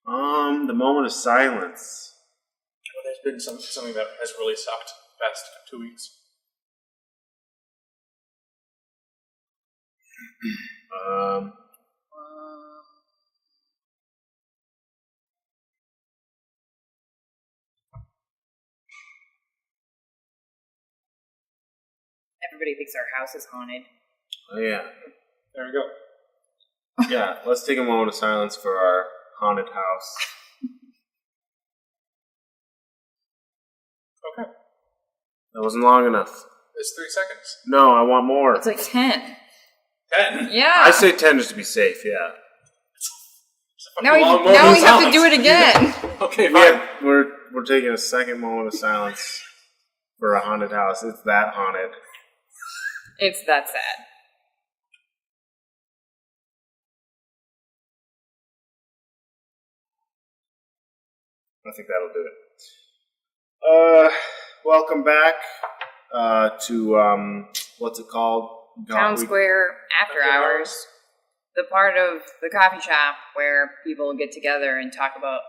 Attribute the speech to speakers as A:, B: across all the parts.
A: The moment of silence.
B: Well, there's been something that has really sucked the past 2 weeks.
C: Everybody thinks our house is haunted.
A: Oh, yeah.
B: There we go.
A: Yeah, let's take a moment of silence for our haunted house.
B: Okay.
A: That wasn't long enough.
B: It's 3 seconds.
A: No, I want more.
C: It's like 10.
B: 10?
C: Yeah.
A: I say 10 just to be safe, yeah.
C: Now we have to do it again.
B: Okay, fine.
A: We're taking a second moment of silence for a haunted house. It's that haunted.
C: It's that sad.
A: I think that'll do it. Welcome back to what's it called?
C: Town Square After Hours. The part of the coffee shop where people get together and talk about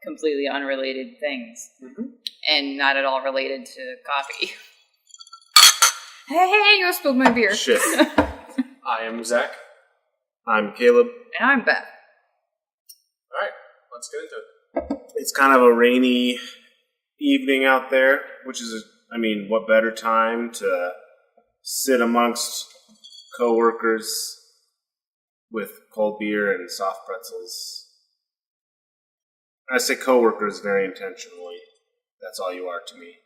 C: completely unrelated things.
B: Mm-hmm.
C: And not at all related to coffee. Hey, you spilled my beer.
A: Shit.
B: I am Zach.
A: I'm Caleb.
C: And I'm Beth.
B: Alright, let's get into it.
A: It's kind of a rainy evening out there, which is, what better time to sit amongst coworkers with cold beer and soft pretzels. I say coworkers very intentionally. That's all you are to me.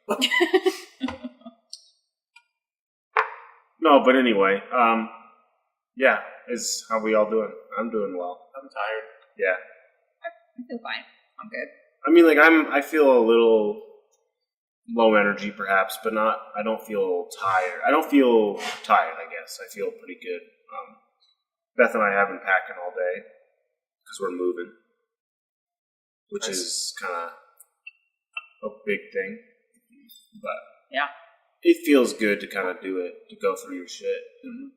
A: No, but anyway, yeah, is how we all doing? I'm doing well.
B: I'm tired.
A: Yeah.
C: I feel fine. I'm good.
A: I feel a little low energy perhaps, but I don't feel tired. I don't feel tired, I guess. I feel pretty good. Beth and I have been packing all day because we're moving, which is kind of a big thing. But
C: yeah,
A: it feels good to kind of do it, to go through your shit.
B: Mm-hmm.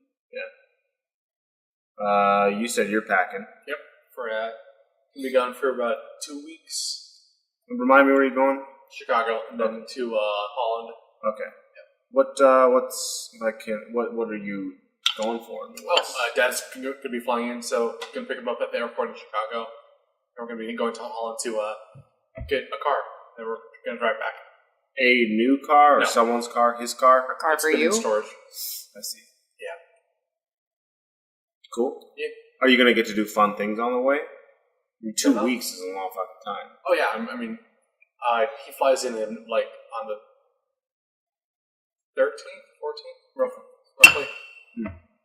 A: Yeah. You said you're packing.
B: Yep. We'll be gone for about 2 weeks.
A: Remind me where you're going?
B: Chicago, and then to Holland.
A: Okay.
B: Yep.
A: What are you going for?
B: Dad's going to be flying in, so I'm going to pick him up at the airport in Chicago. And we're going to be going to Holland to get a car. Then we're going to drive back.
A: A new car or
B: No.
A: someone's car? His car?
C: A car for
B: It's been
C: you?
B: in storage.
A: I see.
B: Yeah.
A: Cool.
B: Yeah.
A: Are you going to get to do fun things on the way? 2
B: Yeah.
A: weeks is a long fucking time.
B: Oh, yeah. He flies in on the 13th, 14th, roughly.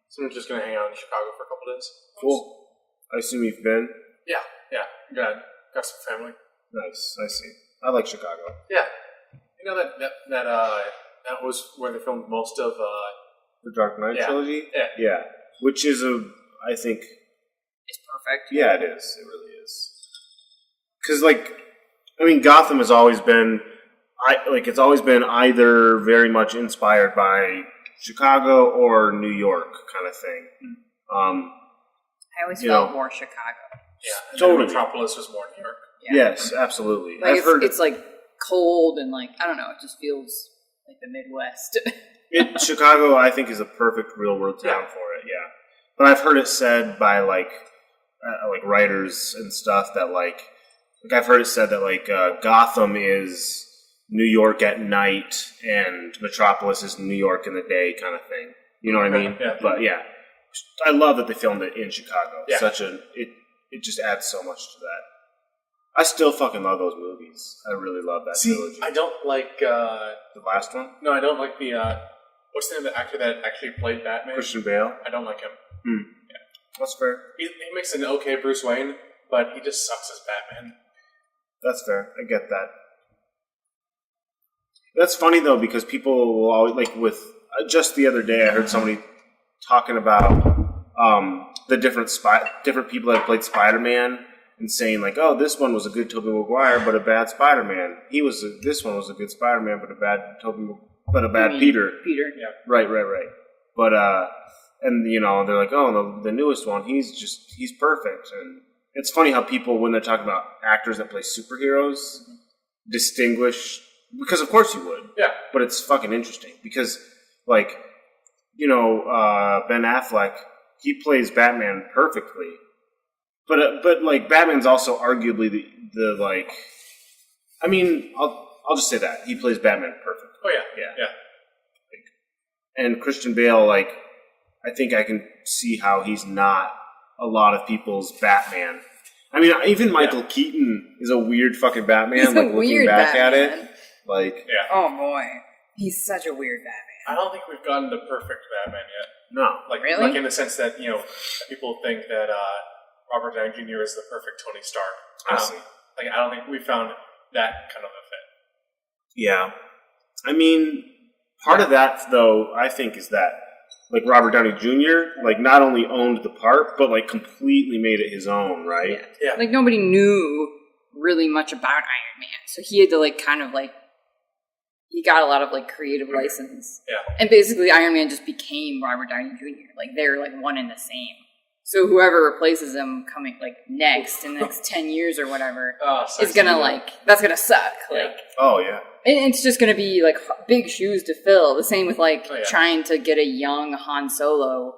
B: So I'm just going to hang out in Chicago for a couple days.
A: Cool. I assume you've been?
B: Yeah. Got some family.
A: Nice. I see. I like Chicago.
B: Yeah. You know that was where they filmed most of
A: The Dark Knight trilogy?
B: Yeah.
A: Which is I think...
C: It's perfect.
A: Yeah, it is. It really is. Because, Gotham has always been... it's always been either very much inspired by Chicago or New York kind of thing.
C: I always felt more Chicago.
B: Yeah, and
A: totally.
B: Metropolis was more New York.
C: Yeah.
A: Yes, absolutely.
C: It's cold and I don't know, it just feels like the Midwest.
A: Chicago, I think, is a perfect real world town for it. Yeah, but I've heard it said by writers and stuff that I've heard it said that Gotham is New York at night and Metropolis is New York in the day kind of thing. You know what I mean?
B: Yeah.
A: But yeah, I love that they filmed it in Chicago.
B: Yeah.
A: It just adds so much to that. I still fucking love those movies. I really love that trilogy.
B: I don't like
A: the last one.
B: No, I don't like the what's the name of the actor that actually played Batman?
A: Christian Bale.
B: I don't like him.
A: Yeah, that's fair.
B: He makes an okay Bruce Wayne, but he just sucks as Batman.
A: That's fair. I get that. That's funny though, because people will always just the other day I heard somebody talking about the different people that have played Spider-Man and saying this one was a good Tobey Maguire but a bad Spider-Man. This one was a good Spider-Man but a bad Peter.
C: Peter.
B: Yeah.
A: Right. But and they're like, the newest one, he's perfect, and it's funny how people, when they're talking about actors that play superheroes, distinguish, because of course you would.
B: Yeah.
A: But it's fucking interesting because, like, you know, Ben Affleck, he plays Batman perfectly. But like, Batman's also arguably the like, I mean, I'll just say that. He plays Batman perfectly.
B: Oh, yeah.
A: Yeah. And Christian Bale, like, I think I can see how he's not a lot of people's Batman. I mean, even Michael Keaton is a weird fucking Batman.
C: He's
A: like,
C: a
A: looking
C: weird
A: back
C: Batman.
A: at it, like,
C: Oh boy, he's such a weird Batman.
B: I don't think we've gotten the perfect Batman yet.
A: no.
B: Like,
C: Really?
B: like in the sense that, you know, people think that Robert Downey Jr. is the perfect Tony Stark.
A: I see.
B: Like, I don't think we found that kind of a fit.
A: Yeah. I mean, part of that, though, I think, is that, like, Robert Downey Jr., like, not only owned the part, but, like, completely made it his own, right?
B: Yeah.
C: Like nobody knew really much about Iron Man, so he had to like kind of like he got a lot of like creative license.
B: Yeah.
C: And basically Iron Man just became Robert Downey Jr. Like they're like one and the same. So whoever replaces him coming like next in the next 10 years or whatever is gonna like that's gonna suck.
B: Yeah.
C: Like
A: Oh, yeah.
C: and it's just gonna be like big shoes to fill. The same with like
B: Oh, yeah.
C: trying to get a young Han Solo.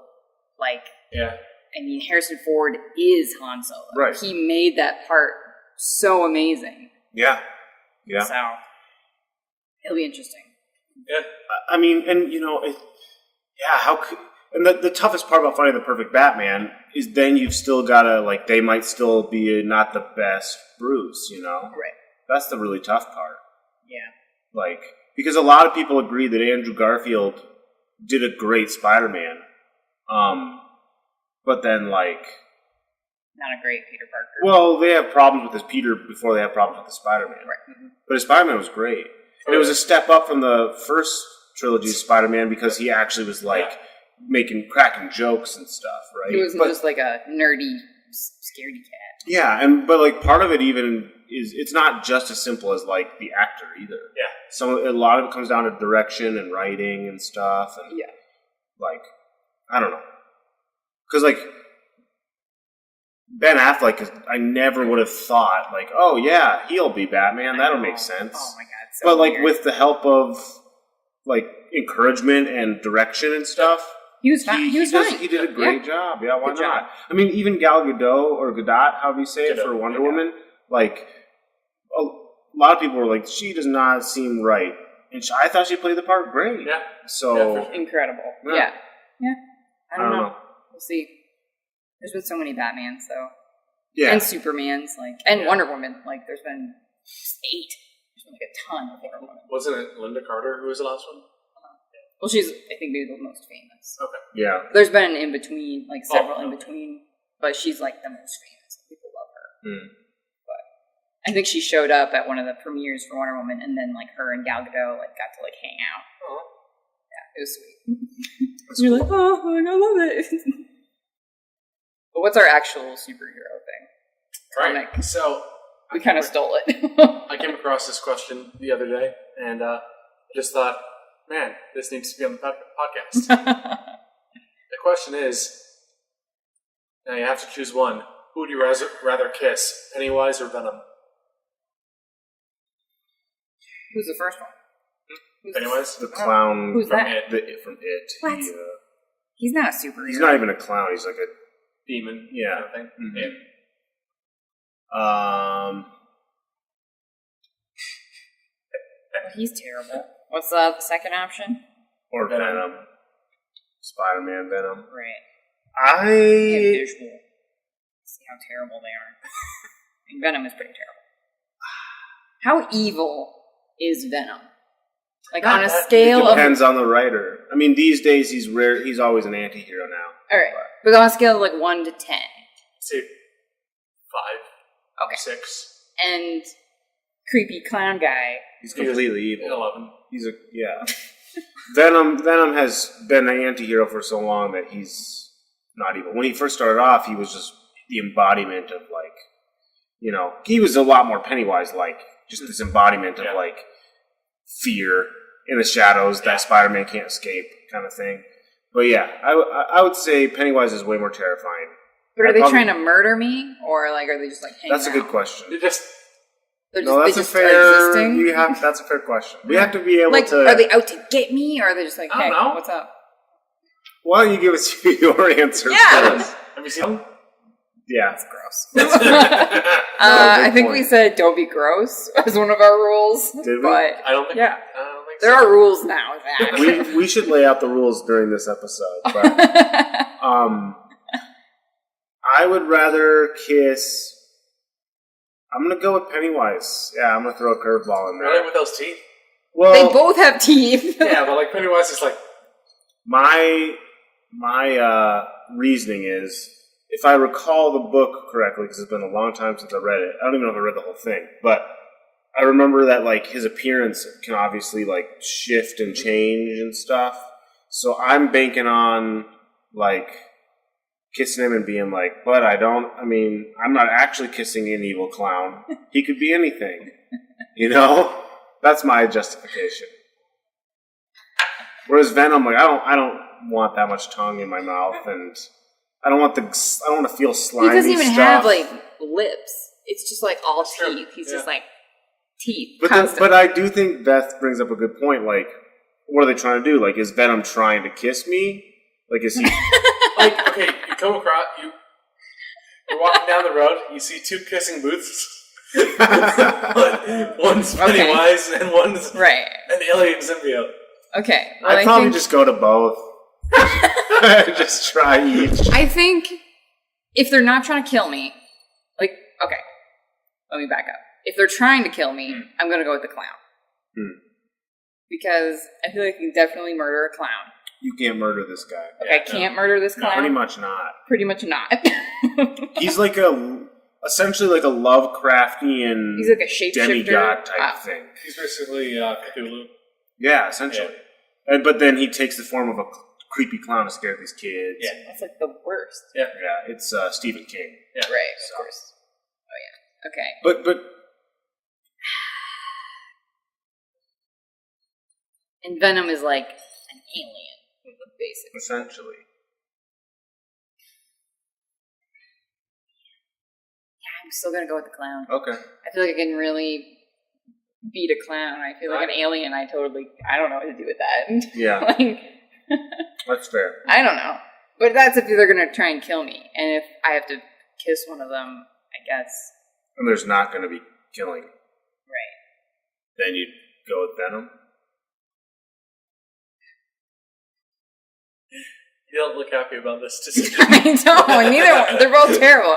C: Like
B: Yeah.
C: I mean Harrison Ford is Han Solo.
A: Right.
C: He made that part so amazing.
A: Yeah. Yeah.
C: So it'll be interesting.
B: Yeah.
A: I mean, and, you know, how could... And the toughest part about finding the perfect Batman is then you've still got to, like, they might still be not the best Bruce, you know?
C: Right.
A: That's the really tough part.
C: Yeah.
A: Like, because a lot of people agree that Andrew Garfield did a great Spider-Man. But then, like...
C: Not a great Peter Parker.
A: Well, they have problems with his Peter before they have problems with the Spider-Man.
C: Right. Mm-hmm.
A: But his Spider-Man was great. And it was a step up from the first trilogy of Spider-Man because he actually was, like, cracking jokes and stuff, right?
C: He wasn't just like a nerdy, scaredy cat.
A: Yeah, but, like, part of it even is, it's not just as simple as, like, the actor either.
B: Yeah.
A: A lot of it comes down to direction and writing and stuff. And,
C: Yeah.
A: like, I don't know. Because, like, Ben Affleck, I never would have thought, like, oh, yeah, he'll be Batman. That'll make sense.
C: Oh, my God. So
A: But, like,
C: weird.
A: with the help of, like, encouragement and direction and stuff,
C: He was fine. He was fine.
A: He did a great job. Yeah, why
C: Good
A: not?
C: job.
A: I mean, even Gal Gadot, or Gadot, however you say it,
B: Gadot,
A: for Wonder
B: yeah.
A: Woman, like, a lot of people were like, she does not seem right. And I thought she played the part great.
B: Yeah.
A: So,
B: Yeah, for sure.
C: Incredible.
A: Yeah.
C: Yeah. I don't know.
A: know.
C: We'll see. There's been so many Batmans, though.
A: Yeah.
C: And Supermans, like, and
B: Yeah.
C: Wonder Woman. Like, there's been 8. There's been like a ton of Wonder Woman.
B: Wasn't it Linda Carter who was the last one?
C: Well, she's, I think, maybe the most famous.
B: Okay.
A: Yeah.
C: There's been an in-between, like, several
B: Oh, no.
C: in-between, but she's, like, the most famous. People love her.
A: Mm.
C: I think she showed up at one of the premieres for Wonder Woman, and then, like, her and Gal Gadot, like, got to, like, hang out.
B: Oh.
C: Yeah, it was sweet. You're like, oh, I love it. But what's our actual superhero thing?
B: Right.
C: Comic.
B: So
C: We kind of stole it.
B: I came across this question the other day, and I just thought, man, this needs to be on the podcast. The question is, now you have to choose one. Who would you rather kiss, Pennywise or Venom?
C: Who's the first one? Who's
B: Pennywise?
A: The clown
C: Who's
A: from
C: that?
A: It. From It.
C: What? He's not a superhero.
A: He's not even a clown. He's like a...
B: Demon.
A: Yeah.
B: Kind of thing.
A: Mhm.
B: Yeah.
C: He's terrible. What's the second option?
A: Or
B: Venom.
A: Venom. Spider-Man Venom.
C: Right. Yeah,
A: I...
C: visual. See how terrible they are. I mean, Venom is pretty terrible. How evil is Venom? Like on a scale
A: It
C: of
A: depends on the writer. I mean, these days he's rare. He's always an anti-hero now.
C: all right, but on a scale of like 1 to 10,
B: Say 5,
C: okay,
B: 6,
C: and creepy clown guy.
A: He's completely evil.
B: 11.
A: He's a... Yeah. Venom has been an anti-hero for so long that he's not evil. When he first started off, he was just the embodiment of, like, you know, he was a lot more Pennywise-like. Just this embodiment of, like, fear in the shadows that Spider-Man can't escape kind of thing. But yeah, I would say Pennywise is way more terrifying
C: But are they trying to murder me, or like are they just like hanging
A: That's a good
C: out?
A: question.
C: That's a
A: fair question. We have to be able
C: like,
A: to.
C: are they out to get me, or are they just like, hey, what's up?
A: Why don't you give us your answers?
C: Yeah.
A: First?
B: Have you seen them?
A: Yeah.
C: That's gross. I think we said don't be gross as one of our rules.
A: Did we?
C: But
B: I don't think.
C: Yeah.
B: I don't think
C: there
B: so.
C: are rules now. Zach.
A: we should lay out the rules during this episode. But I would rather kiss. I'm gonna go with Pennywise. Yeah, I'm gonna throw a curveball in there.
B: Really, with those teeth?
A: Well,
C: they both have teeth.
B: Yeah, but like Pennywise is like.
A: My reasoning is, if I recall the book correctly, because it's been a long time since I read it. I don't even know if I read the whole thing, but I remember that like his appearance can obviously like shift and change and stuff. So I'm banking on like kissing him and being like, but I'm not actually kissing an evil clown. He could be anything, you know? That's my justification. Whereas Venom, like I don't want that much tongue in my mouth, and I don't want to feel slimy.
C: He doesn't even
A: stuff.
C: have like lips. It's just like all teeth. He's just like teeth.
A: But I do think Beth brings up a good point. Like, what are they trying to do? Like, is Venom trying to kiss me? Like, is he?
B: Like, okay, you come across you're walking down the road. You see two kissing booths. One's Pennywise and one's an alien symbiote.
C: Okay. Well,
A: I'd probably just go to both. Just try each.
C: I think if they're not trying to kill me, like, okay, let me back up. If they're trying to kill me, I'm going to go with the clown. Because I feel like you can definitely murder a clown.
A: You can't murder this guy.
C: Okay, I can't murder this clown?
A: Pretty much not.
C: Pretty much not.
A: He's like essentially like a Lovecraftian
C: he's like a shapeshifter
A: demigod type thing.
B: He's basically Cthulhu.
A: Yeah, essentially. Yeah. But then he takes the form of a creepy clown to scare these kids.
C: Yeah, that's like the worst.
B: Yeah,
A: it's Stephen King.
C: Yeah, right. Of course. Oh yeah. Okay.
A: But
C: and Venom is like an alien, basically.
A: Essentially.
C: I'm still gonna go with the clown.
A: Okay.
C: I feel like I can really beat a clown. I feel like an alien, I don't know what to do with that.
A: Yeah.
C: Like,
A: that's fair.
C: I don't know. But that's if they're gonna try and kill me. And if I have to kiss one of them, I guess.
A: And there's not gonna be killing.
C: Right.
A: Then you'd go with Venom?
B: You don't look happy about this decision.
C: I don't. Neither one. They're both terrible.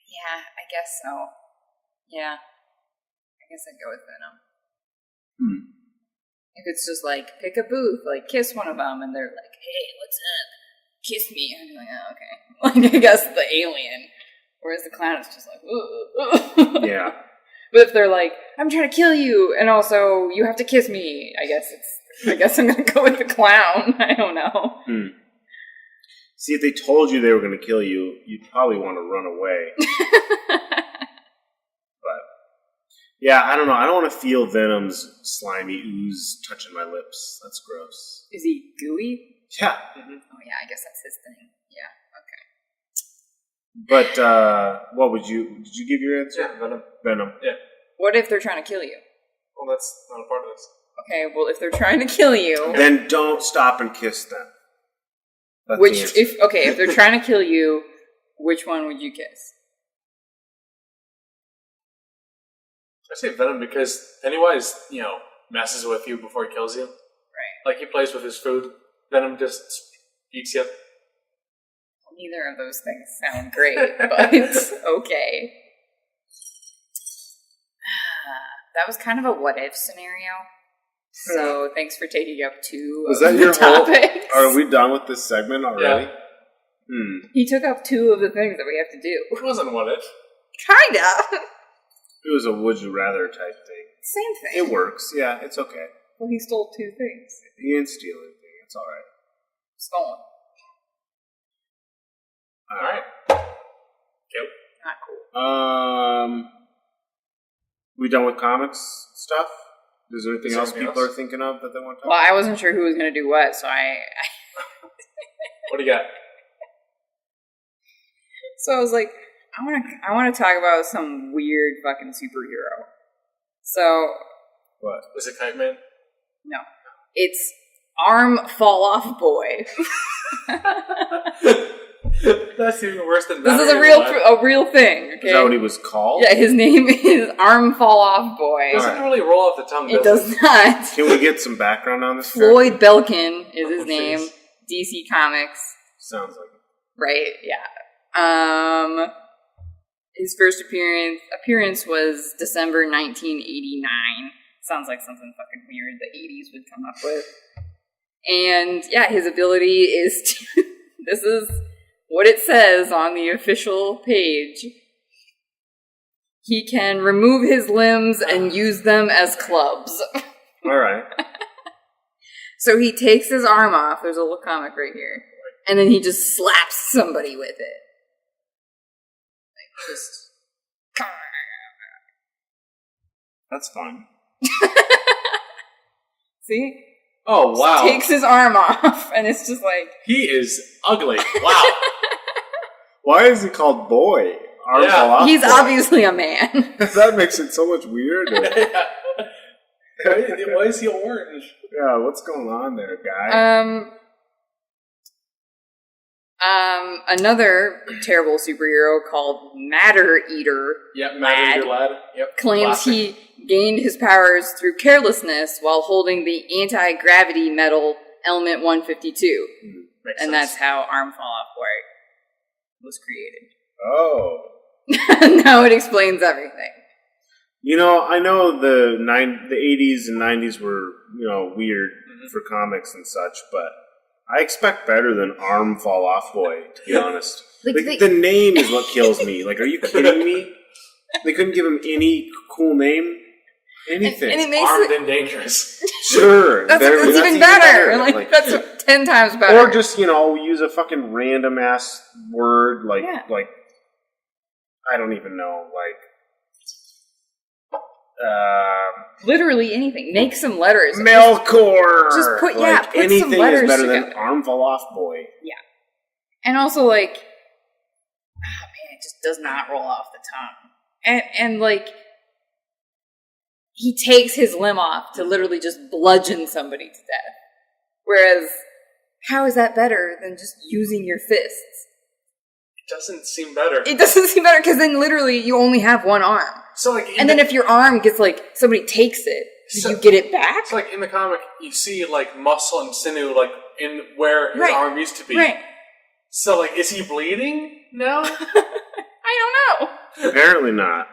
C: Yeah, I guess so. Yeah. I guess I'd go with Venom. If it's just like, pick a booth, like, kiss one of them, and they're like, hey, what's up? Kiss me. I'd be like, oh, okay. Like, I guess the alien. Whereas the clown is just like, ooh.
A: Yeah.
C: But if they're like, I'm trying to kill you, and also you have to kiss me, I guess I'm gonna go with the clown. I don't know.
A: See, if they told you they were going to kill you, you'd probably want to run away. But, yeah, I don't know. I don't want to feel Venom's slimy ooze touching my lips. That's gross.
C: Is he gooey?
A: Yeah.
C: Mm-hmm. Oh, yeah, I guess that's his thing. Yeah, okay.
A: But, what did you give your answer?
B: Yeah, Venom.
A: Venom.
B: Yeah.
C: What if they're trying to kill you?
B: Well, that's not a part of this.
C: Okay, well, if they're trying to kill you...
A: Then don't stop and kiss them. That's
C: if they're trying to kill you, which one would you kiss?
B: I say Venom because Pennywise, messes with you before he kills you.
C: Right.
B: Like he plays with his food. Venom just eats you.
C: Neither of those things sound great, but it's okay. That was kind of a what-if scenario. So thanks for taking up two
A: Was
C: of
A: that
C: the
A: your
C: topics.
A: Are we done with this segment already?
B: Yeah.
C: He took up two of the things that we have to do.
B: It wasn't what if.
C: Kinda.
A: It was a would you rather type thing.
C: Same thing.
A: It works. Yeah, it's okay.
C: Well, he stole two things.
A: He didn't steal anything. It's all right.
C: Stolen.
B: All right. Cool.
C: Not cool.
A: We done with comics stuff? Is there anything else people are thinking of that they want to talk
C: Well, I wasn't sure who was going to do what, so
B: What do you got?
C: So I was like, I want to talk about some weird fucking superhero. So
A: What?
B: Was it Kite Man?
C: no, it's Arm Fall Off Boy.
B: That's even worse than
C: This is a real thing. Okay?
A: Is that what he was called?
C: Yeah, his name is Arm Fall Off Boy.
B: It doesn't really roll off the tongue,
C: It
B: does
C: does not.
A: Can we get some background on this?
C: Floyd Belkin is his
B: Oh,
C: name.
B: jeez.
C: DC Comics.
A: Sounds like it.
C: Right, yeah. His first appearance was December 1989. Sounds like something fucking weird the 80s would come up with. And yeah, his ability is to, this is what it says on the official page. He can remove his limbs and use them as clubs.
A: All right.
C: So he takes his arm off. There's a little comic right here. And then he just slaps somebody with it. Like, just...
A: That's fun.
C: See?
B: Oh, wow.
C: Takes his arm off, and it's just like...
B: He is ugly. Wow.
A: Why is he called Boy? Arm
B: Yeah.
A: Fall Off
C: He's
A: Boy.
C: obviously a man.
A: That makes it so much weirder.
B: Why is he orange?
A: Yeah, what's going on there, guy?
C: Another terrible superhero called Matter Eater
B: Yep, Matter Eater Lad. Yep.
C: claims
B: Classic.
C: he gained his powers through carelessness while holding the anti-gravity metal element 152.
B: Makes
C: And
B: sense.
C: that's how Arm Fall Off Boy was created.
A: Oh.
C: Now it explains everything.
A: You know, I know the 80s and 90s were, weird for comics and such, but I expect better than Arm Fall Off Boy, to be honest.
C: Like,
A: the name is what kills me. Like, are you kidding me? They couldn't give him any cool name? Anything.
C: And it makes
B: Armed
C: it...
B: and dangerous.
A: Sure.
C: That's even better. Like, that's 10 times better.
A: Or just, use a fucking random ass word like I don't even know,
C: literally anything. Make some letters.
A: Melkor.
C: Just put some
A: anything
C: letters
A: is better
C: together.
A: than Arm Fall Off Boy.
C: Yeah. And also, like, oh man, it just does not roll off the tongue. And like, he takes his limb off to literally just bludgeon somebody to death. Whereas, how is that better than just using your fists?
B: It doesn't seem better.
C: It doesn't seem better because then literally you only have one arm.
B: So like,
C: And then if your arm gets like, somebody takes it, do you get it back?
B: So like in the comic, you see like muscle and sinew like in where his arm used to be.
C: Right.
B: So like, is he bleeding now?
C: I don't know.
A: Apparently not.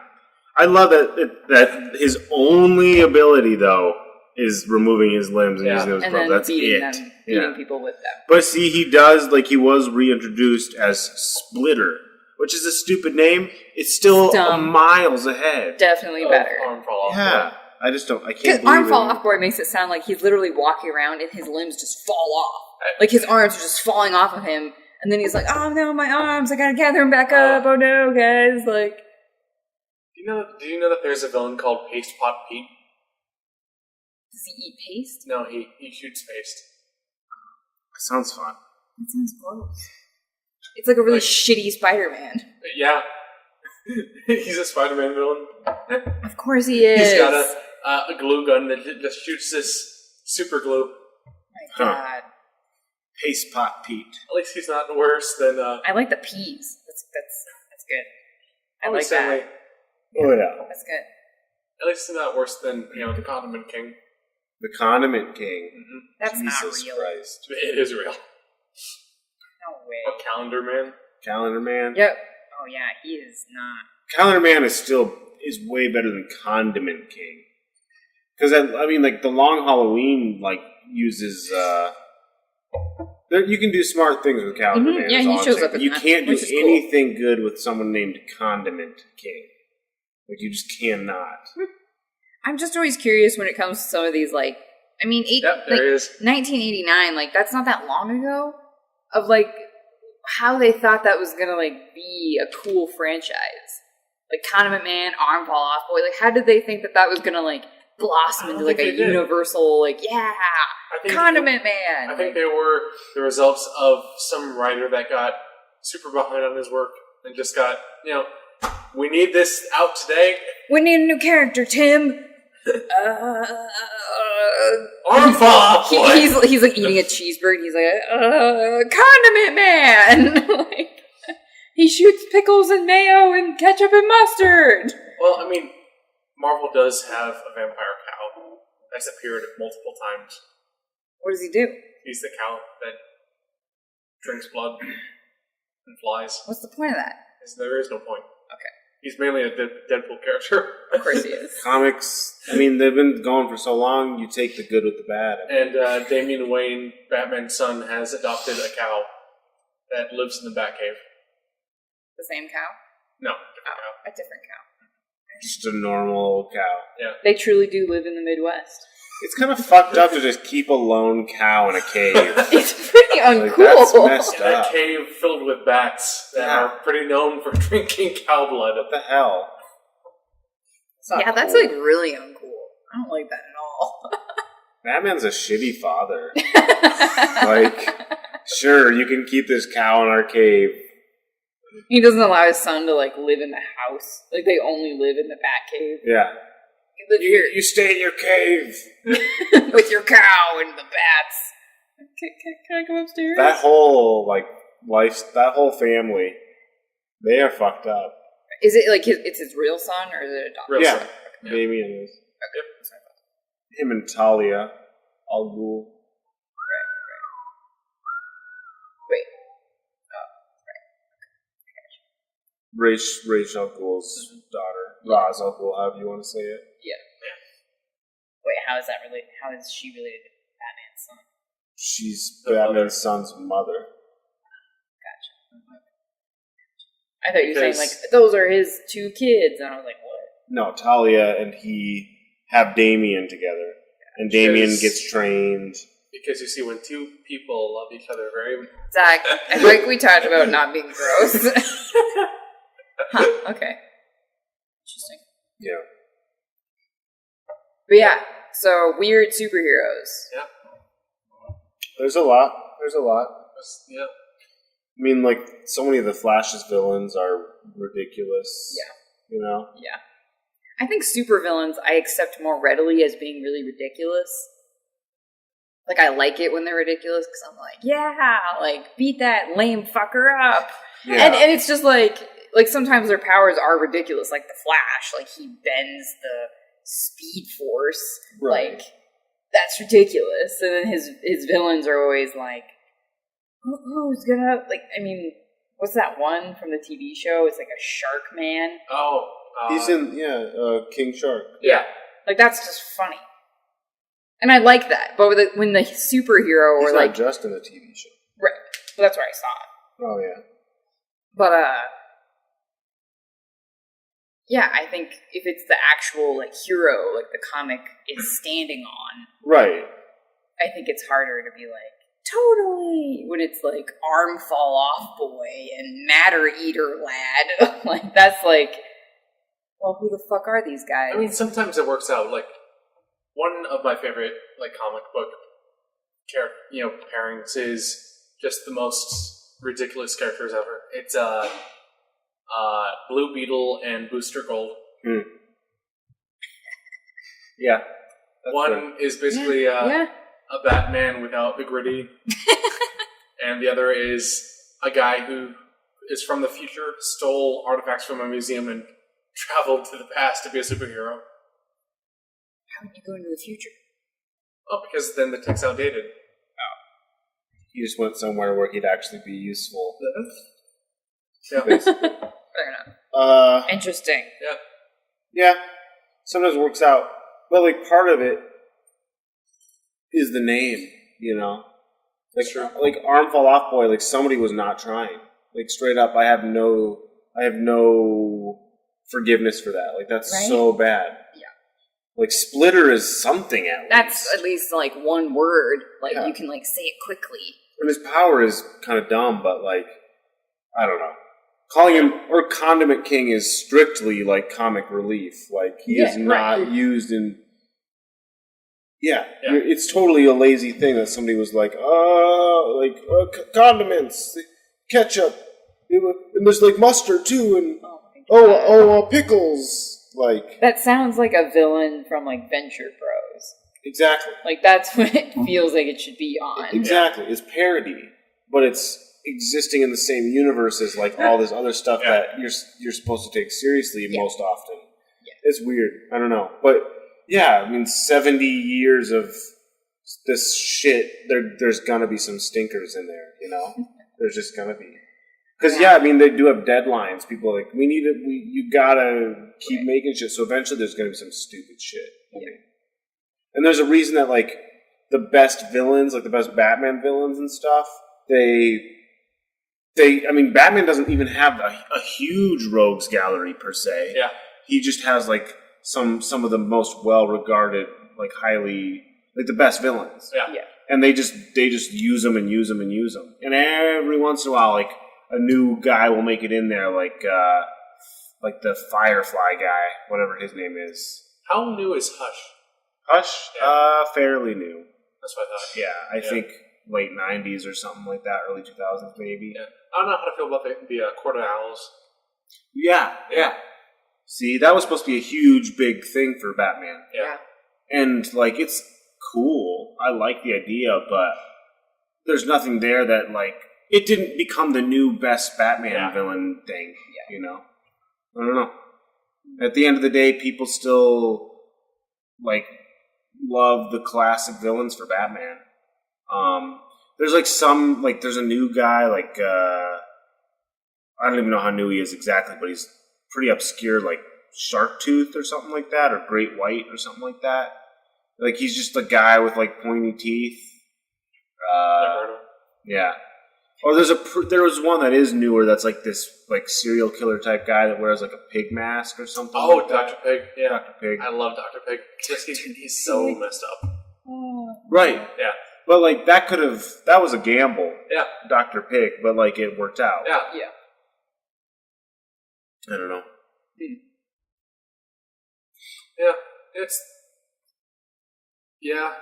A: I love that his only ability, though, is removing his limbs and using those
C: And
A: clubs.
C: then
A: That's
C: beating
A: it.
C: them, beating people with them.
A: But see, he does, he was reintroduced as Splitter, which is a stupid name. It's still miles ahead.
C: Definitely better.
B: Arm Fall Off.
A: Yeah. I just don't, I can't
C: Because
A: believe
C: Arm
A: it.
C: Fall Off Boy makes it sound like he's literally walking around and his limbs just fall off. Like his arms are just falling off of him. And then he's like, oh no, my arms, I gotta gather them back up. Oh no, guys. Like,
B: Do you know that there's a villain called Paste Pot Pete?
C: does he eat paste?
B: No, he shoots paste.
A: That sounds fun.
C: That sounds gross. It's like a really shitty Spider-Man.
B: Yeah. He's a Spider-Man villain.
C: Of course he is.
B: He's got a glue gun that just shoots this super glue.
C: My God.
A: Paste Pot Pete.
B: At least he's not worse than...
C: I like the peas. That's good. I like
B: Stanley.
C: that.
A: Oh, yeah.
C: That's good.
B: At least he's not worse than, the Condiment King.
A: The Condiment King.
B: Mm-hmm.
C: That's
A: Jesus
C: not real.
A: Christ.
B: It is real.
C: No way.
B: A Calendar Man.
A: Calendar Man.
C: Yep. Oh yeah, he is not.
A: Calendar Man is way better than Condiment King. Because, the Long Halloween, uses, you can do smart things with Calendar Man.
C: Yeah,
A: is
C: he
A: all I'm
C: shows
A: saying.
C: up in
A: You
C: that,
A: can't do
C: which is cool.
A: anything good with someone named Condiment King. You just cannot.
C: I'm just always curious when it comes to some of these, there
B: is.
C: 1989, that's not that long ago, of, how they thought that was gonna, be a cool franchise. Condiment Man, Arm Fall Off Boy, how did they think that was gonna, blossom into like a
B: think they did.
C: universal, like, condiment man.
B: I think they were the results of some writer that got super behind on his work and just got, we need this out today.
C: We need a new character, Tim.
B: Arm fall off, boy.
C: He's like eating a cheeseburger. And he's like, condiment man. Like, he shoots pickles and mayo and ketchup and mustard.
B: Well, I mean, Marvel does have a vampire cow that's appeared multiple times.
C: What does he do?
B: He's the cow that drinks blood and flies.
C: What's the point of that?
B: There is no point.
C: Okay.
B: He's mainly a Deadpool character.
C: Of course he is.
A: Comics, I mean, they've been going for so long, you take the good with the bad.
B: And Damian Wayne, Batman's son, has adopted a cow that lives in the Batcave.
C: The same cow?
B: No, different cow.
C: A different cow.
A: Just a normal old cow.
B: Yeah.
C: They truly do live in the Midwest.
A: It's kind of fucked up to just keep a lone cow in a cave.
C: It's pretty uncool.
A: That's messed
B: In a
A: up.
B: cave filled with bats that are pretty known for drinking cow blood.
A: What the hell?
C: That's like really uncool. I don't like that at all.
A: Batman's a shitty father. Like, sure, you can keep this cow in our cave.
C: He doesn't allow his son to like live in the house. Like they only live in the Batcave.
A: Yeah.
C: You live here
A: You stay in your cave.
C: with your cow and the bats. Can I go upstairs?
A: That whole, that whole family, they are fucked up.
C: Is it like it's his real son or is it adopted?
B: Real
A: Yeah.
B: son. Yeah.
A: Damien is.
B: Yep.
A: Him and Talia. Al Ghul.
C: Wait.
A: Ra's al Ghul's daughter. Ra's al Ghul, however you want to say it.
C: Wait, how is that related? How is she related to Batman's son?
A: She's
B: The
A: Batman's son's mother.
C: Gotcha. I thought you were saying
B: Because-
C: like those are his two kids, and I was like, what?
A: No, Talia and he have Damien together. And Damien
B: Because-
A: gets trained.
B: Because you see, when two people love each other very much.
C: Zach, I think we talked about not being gross. Huh, okay. Interesting.
A: Yeah.
C: But yeah, so weird superheroes.
B: Yeah.
A: There's a lot.
B: Yeah.
A: I mean, like, so many of the Flash's villains are ridiculous.
C: Yeah.
A: You know?
C: Yeah. I think supervillains I accept more readily as being really ridiculous. Like, I like it when they're ridiculous because I'm like, yeah, like, beat that lame fucker up.
A: Yeah.
C: And it's just like sometimes their powers are ridiculous, like the Flash, like he bends the speed force.
A: Right.
C: Like, that's ridiculous. And then his villains are always like, who's gonna, like, I mean, what's that one from the TV show? It's like a shark man.
B: Oh.
A: He's in, King Shark.
C: Yeah. Like, that's just funny. And I like that. But when the superhero
A: He's
C: or
A: not
C: like,
A: just in the TV show.
C: right. Well, that's where I saw it.
A: Oh, yeah.
C: But, yeah, I think if it's the actual, like, hero, like, the comic is standing on,
A: Right.
C: I think it's harder to be like, totally, when it's, like, arm fall off boy and matter eater lad. Like, that's like, well, who the fuck are these guys?
B: I mean, sometimes it works out. Like, one of my favorite, like, comic book pairings is just the most ridiculous characters ever. It's, Blue Beetle and Booster Gold.
A: Yeah.
B: One is basically a Batman without the gritty, and the other is a guy who is from the future, stole artifacts from a museum, and traveled to the past to be a superhero.
C: How would you go into the future?
B: Oh, because then the tech's outdated.
A: He just went somewhere where he'd actually be useful.
B: Yeah.
A: Basically.
C: Fair enough. Interesting.
A: Yeah. Sometimes it works out. But, like, part of it is the name, you know? Like,
B: Sure.
A: like Arm Fall Off Boy, like, somebody was not trying. Like, straight up, I have no forgiveness for that. Like, that's
C: Right?
A: so bad.
C: Yeah.
A: Like, Splitter is something at least.
C: That's at least, like, one word. Like,
A: Yeah.
C: you can, like, say it quickly.
A: And his power is kind of dumb, but, like, I don't know. Calling him, or Condiment King is strictly, like, comic relief. Like, he is not used in Yeah. It's totally a lazy thing that somebody was like, condiments, ketchup, and there's like mustard too, and pickles. Like
C: that sounds like a villain from like Venture Bros.
A: Exactly.
C: Like that's what it feels like it should be on.
A: Exactly. It's parody, but it's existing in the same universe as like all this other stuff that you're supposed to take seriously most often. Yeah. It's weird. I don't know, but yeah, I mean, 70 years of this shit. There's gonna be some stinkers in there, you know. There's just gonna be. Because I mean, they do have deadlines. People are like, you gotta keep making shit. So eventually, there's gonna be some stupid shit. Yeah. And there's a reason that like the best villains, like the best Batman villains and stuff, I mean, Batman doesn't even have a huge rogues gallery per se. Yeah. He just has like some of the most well regarded, like highly, like the best villains. Yeah. Yeah. And they just use them and use them and use them. And every once in a while, like a new guy will make it in there, like the Firefly guy, whatever his name is.
B: How new is Hush?
A: Hush, yeah. Fairly new.
B: That's what I thought.
A: Yeah, I think late 90s or something like that, early 2000s maybe. Yeah.
B: I don't know how to feel about the Court of Owls.
A: Yeah. See, that was supposed to be a huge, big thing for Batman. Yeah. And, like, it's cool. I like the idea, but there's nothing there that, like, it didn't become the new best Batman villain thing, you know? I don't know. At the end of the day, people still, like, love the classic villains for Batman. There's like there's a new guy, like, I don't even know how new he is exactly, but he's pretty obscure, like Sharktooth or something like that, or Great White or something like that. Like, he's just a guy with like pointy teeth. Yeah. Or there was one that is newer that's like this like serial killer type guy that wears like a pig mask or something.
B: Oh,
A: like
B: Dr. Pig. Yeah.
A: Dr. Pig.
B: I love Dr. Pig. He's so messed up.
A: Right.
B: Yeah.
A: But like that was a gamble.
B: Yeah.
A: Dr. Pig, but like it worked out.
B: Yeah.
A: I don't know.
B: Yeah,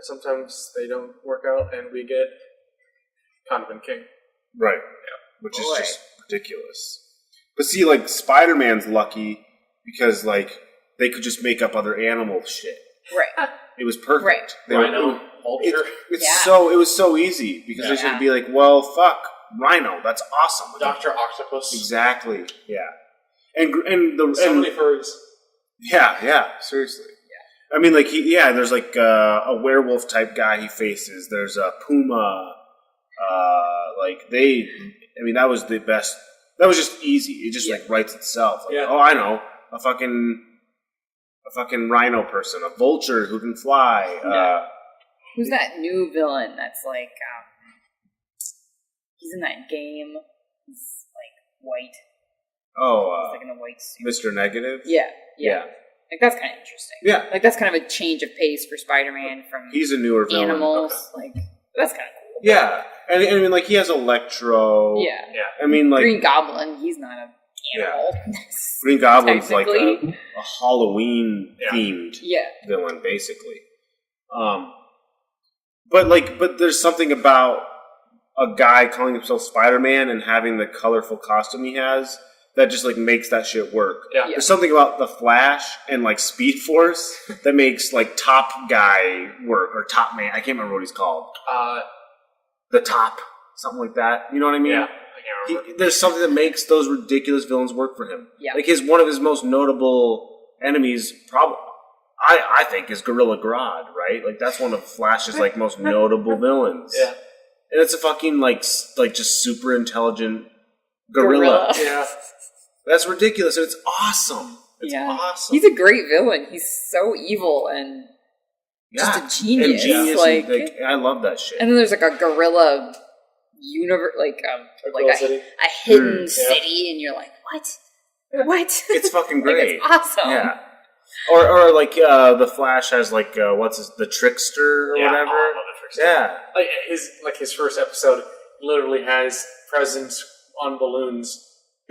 B: sometimes they don't work out and we get Condiment King.
A: Right. Yeah. Which is just ridiculous. But see, like, Spider-Man's lucky because, like, they could just make up other animal shit.
C: Right.
A: It was perfect.
B: Right. Rhino, Vulture.
A: It was so easy because they should be like, well, fuck, Rhino, that's awesome.
B: Dr. Octopus.
A: Exactly. Yeah. And
B: so many furries.
A: Yeah, seriously. Yeah. I mean, like, there's like a werewolf type guy he faces. There's a puma. That was the best. That was just easy. It just like writes itself. Like, oh, I know, a fucking rhino person, a vulture who can fly.
C: Who's that new villain that's like, he's in that game. He's like white.
A: Oh,
C: he's like in a white suit.
A: Mr. Negative?
C: Yeah. Like, that's kind of interesting.
A: Yeah.
C: Like, that's kind of a change of pace for Spider-Man from
A: he's a newer villain.
C: Animals. Okay. Like, that's kind of cool.
A: Yeah. And I mean, like, he has Electro.
C: Yeah.
A: I mean, like...
C: Green Goblin, he's not an animal.
A: Yeah. Green Goblin's like a Halloween-themed villain, basically. But there's something about a guy calling himself Spider-Man and having the colorful costume he has that just, like, makes that shit work. Yeah. There's something about the Flash and, like, Speed Force that makes, like, Top Guy work, or Top Man. I can't remember what he's called. The Top, something like that. You know what I mean? Yeah, I can't remember. There's something that makes those ridiculous villains work for him. Yeah. Like, one of his most notable enemies, I think, is Gorilla Grodd, right? Like, that's one of Flash's, like, most notable villains. Yeah. And it's a fucking, like just super intelligent gorilla. Yeah. That's ridiculous, and it's awesome. It's awesome.
C: He's a great villain. He's so evil and just a genius. Like,
A: I love that shit.
C: And then there's like a gorilla universe, like a hidden city, and you're like, what?
A: It's fucking great.
C: Like, it's awesome.
A: Yeah. Or like the Flash has like the Trickster or whatever.
B: Oh, I love the Trickster.
A: Yeah.
B: His first episode literally has presents on balloons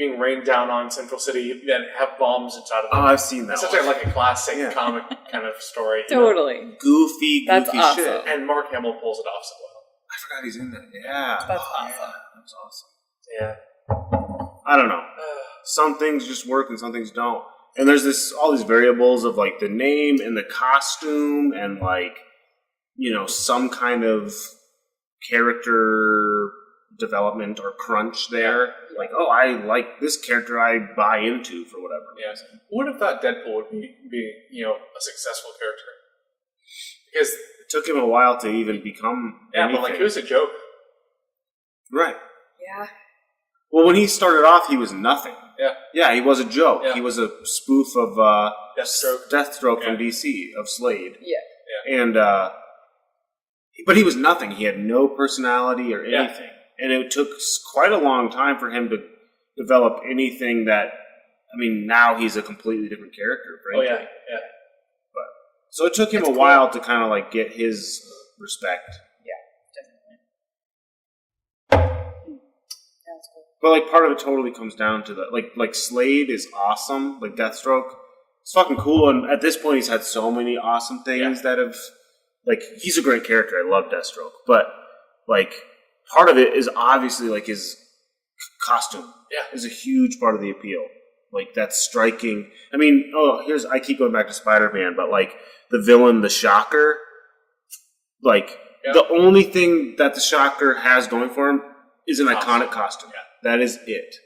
B: being rained down on Central City that have bombs inside of them.
A: Oh, I've seen that.
B: It's such
A: one.
B: like a classic comic kind of story.
C: Totally.
A: Goofy
C: That's awesome.
A: shit.
B: And Mark Hamill pulls it off so well.
A: I forgot he's in that. Yeah.
C: That's awesome.
A: Yeah, that's awesome.
B: Yeah.
A: I don't know. Some things just work and some things don't. And there's all these variables of like the name and the costume and like, some kind of character development or crunch there. Like, oh, I like this character I buy into for whatever reason.
B: Who would have thought Deadpool would be a successful character? Because
A: It took him a while to even become anything.
B: but like it was a joke.
A: Right.
C: Yeah.
A: Well, when he started off, he was nothing.
B: Yeah.
A: Yeah, he was a joke.
B: Yeah.
A: He was a spoof of Deathstroke from DC, of Slade.
C: Yeah.
A: And, but he was nothing. He had no personality or anything. Yeah. And it took quite a long time for him to develop anything that, now he's a completely different character, frankly.
B: Oh, yeah.
A: So it took him a while to kind of like get his respect.
C: That's cool.
A: But like part of it totally comes down to the like Slade is awesome, like Deathstroke. It's fucking cool, and at this point he's had so many awesome things that have like he's a great character. I love Deathstroke. But like part of it is obviously like his costume.
B: Yeah.
A: Is a huge part of the appeal. Like that's striking. I keep going back to Spider-Man, but like the villain, the Shocker, like the only thing that the Shocker has going for him is an iconic costume. Yeah. That is it.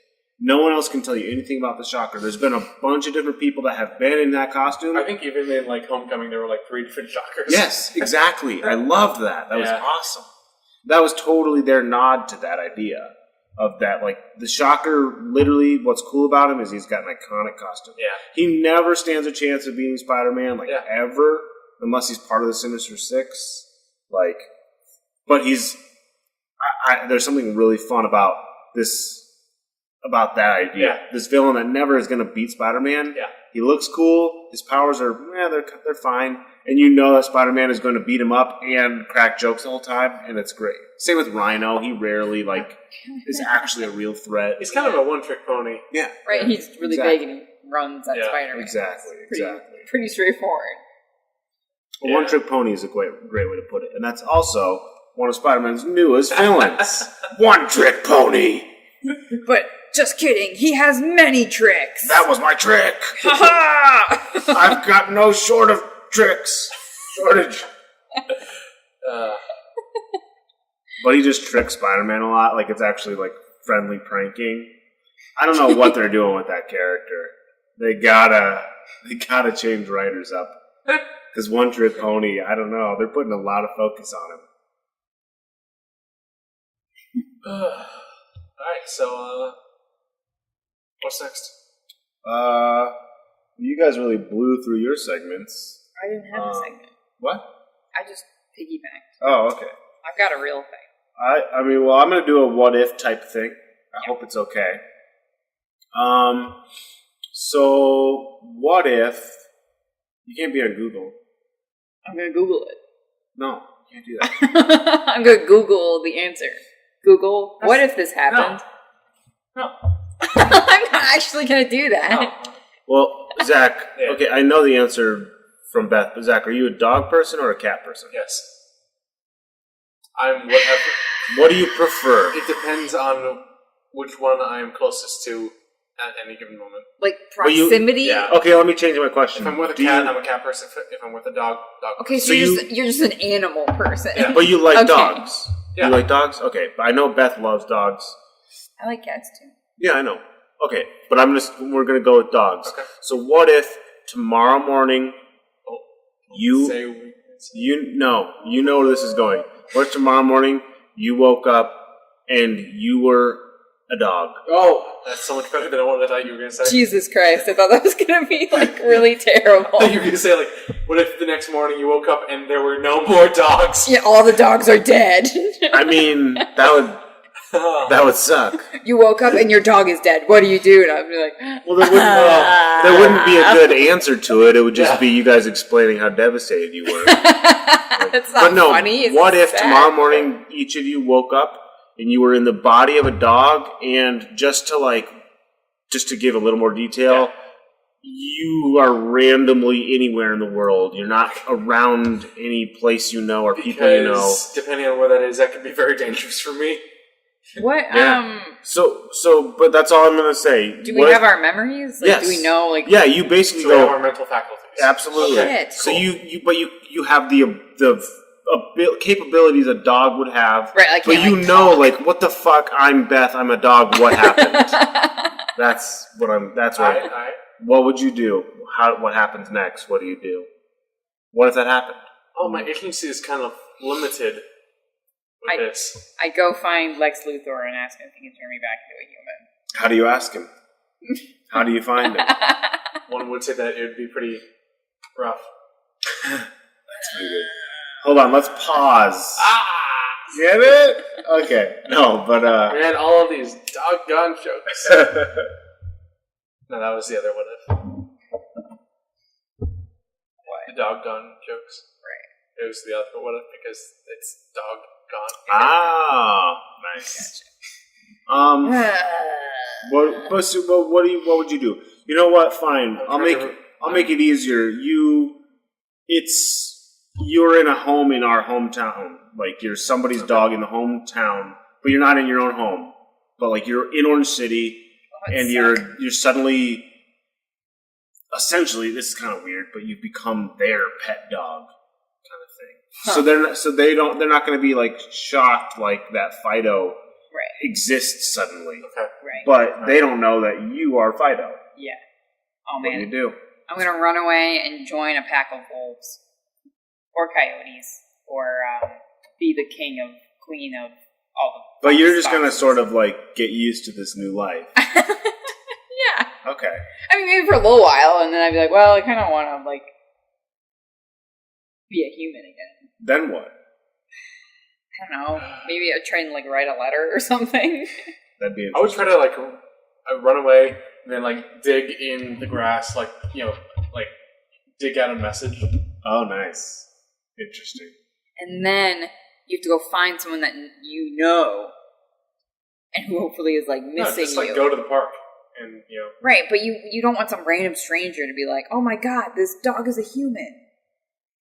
A: No one else can tell you anything about the Shocker. There's been a bunch of different people that have been in that costume.
B: I think even in like Homecoming, there were like 3 different Shockers.
A: Yes, exactly. I loved that. That was awesome. That was totally their nod to that idea of that. Like the Shocker, literally, what's cool about him is he's got an iconic costume.
B: Yeah,
A: he never stands a chance of beating Spider-Man, ever, unless he's part of the Sinister Six. Like, but he's. There's something really fun about this. About that idea.
B: Yeah.
A: This villain that never is going to beat Spider-Man.
B: Yeah.
A: He looks cool. His powers are, they're fine. And you know that Spider-Man is going to beat him up and crack jokes the whole time, and it's great. Same with Rhino. He rarely, is actually a real threat.
B: He's kind of a one-trick pony.
A: Yeah.
C: Right, he's really big and he runs at Spider-Man.
A: Exactly.
C: Pretty straightforward.
A: A one-trick pony is a great way to put it. And that's also one of Spider-Man's newest villains. One-trick pony!
C: But just kidding, he has many tricks.
A: That was my trick.
C: Ha ha!
A: I've got no shortage. But he just tricks Spider-Man a lot. Like it's actually like friendly pranking. I don't know what they're doing with that character. They gotta change writers up. Because One Trick Pony, I don't know. They're putting a lot of focus on him.
B: Alright, so what's next?
A: You guys really blew through your segments.
C: I didn't have a segment.
A: What?
C: I just piggybacked.
A: Oh, okay.
C: I've got a real thing.
A: I'm going to do a what if type thing. I hope it's okay. So what if you can't be on Google?
C: I'm going to Google it.
A: No, you can't do that.
C: I'm going to Google the answer. Google, what if this happened?
B: No.
C: I'm not actually going to do that.
B: No.
A: Well, Zach, okay, I know the answer from Beth, but Zach, are you a dog person or a cat person?
B: Yes. I'm whatever.
A: What do you prefer?
B: It depends on which one I am closest to at any given moment.
C: Like proximity?
A: Okay, let me change my question.
B: If I'm with a cat, I'm a cat person. If I'm with a dog, dog
C: Okay,
B: person.
C: so you're just an animal person.
B: Yeah.
A: But you like dogs.
B: Yeah.
A: You like dogs? Okay, but I know Beth loves dogs.
C: I like cats too.
A: Yeah, I know. Okay, but we're gonna go with dogs.
B: Okay.
A: So what if tomorrow morning you know where this is going. What if tomorrow morning you woke up and you were a dog?
B: Oh, that's so much better than what I thought you were going to say.
C: Jesus Christ, I thought that was going to be really terrible.
B: I thought you were going to say what if the next morning you woke up and there were no more dogs?
C: Yeah, all the dogs are dead.
A: I mean, that would suck.
C: You woke up and your dog is dead. What do you do? And I'd be like,
A: well, there wouldn't be a good answer to it. It would just be you guys explaining how devastated you were.
C: That's not funny. It's
A: what if
C: sad.
A: tomorrow morning each of you woke up and you were in the body of a dog, and just to just to give a little more detail, you are randomly anywhere in the world. You're not around any place you know or people you know.
B: Depending on where that is, that could be very dangerous for me.
C: What?
A: Yeah. But that's all I'm gonna say.
C: Do we have our memories? Like,
A: yes.
C: Do we know? Like,
A: yeah, you basically
B: we have our mental faculties.
A: Absolutely.
C: Shit.
A: So you have the capabilities a dog would have.
C: Right. I
A: but
C: can't,
A: know, like, what the fuck? I'm Beth. I'm a dog. What happened? That's what I'm. That's what.
B: All right.
A: What would you do? What happens next? What do you do? What if that happened?
B: Oh, my agency is kind of limited with this.
C: I go find Lex Luthor and ask him if he can turn me back into a human.
A: How do you ask him? How do you find him?
B: One would say that it would be pretty rough.
A: That's pretty good. Hold on, let's pause. Get it? Okay. No, but
B: man, all of these doggone jokes. No, that was the other what if.
C: What?
B: The doggone jokes.
C: Right.
B: It was the other what if because it's doggone.
A: Ah, nice. What would you do? You know what? Fine. I'll make it easier. You're in a home in our hometown. Like, you're somebody's dog in the hometown, but you're not in your own home. But, like, you're in Orange City, and you're suddenly, essentially, this is kind of weird, but you've become their pet dog kind of thing. Huh. They're not going to be, like, shocked like that Fido exists suddenly.
B: Okay.
C: Right.
A: But they don't know that you are Fido.
C: Yeah. Oh, man.
A: What do you do?
C: I'm going to run away and join a pack of wolves. Or coyotes. Or be the queen of all the...
A: But you're just going to sort of, like, get used to this new life.
C: Yeah.
A: Okay.
C: I mean, maybe for a little while, and then I'd be like, well, I kind of want to, like, be a human again.
A: Then what?
C: I don't know. Maybe I'd try and, like, write a letter or something.
A: That'd be interesting.
B: I would try to, like, run away and then, like, dig in the grass, like, like, dig out a message.
A: Oh, nice. Interesting.
C: And then you have to go find someone that you know and who hopefully is, like, missing
B: just, like,
C: you.
B: go to the park and,
C: Right, but you don't want some random stranger to be like, oh my god, this dog is a human.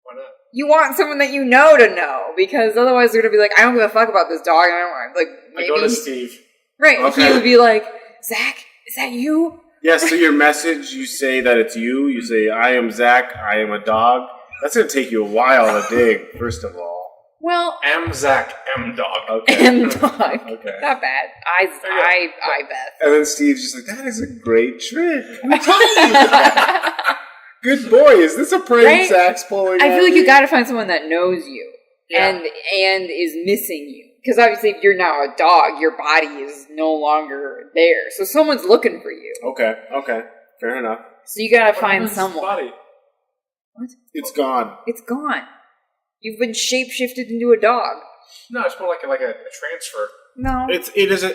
B: Why not?
C: You want someone that you know to know, because otherwise they're going to be like, I don't give a fuck about this dog. I don't want, like, maybe...
B: I go to Steve.
C: Right,
A: okay.
C: He would be like, Zach, is that you?
A: Yeah, so your message, you say that it's you. You say, I am Zach, I am a dog. That's going to take you a while to dig, first of all.
C: Well...
B: M Zach, M dog.
A: Okay.
C: M dog.
A: Okay.
C: Not bad. I bet.
A: And then Steve's just like, that is a great trick. I'm telling you. Good boy. Is this a prank
C: Right?
A: Zach's pulling?
C: I feel like you got to find someone that knows you
B: Yeah.
C: and is missing you. Because obviously, if you're now a dog, your body is no longer there. So someone's looking for you.
A: Okay. Fair enough.
C: So you got to
B: What
C: find
B: happens to his
C: someone.
B: body?
C: What?
A: It's gone.
C: It's gone. You've been shapeshifted into a dog.
B: No, it's more like a transfer.
C: No.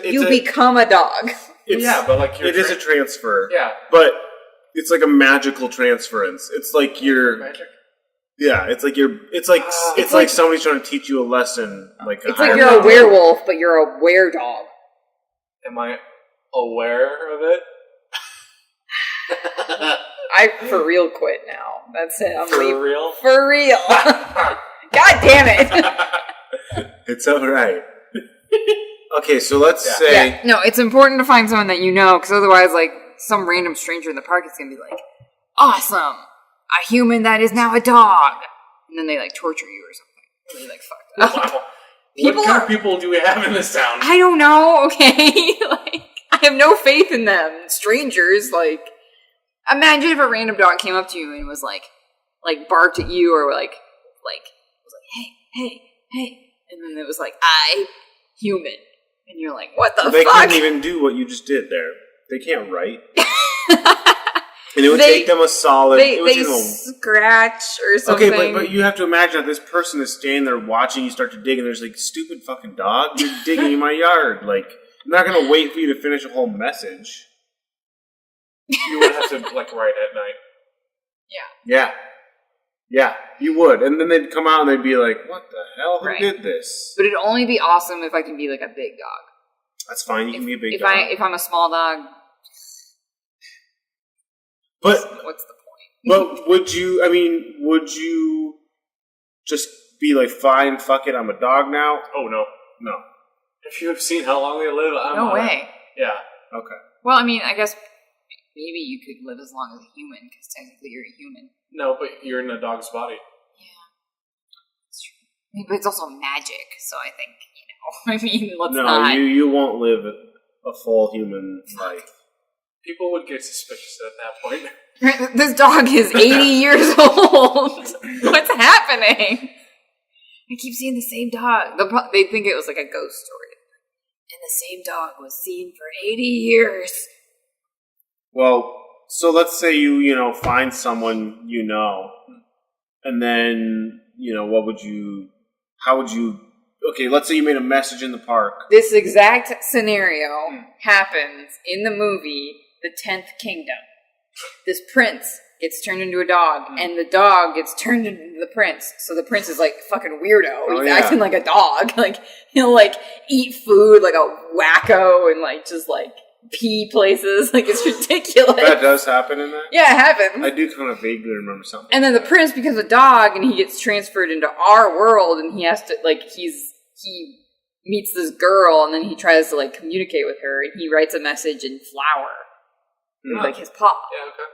C: You become a dog.
B: Yeah, but like
A: it is a transfer.
B: Yeah.
A: But it's like a magical transference. It's like you're
B: Magic?
A: Yeah, it's like somebody's trying to teach you a lesson. Like
C: It's like you're a werewolf, but you're a were-dog.
B: Am I aware of it?
C: I for real quit now. That's it. I'm
B: For
C: leaving.
B: real?
C: For real. God damn it.
A: It's alright. Okay, so let's say
C: Yeah. No, it's important to find someone that you know, because otherwise, like, some random stranger in the park is going to be like, awesome, a human that is now a dog. And then they, like, torture you or something. Really, like, fucked up.
B: Wow.
C: People
B: What kind
C: are-
B: of people do we have in this town?
C: I don't know, okay? Like, I have no faith in them. Strangers, like, imagine if a random dog came up to you and was like barked at you or was like, hey. And then it was like, I, human. And you're like, what the
A: they
C: fuck?
A: couldn't even do what you just did there. They can't write. And it would take them a solid...
C: They scratch or something.
A: Okay, but you have to imagine that this person is standing there watching you start to dig, and there's like, stupid fucking dog, you're digging in my yard. Like, I'm not going to wait for you to finish a whole message.
B: You would have to, like, write at night.
A: Yeah, you would. And then they'd come out and they'd be like, what the hell? Who
C: Right.
A: did this?
C: But it'd only be awesome if I can be like a big dog.
A: That's fine, you can be a big dog.
C: If I'm a small dog,
A: But
C: what's the point?
A: But would you just be like, fine, fuck it, I'm a dog now?
B: Oh, no.
A: No.
B: If you have seen how long they live,
C: No way.
B: Yeah.
A: Okay.
C: Well, I mean, I guess maybe you could live as long as a human, because technically you're a human.
B: No, but you're in a dog's body.
C: Yeah. That's true. But it's also magic, so I think, I mean, let's not.
A: No, you won't live a full human life.
B: People would get suspicious at that point.
C: This dog is 80 years old. What's happening? I keep seeing the same dog. They think it was like a ghost story. And the same dog was seen for 80 years.
A: Well, so let's say you find someone and then, how would you, okay, let's say you made a message in the park.
C: This exact scenario happens in the movie The 10th Kingdom. This prince gets turned into a dog, and the dog gets turned into the prince. So the prince is like fucking weirdo. He's acting like a dog. Like, he'll like eat food like a wacko and like just like pee places. Like, it's ridiculous.
A: That does happen in that?
C: Yeah, it happens.
A: I do kind of vaguely remember something.
C: And then the prince becomes a dog, and he gets transferred into our world, and he has to like he meets this girl, and then he tries to like communicate with her, and he writes a message in flour. With, like his paw.
B: Yeah, okay.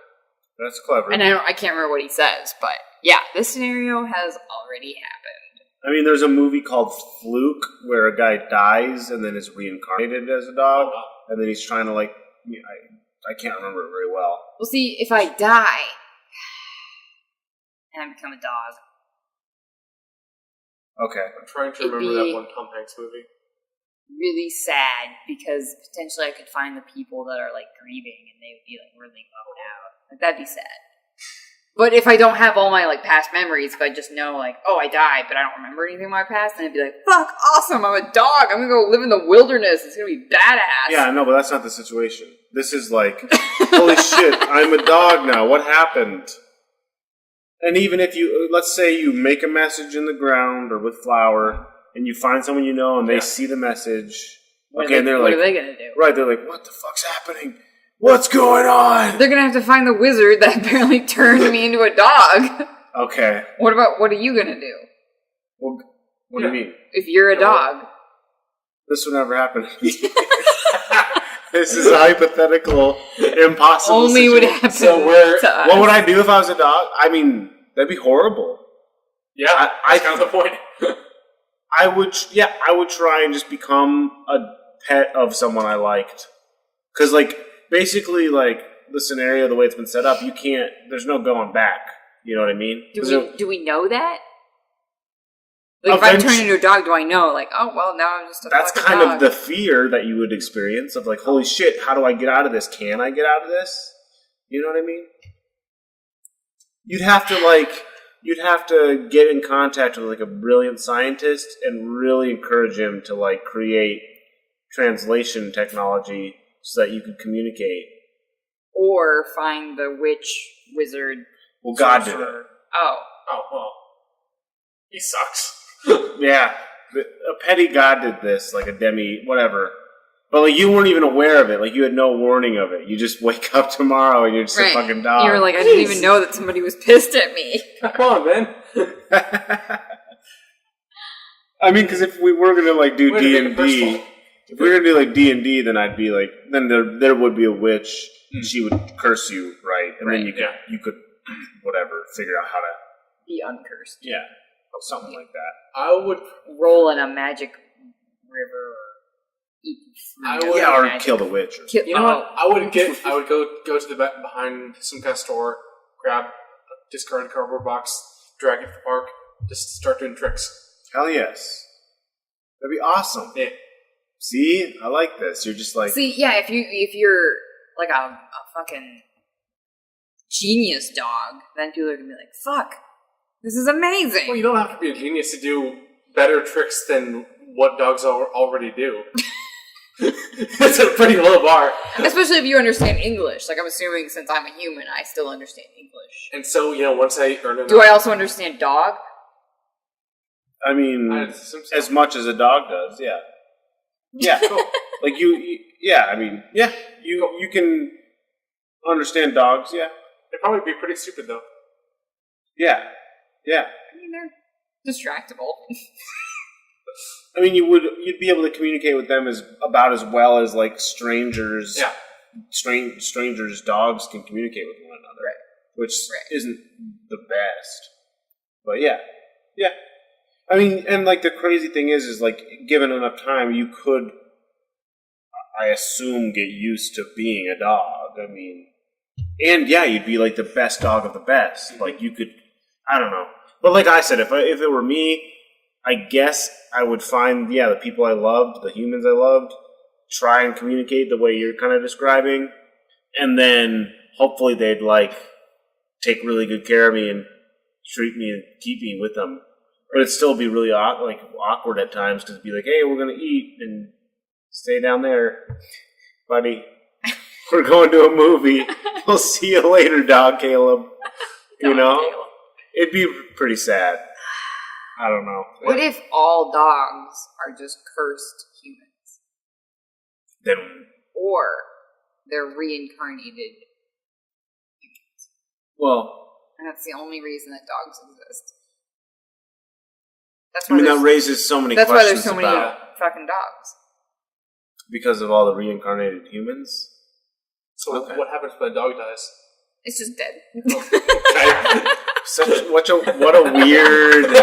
A: That's clever.
C: And I can't remember what he says, but yeah, this scenario has already happened.
A: I mean, there's a movie called Fluke where a guy dies and then is reincarnated as a dog, and then he's trying to like, I can't remember it very well.
C: Well, see, if I die and I become a dog,
A: okay,
B: I'm trying to remember that one Tom Hanks movie.
C: Really sad, because potentially I could find the people that are like grieving, and they would be like really bummed out. Like, that'd be sad. But if I don't have all my like past memories, if I just know like, oh, I died, but I don't remember anything of my past, then I'd be like, fuck, awesome, I'm a dog. I'm gonna go live in the wilderness. It's gonna be badass.
A: Yeah, no, but that's not the situation. This is like, holy shit, I'm a dog now. What happened? And even if let's say you make a message in the ground or with flour, and you find someone and they see the message. Okay, and they're like,
C: what are they gonna do?
A: Right, they're like, what the fuck's happening? What's going on?
C: They're gonna have to find the wizard that apparently turned me into a dog.
A: Okay.
C: What are you gonna do?
A: Well, what do you mean?
C: If you're a dog.
A: This would never happen to me. This is a hypothetical, impossible
C: Only
A: situation.
C: would happen to us.
A: What would I do if I was a dog? I mean, that'd be horrible.
B: Yeah, that's kind of the point.
A: I would try and just become a pet of someone I liked. Because, like, basically, like, the scenario, the way it's been set up, there's no going back. You know what I mean?
C: Do we know that? Like, if I turn into a dog, do I know? Like, oh, well, now I'm just a
A: That's
C: fucking
A: kind
C: dog.
A: of the fear that you would experience of, like, holy shit, how do I get out of this? Can I get out of this? You know what I mean? You'd have to get in contact with like a brilliant scientist and really encourage him to like create translation technology so that you could communicate.
C: Or find the witch, wizard.
A: Well, God did it.
C: Oh,
B: well. He sucks.
A: Yeah. A petty god did this, like a whatever. But like you weren't even aware of it. Like you had no warning of it. You just wake up tomorrow and you're just a fucking dog.
C: You were like, I didn't even know that somebody was pissed at me.
B: Come on, man.
A: I mean, because if we were going to like do D&D, if we were going to do like D&D, then I'd be like, then there would be a witch. She would curse you, right? And then you could whatever, figure out how to
C: be uncursed.
A: Yeah. Something like that.
B: I would
C: roll in a magic river.
A: Or kill the witch.
B: You know what? I would go to the back behind some kind of store, grab a discarded cardboard box, drag it to the park, just start doing tricks.
A: Hell yes. That'd be awesome.
B: Yeah.
A: See? I like this. You're just like...
C: See, yeah, if you're like a fucking genius dog, then people are going to be like, fuck, this is amazing.
B: Well, you don't have to be a genius to do better tricks than what dogs already do. It's a pretty low bar.
C: Especially if you understand English. Like, I'm assuming since I'm a human, I still understand English.
B: And so, once I earn enough...
C: Do I also understand dog?
A: I mean, as much as a dog does, yeah. Yeah. Cool. Like, you can understand dogs, yeah.
B: They'd probably be pretty stupid, though.
A: Yeah. Yeah.
C: I mean, they're distractible.
A: I mean, you'd be able to communicate with them about as well as like strangers.
B: Yeah.
A: Strangers' dogs can communicate with one another,
C: Right.
A: Which isn't the best. But yeah. I mean, and like the crazy thing is like given enough time, you could, I assume, get used to being a dog. I mean, and yeah, you'd be like the best dog of the best. Like you could, I don't know. But like I said, if it were me, I guess I would find, the people I loved, the humans I loved, try and communicate the way you're kind of describing, and then hopefully they'd like take really good care of me and treat me and keep me with them. But it'd still be really awkward at times because it'd be like, hey, we're going to eat and stay down there, buddy. We're going to a movie. We'll see you later, dog Caleb. Caleb. It'd be pretty sad. I don't know.
C: What if all dogs are just cursed humans?
A: Then,
C: or they're reincarnated humans.
A: Well,
C: and that's the only reason that dogs exist. That's
A: I mean, that raises so many questions.
C: That's why there's so many
A: about
C: fucking dogs.
A: Because of all the reincarnated humans?
B: So what happens when a dog dies?
C: It's just dead.
A: What a weird,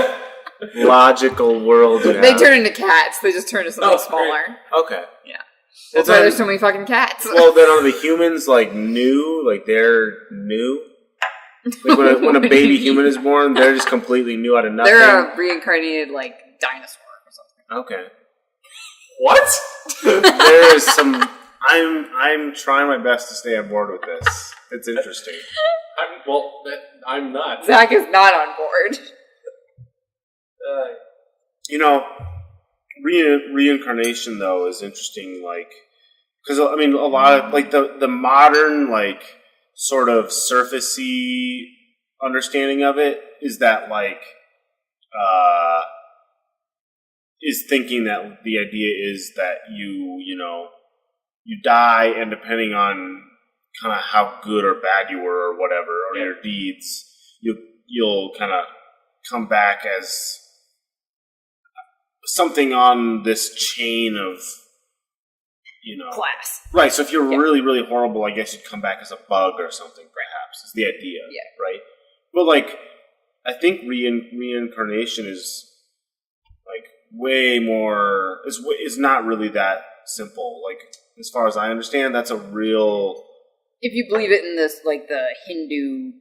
A: logical world.
C: They turn into cats. They just turn to something smaller.
A: Okay.
C: Yeah. That's why there's so many fucking cats.
A: Well, then are the humans new? Like they're new? Like when a baby human is born, they're just completely new out of nothing.
C: They're a reincarnated dinosaur or something.
A: Okay.
B: What?
A: There is some. I'm trying my best to stay on board with this. It's interesting.
B: I'm not.
C: Zach is not on board.
A: Reincarnation though is interesting. Because I mean, a lot of the modern sort of surfacey understanding of it is that is thinking that the idea is that you die, and depending on kind of how good or bad you were or whatever, or your deeds, you'll kind of come back as something on this chain of
C: class.
A: Right, so if you're really, really horrible, I guess you'd come back as a bug or something, perhaps, is the idea.
C: Yeah.
A: Right? But, I think reincarnation is, way more... is not really that simple. As far as I understand, that's a real...
C: If you believe it in this, the Hindu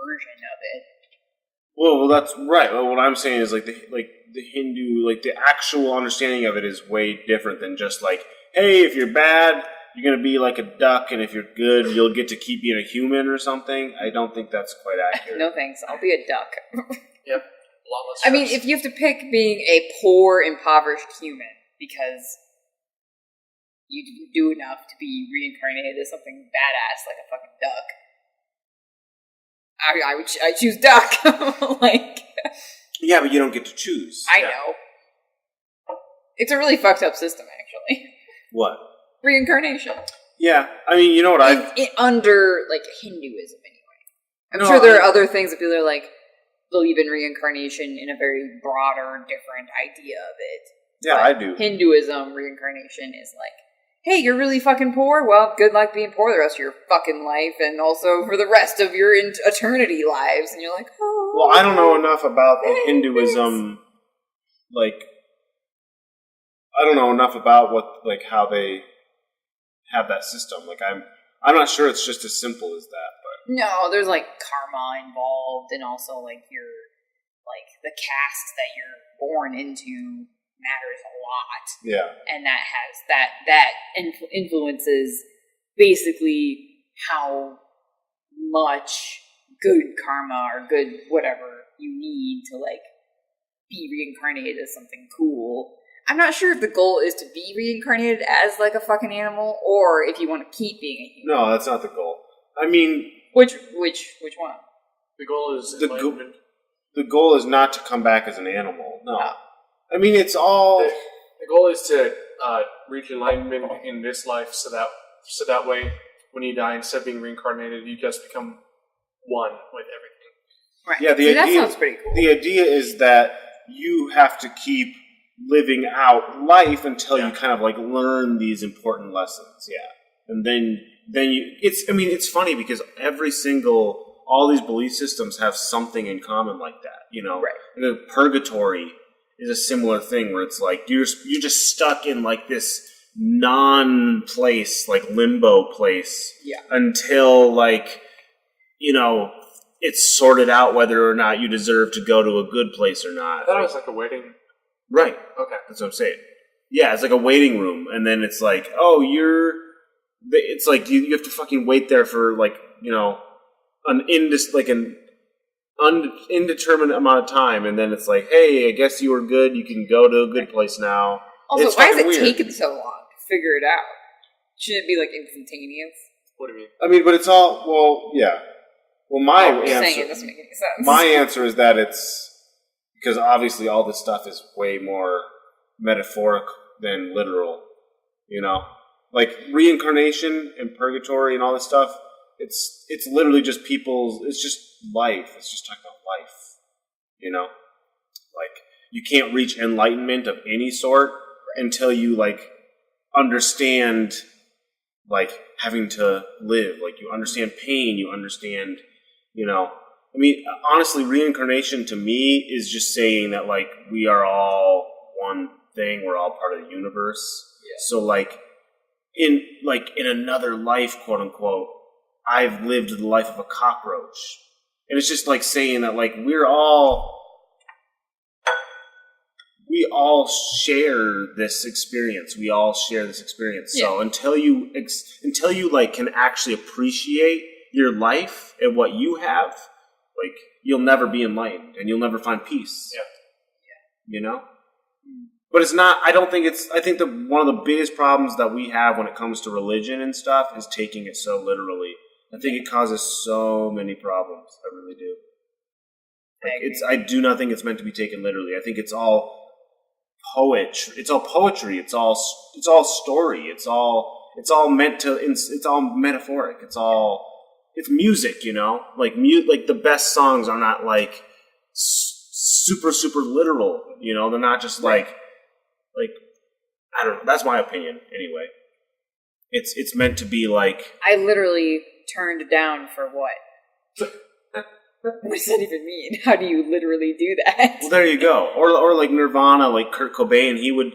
C: version of it.
A: Well, that's right. Well, what I'm saying is, the Hindu... the actual understanding of it is way different than just, hey, if you're bad, you're going to be like a duck, and if you're good, you'll get to keep being a human or something. I don't think that's quite accurate.
C: No thanks. I'll be a duck.
B: Yep. A lot less
C: I mean, if you have to pick being a poor, impoverished human because you didn't do enough to be reincarnated as something badass like a fucking duck, I choose duck.
A: Yeah, but you don't get to choose.
C: I know. It's a really fucked up system, actually.
A: What?
C: Reincarnation.
A: Yeah, I mean, you know what
C: under Hinduism anyway. I'm sure there are other things that people are believe in reincarnation in a very broader, different idea of it.
A: Yeah,
C: but
A: I do.
C: Hinduism reincarnation is hey, you're really fucking poor? Well, good luck being poor the rest of your fucking life, and also for the rest of your eternity lives. And you're oh.
A: Well, I don't know enough about the Hinduism, I don't know enough about what how they have that system. I'm not sure it's just as simple as that. But
C: no, there's karma involved, and also your the caste that you're born into matters a lot.
A: Yeah,
C: and that has that influences basically how much good karma or good whatever you need to be reincarnated as something cool. I'm not sure if the goal is to be reincarnated as a fucking animal, or if you want to keep being a human.
A: No, that's not the goal. I mean,
C: which one?
B: The goal is
A: enlightenment. The goal is not to come back as an animal. No. I mean, it's all...
B: The goal is to reach enlightenment in this life, so that way, when you die, instead of being reincarnated, you just become one with everything.
C: Right.
A: Yeah,
C: that sounds pretty cool.
A: The idea is that you have to keep living out life until you kind of like learn these important lessons. Yeah. And then it's funny because all these belief systems have something in common like that, you know?
C: Right.
A: The purgatory is a similar thing where it's like you're just stuck in like this non-place, like limbo place until like, you know, it's sorted out whether or not you deserve to go to a good place or not.
B: I thought it was like a waiting.
A: Right.
B: Okay.
A: That's what I'm saying. Yeah, it's like a waiting room, and then it's like, it's like you have to fucking wait there for like, you know, an indeterminate amount of time, and then it's like, hey, I guess you were good. You can go to a good place now.
C: Also,
A: It's
C: why is it
A: fucking weird.
C: taking so long to figure it out? Shouldn't it be like instantaneous?
B: What do you mean?
A: I mean, but it's all yeah. Well,
C: I'm saying it doesn't make any sense.
A: my answer is that it's because obviously all this stuff is way more metaphoric than literal. You know, like reincarnation and purgatory and all this stuff. It's literally just it's just life. It's just talking about life. You know, like you can't reach enlightenment of any sort until you like understand like having to live. Like you understand pain. You understand. You know, I mean, honestly, reincarnation to me is just saying that like we are all one thing. We're all part of the universe. Yeah. So like in another life, quote unquote, I've lived the life of a cockroach, and it's just like saying that like we all share this experience. We all share this experience. Yeah. So until you like can actually appreciate your life and what you have, like you'll never be enlightened and you'll never find peace. Yeah. You know? But it's not, I think that one of the biggest problems that we have when it comes to religion and stuff is taking it so literally. I think it causes so many problems. I really do. Like I do not think it's meant to be taken literally. I think it's all poetry. It's all poetry. It's all story. It's all metaphoric. It's music, you know? Like the best songs are not like super literal, you know? They're not just like I don't know. That's my opinion anyway. It's meant to be like
C: I literally turned down for what? What does that even mean? How do you literally do that?
A: Well, there you go. Or like Nirvana, like Kurt Cobain, he would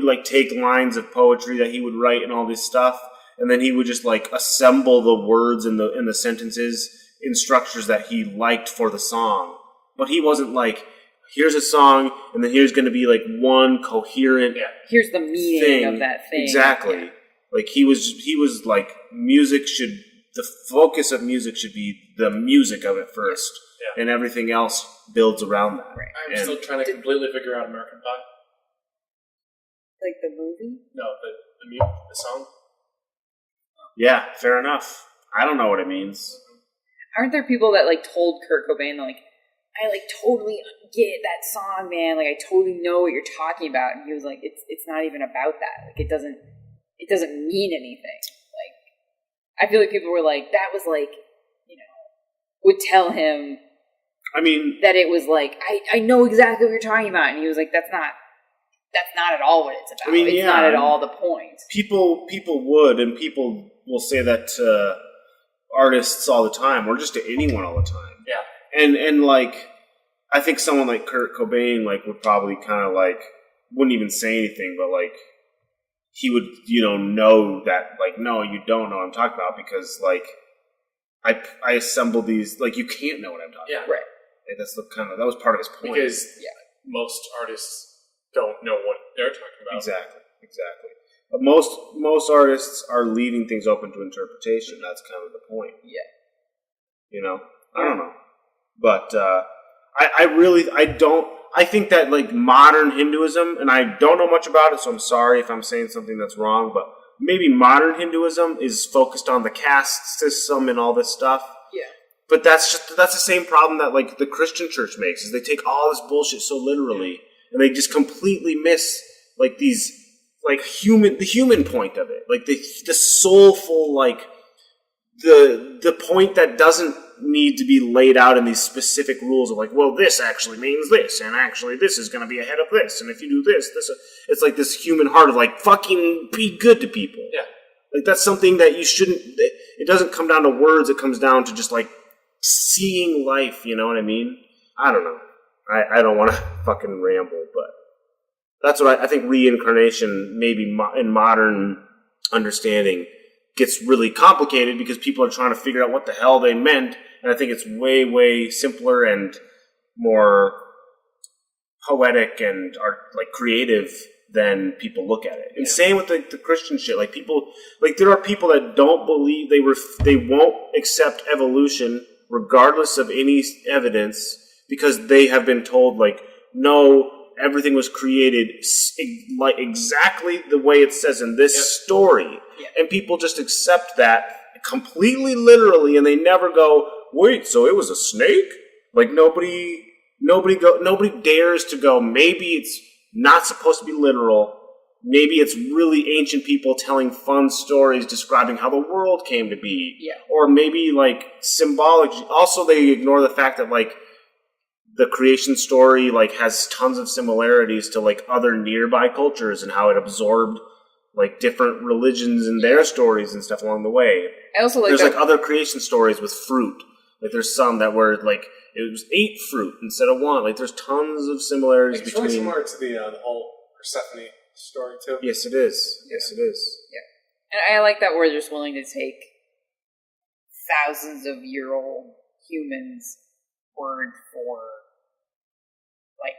A: like take lines of poetry that he would write and all this stuff, and then he would just like assemble the words in the sentences in structures that he liked for the song. But he wasn't like, here's a song, and then here's going to be like one coherent. Yeah.
C: Here's the meaning of that thing.
A: Exactly. Yeah. Like he was like the focus of music should be the music of it first, and everything else builds around that.
B: Right. I'm still trying to completely figure out American Pie.
C: Like the movie?
B: No, the song.
A: Yeah, fair enough. I don't know what it means.
C: Aren't there people that like told Kurt Cobain like, I like totally get that song, man. Like I totally know what you're talking about, and he was like, it's not even about that. Like it doesn't mean anything. Like I feel like people were like, that was like, you know, would tell him.
A: I mean,
C: that it was like, I know exactly what you're talking about, and he was like, that's not at all what it's about. I mean, it's not at all the point.
A: People would, and people will say that to artists all the time, or just to anyone all the time. Yeah. And like, I think someone like Kurt Cobain like would probably kind of like wouldn't even say anything, but like he would, you know that like, no, you don't know what I'm talking about, because like I assembled these, like you can't know what I'm talking about. Right. And that's that was part of his point.
B: Because most artists don't know what they're talking about.
A: Exactly. But most artists are leaving things open to interpretation. Mm-hmm. That's kind of the point. Yeah. You know? I don't know. But I think that like modern Hinduism, and I don't know much about it, so I'm sorry if I'm saying something that's wrong, but maybe modern Hinduism is focused on the caste system and all this stuff. Yeah. But that's the same problem that like the Christian church makes, is they take all this bullshit so literally, and they just completely miss like these like the human point of it, like the soulful, like the point that doesn't need to be laid out in these specific rules of like, well, this actually means this, and actually this is going to be ahead of this, and if you do this, it's like this human heart of like, fucking be good to people.
B: Yeah.
A: Like, that's something that you shouldn't, it doesn't come down to words, it comes down to just like seeing life, you know what I mean? I don't know. I don't want to fucking ramble, but that's what I think reincarnation, maybe in modern understanding, gets really complicated because people are trying to figure out what the hell they meant, and I think it's way, way simpler and more poetic and creative than people look at it. And same with the Christian shit. Like, people, like, there are people that don't believe, they won't accept evolution regardless of any evidence because they have been told, like, no, everything was created like exactly the way it says in this story. Yeah. And people just accept that completely literally, and they never go, wait, so it was a snake? Like, nobody dares to go, maybe it's not supposed to be literal. Maybe it's really ancient people telling fun stories describing how the world came to be. Yeah. Or maybe, like, symbolic. Also, they ignore the fact that, like, the creation story, like, has tons of similarities to, like, other nearby cultures and how it absorbed, like, different religions and their stories and stuff along the way.
C: I also like
A: There's,
C: that.
A: like, other creation stories with fruit. Like, there's some that were, like, it was 8 fruit instead of 1. Like, there's tons of similarities
B: it's
A: between...
B: really similar to the whole Persephone story, too.
A: Yes, it is. Yes, it is.
C: Yeah. And I like that we're just willing to take thousands of year old humans' word for, like,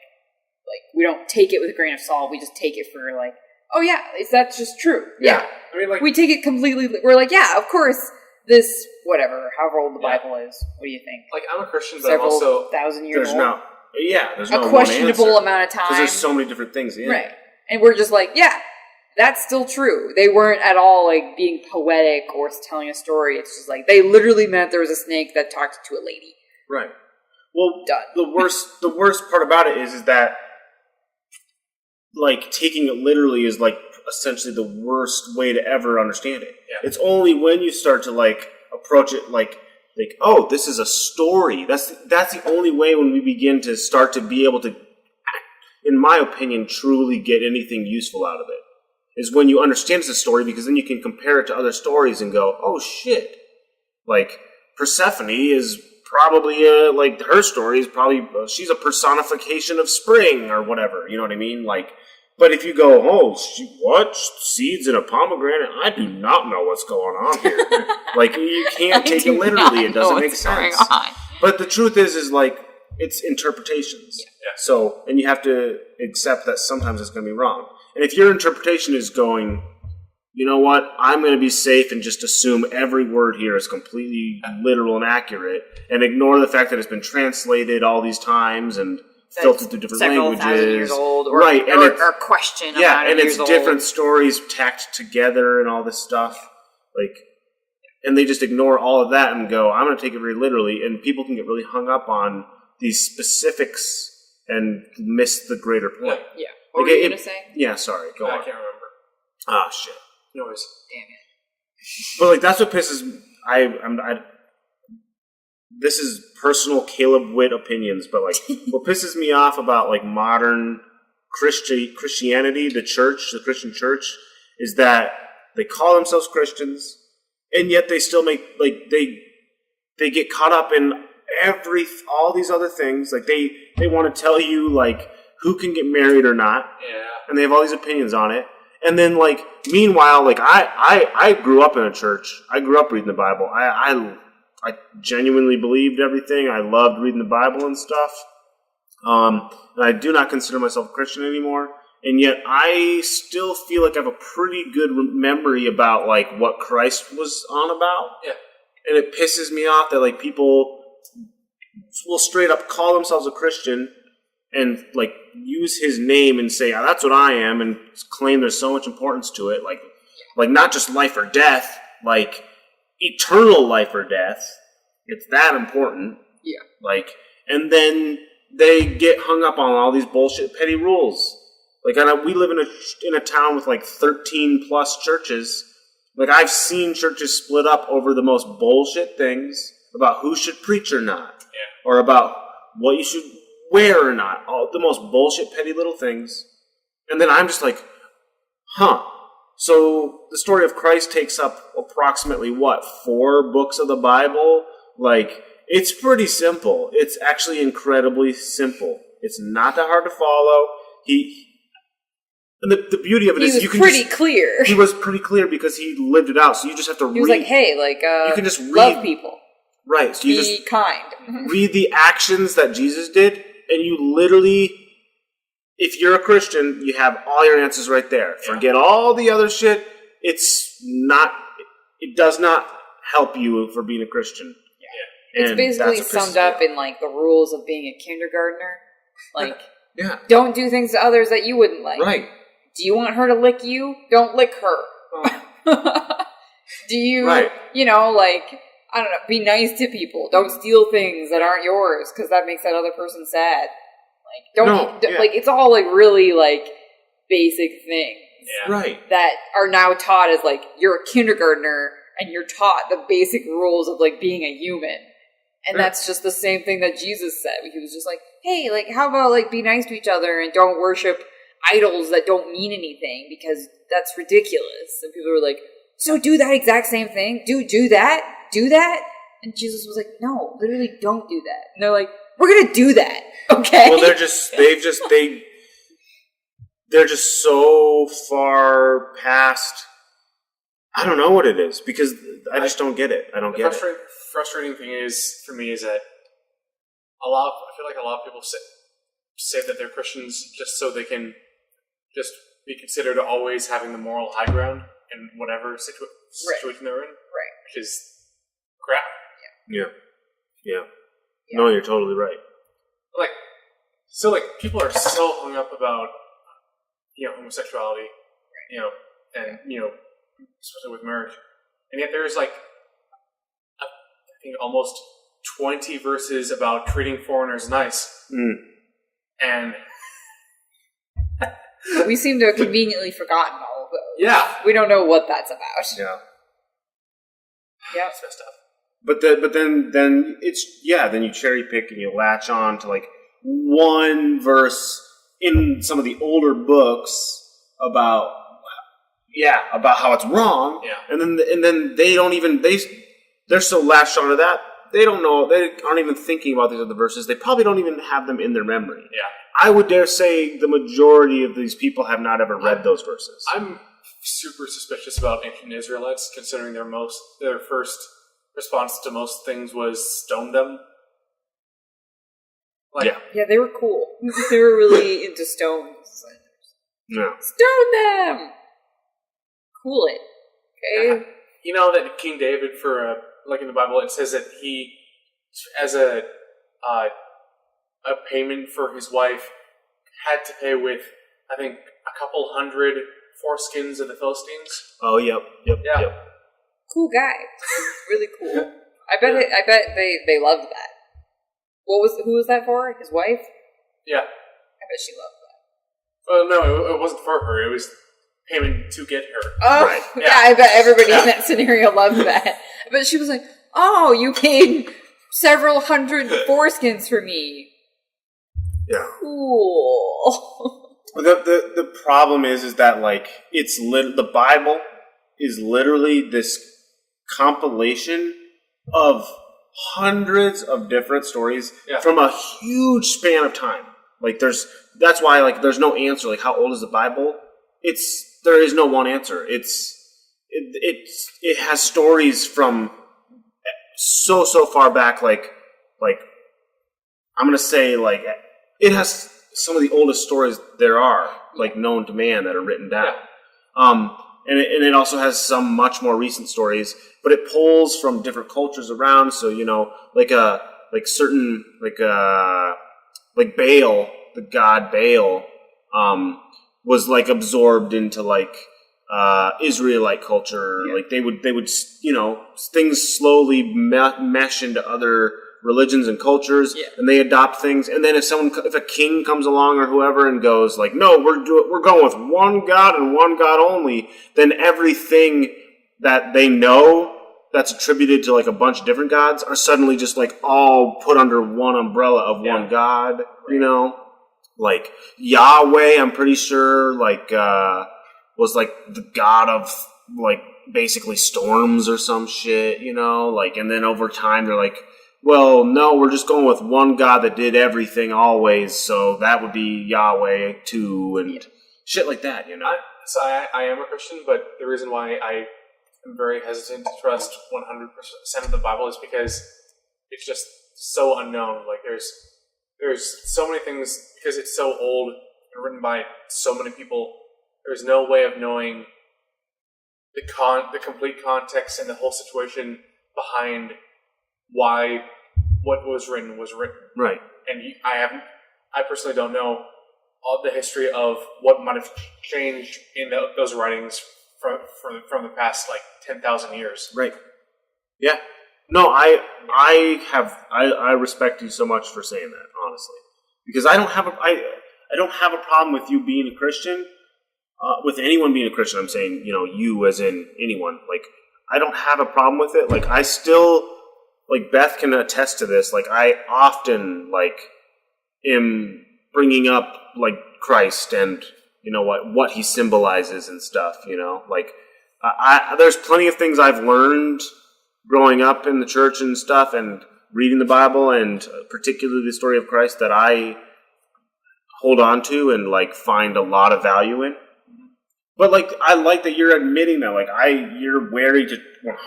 C: we don't take it with a grain of salt. We just take it for, like, oh yeah, that's just true. Yeah.
B: I mean, like,
C: we take it completely. We're like, yeah, of course. This, whatever, however old the Bible is. What do you think?
B: Like, I'm a Christian, but
C: Several
B: I'm also
C: 1,000 years
A: There's
C: old.
A: no... Yeah, there's no
C: a questionable
A: one answer.
C: amount of time.
A: Because there's so many different things in
C: right.
A: it.
C: And we're just like, yeah, that's still true. They weren't at all, like, being poetic or telling a story. It's just like, they literally meant there was a snake that talked to a lady.
A: Right. Well,
C: done.
A: The worst part about it is that, like, taking it literally is, like, essentially the worst way to ever understand it. Yeah. It's only when you start to, like, approach it like, oh, this is a story. That's the only way when we begin to start to be able to, in my opinion, truly get anything useful out of it. Is when you understand it's a story, because then you can compare it to other stories and go, oh shit. Like, Persephone is probably, like, her story is probably, she's a personification of spring or whatever, you know what I mean? Like, but if you go, oh, what? Seeds in a pomegranate? I do not know what's going on here. Like, you can't take it literally. It doesn't make sense. But the truth is like, it's interpretations. Yeah. So, and you have to accept that sometimes it's going to be wrong. And if your interpretation is going, you know what, I'm going to be safe and just assume every word here is completely literal and accurate, and ignore the fact that it's been translated all these times and filtered through different languages.
C: 1,000 years old, or,
A: right, and
C: or question.
A: Yeah, and it's different
C: old.
A: stories tacked together and all this stuff. Like, and they just ignore all of that and go, I'm going to take it very literally. And people can get really hung up on these specifics and miss the greater point.
C: Yeah. What were you going to say?
A: Yeah, sorry. Go on.
B: I can't remember.
A: Ah, shit.
B: Noise.
C: Damn it.
A: But, like, that's what pisses I this is personal Caleb Witt opinions, but, like, what pisses me off about, like, modern Christianity, the Christian church, is that they call themselves Christians, and yet they still make, like, they get caught up in all these other things. Like, they want to tell you, like, who can get married or not. Yeah. And they have all these opinions on it. And then, like, meanwhile, like, I grew up in a church. I grew up reading the Bible. I genuinely believed everything. I loved reading the Bible and stuff. And I do not consider myself a Christian anymore. And yet I still feel like I have a pretty good memory about, like, what Christ was on about. Yeah. And it pisses me off that, like, people will straight up call themselves a Christian and, like, use his name and say, oh, that's what I am, and claim there's so much importance to it. Like not just life or death, like, eternal life or death. It's that important. Yeah. Like, and then they get hung up on all these bullshit petty rules. Like, we live in a town with, like, 13 plus churches. Like, I've seen churches split up over the most bullshit things. about who should preach or not, or about what you should wear or not. All the most bullshit, petty little things. And then I'm just like, huh. So the story of Christ takes up approximately, 4 books of the Bible? Like, it's pretty simple. It's actually incredibly simple. It's not that hard to follow. And the beauty of it is you can
C: pretty clear.
A: He was pretty clear because he lived it out. So you just have to read.
C: He was like, hey, you can just love people.
A: Right. So you
C: Be
A: just
C: kind.
A: read the actions that Jesus did, and you literally, if you're a Christian, you have all your answers right there. Yeah. Forget all the other shit. It does not help you for being a Christian.
C: Yeah. It's basically summed up in the rules of being a kindergartner. Don't do things to others that you wouldn't like.
A: Right.
C: Do you want her to lick you? Don't lick her. Do you, I don't know, be nice to people. Don't steal things that aren't yours because that makes that other person sad. It's all really basic things.
A: Yeah. Right.
C: That are now taught as you're a kindergartner and you're taught the basic rules of being a human. And that's just the same thing that Jesus said. He was just like, hey, how about be nice to each other and don't worship idols that don't mean anything because that's ridiculous. And people were like, so do that exact same thing? Do that? Do that? And Jesus was like, no, literally don't do that. And they're like, we're going to do that. Okay.
A: Well, they're just so far past. I don't know what it is because I just don't get it. I don't get it.
B: Frustrating thing for me is that I feel like a lot of people say that they're Christians just so they can just be considered always having the moral high ground in whatever situation they're in.
C: Right.
B: Which is crap.
A: Yeah. No, you're totally right.
B: People are so hung up about, homosexuality, and, especially with marriage. And yet there's I think almost 20 verses about treating foreigners nice.
A: Mm.
B: And
C: we seem to have conveniently forgotten all of those.
B: Yeah.
C: We don't know what that's about.
A: Yeah.
C: Yeah.
B: It's messed up.
A: But then it's then you cherry pick and you latch on to one verse in some of the older books about how it's wrong.
B: Yeah.
A: And then they don't even they're so latched onto that they don't know, they aren't even thinking about these other verses. They probably don't even have them in their memory.
B: Yeah.
A: I would dare say the majority of these people have not ever read those verses.
B: I'm super suspicious about ancient Israelites, considering their first response to most things was stone them.
C: Yeah, they were cool. They were really into stones.
A: No.
C: Stone them! Cool it. Okay?
B: You know that King David, in the Bible, it says that he, as a payment for his wife, had to pay with, I think, a couple hundred foreskins of the Philistines.
A: Oh, yep.
C: Cool guy. Really cool. I bet they loved that. Who was that for? His wife?
B: Yeah.
C: I bet she loved that.
B: Well, no, it wasn't for her. It was payment to get her.
C: Oh,
B: right.
C: Yeah, I bet everybody in that scenario loved that. But she was like, oh, you paid several hundred foreskins for me.
A: Yeah.
C: Cool.
A: The problem is that the Bible is literally this compilation of hundreds of different stories from a huge span of time. That's why there's no answer. How old is the Bible? There is no one answer. It has stories from so far back. I'm gonna say it has some of the oldest stories there are known to man that are written down.
B: Yeah.
A: And it also has some much more recent stories, but it pulls from different cultures around. So Baal, the god Baal, was absorbed into Israelite culture.
C: Yeah.
A: They would things slowly mesh into other religions and cultures, and they adopt things. And then if a king comes along or whoever and goes no, we're going with one God and one God only, then everything that they know that's attributed to like a bunch of different gods are suddenly just like all put under one umbrella of one god, you know? Like Yahweh, I'm pretty sure like was like the god of like basically storms or some shit, you know? Like, and then over time they're like, well, no, we're just going with one God that did everything always, so that would be Yahweh too, and shit like that, you know?
B: I am a Christian, but the reason why I am very hesitant to trust 100% of the Bible is because it's just so unknown. Like, there's so many things, because it's so old and written by so many people, there's no way of knowing the complete context and the whole situation behind why what was written was written.
A: Right.
B: And I personally don't know all the history of what might have changed in those writings from the past like 10,000 years.
A: Right. Yeah. No, I respect you so much for saying that, honestly, because I don't have a problem with you being a Christian, with anyone being a Christian. I'm saying, you know, you as in anyone. Like, I don't have a problem with it. Like, I still. Like, Beth can attest to this. Like, I often, like, am bringing up, like, Christ and, you know, what he symbolizes and stuff, you know? Like, there's plenty of things I've learned growing up in the church and stuff and reading the Bible and particularly the story of Christ that I hold on to and, like, find a lot of value in. But, like, I like that you're admitting that, like, you're wary to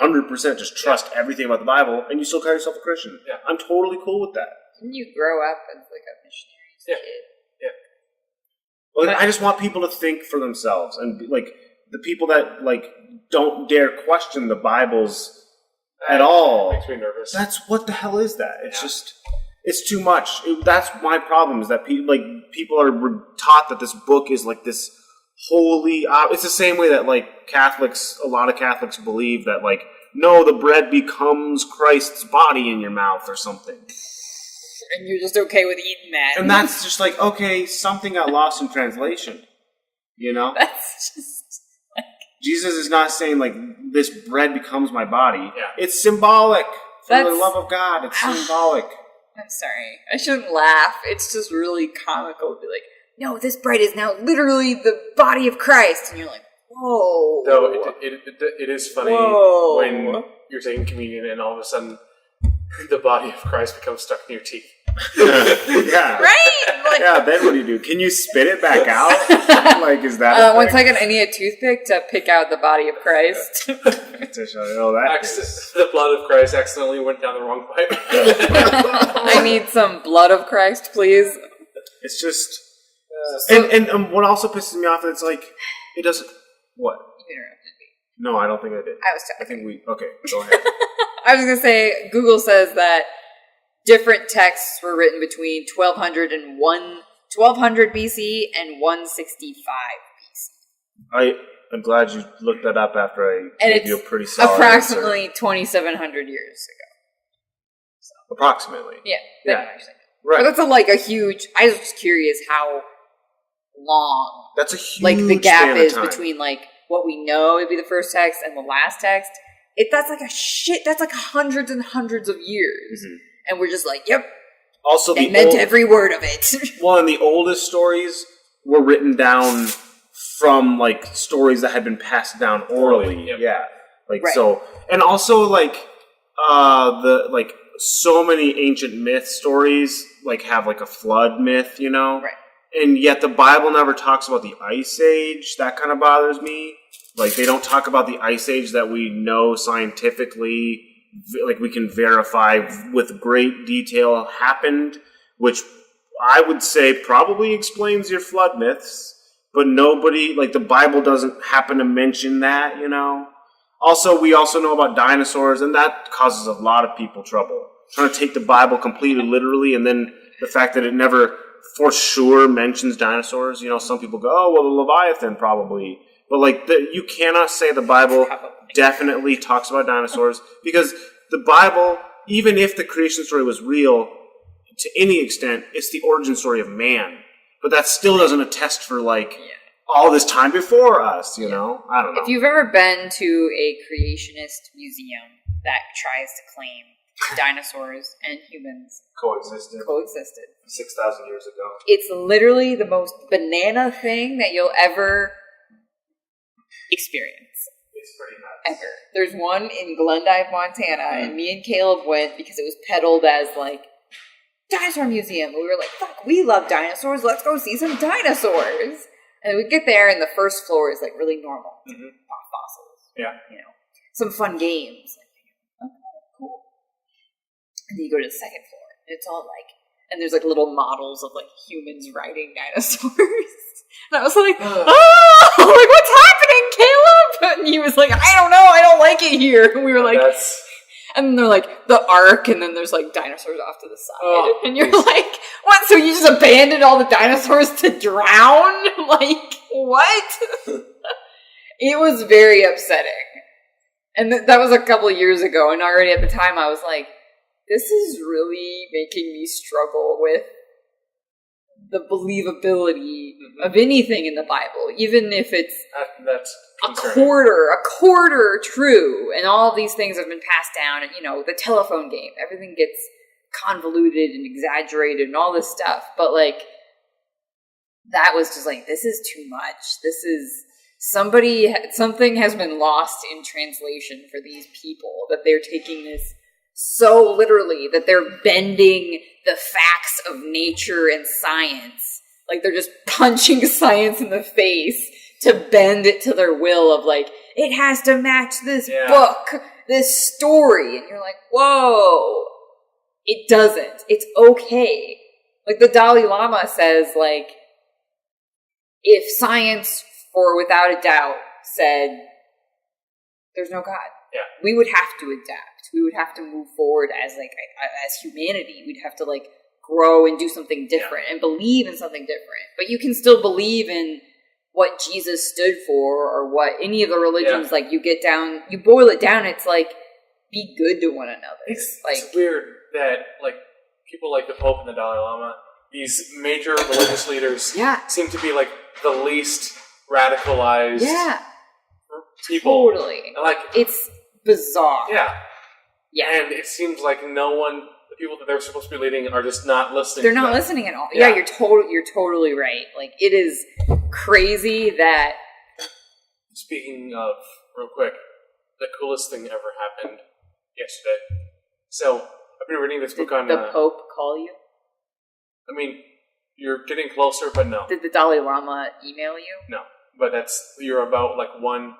A: 100% just trust everything about the Bible, and you still call yourself a Christian. Yeah. I'm totally cool with that.
C: Didn't you grow up as, like, a missionary kid?
A: Yeah. Well, I just want people to think for themselves, and, like, the people that, like, don't dare question the Bibles at all.
B: Makes me nervous.
A: That's, what the hell is that? It's just, it's too much. That's my problem, is that people are taught that this book is, like, this holy, it's the same way that like a lot of Catholics believe that like, no, the bread becomes Christ's body in your mouth or something.
C: And you're just okay with eating that.
A: And that's just like, okay, something got lost in translation. You know?
C: That's just like...
A: Jesus is not saying like, this bread becomes my body.
B: Yeah.
A: It's symbolic. For the love of God, it's symbolic.
C: I'm sorry. I shouldn't laugh. It's just really comical to be like, no, this bread is now literally the body of Christ. And you're like, whoa.
B: No, it is funny when you're taking communion and all of a sudden the body of Christ becomes stuck in your teeth.
A: Yeah.
C: Right? Like,
A: yeah, then what do? Can you spit it back out? Like, is that
C: one second, I need a toothpick to pick out the body of Christ.
A: To show you all that
B: the blood of Christ accidentally went down the wrong pipe.
C: I need some blood of Christ, please.
A: It's just... And what also pisses me off is it's like, it doesn't... What?
C: You interrupted me.
A: No, I don't think I did.
C: I
A: think we... Okay, go ahead.
C: I was going to say, Google says that different texts were written between 1200 BC and 165 BC.
A: I'm glad you looked that up after I gave you a pretty solid
C: approximately
A: answer.
C: 2,700 years ago.
A: So. Approximately.
C: Yeah. Actually.
A: Right.
C: But that's a huge... I was just curious how long...
A: That's a huge
C: like the gap
A: span
C: is
A: of time.
C: between like what we know would be the first text and the last text. That's like hundreds and hundreds of years. Mm-hmm. And we're just like, yep.
A: Also,
C: it meant every word of it.
A: Well, and the oldest stories were written down from like stories that had been passed down orally.
B: Yep.
A: Yeah. Like
C: right.
A: So, and also like so many ancient myth stories like have like a flood myth, you know?
C: Right.
A: And yet the Bible never talks about the Ice Age. That kind of bothers me. Like, they don't talk about the Ice Age that we know scientifically, like we can verify with great detail happened, which I would say probably explains your flood myths. But nobody, like the Bible doesn't happen to mention that, you know? Also, we also know about dinosaurs, and that causes a lot of people trouble. Trying to take the Bible completely literally, and then the fact that it never... for sure mentions dinosaurs. You know, some people go, oh, well, the Leviathan probably. But, like, you cannot say the Bible definitely talks about dinosaurs because the Bible, even if the creation story was real, to any extent, it's the origin story of man. But that still doesn't attest for, like, all this time before us, you know? I don't know.
C: If you've ever been to a creationist museum, that tries to claim dinosaurs and humans
A: Coexisted
C: coexisted
A: 6,000 years ago.
C: It's literally the most banana thing that you'll ever experience.
A: It's pretty nuts.
C: Ever. There's one in Glendive, Montana, and me and Caleb went because it was peddled as like dinosaur museum. We were like, fuck, we love dinosaurs. Let's go see some dinosaurs. And we get there, and the first floor is like really normal. Fossils.
B: Yeah.
C: You know, some fun games. Okay, cool. And then you go to the second floor, and it's all like, and there's like little models of like humans riding dinosaurs. And I was like, oh, like, what's happening, Caleb? And he was like, I don't know, I don't like it here. And we were like, and then they're like, the Ark, and then there's like dinosaurs off to the side. And you're like, what? So you just abandoned all the dinosaurs to drown? Like, what? It was very upsetting. And that was a couple of years ago, and already at the time I was like, this is really making me struggle with the believability of anything in the Bible, even if it's
B: that's
C: a quarter true, and all these things have been passed down, and you know, the telephone game, everything gets convoluted and exaggerated and all this stuff, but like, that was just like, this is too much. This is something has been lost in translation for these people, that they're taking this so literally that they're bending the facts of nature and science. Like, they're just punching science in the face to bend it to their will of like, it has to match this book, this story. And you're like, whoa, it doesn't. It's okay. Like, the Dalai Lama says, like, if science, for without a doubt, said there's no God, we would have to adapt. We would have to move forward as humanity. We'd have to like grow and do something different and believe in something different. But you can still believe in what Jesus stood for, or what any of the religions, like, you boil it down, it's like, be good to one another.
B: It's
C: like,
B: weird that like people like the Pope and the Dalai Lama, these major religious leaders, seem to be like the least radicalized people.
C: Totally.
B: Like,
C: it's bizarre.
B: Yeah. And it seems like the people that they're supposed to be leading are just not listening.
C: They're not listening at all. Yeah, you're totally right. Like, it is crazy that.
B: Speaking of, real quick, the coolest thing ever happened yesterday. So, I've been reading this book on...
C: Did the Pope call you?
B: I mean, you're getting closer, but no.
C: Did the Dalai Lama email you?
B: No. But you're about like one,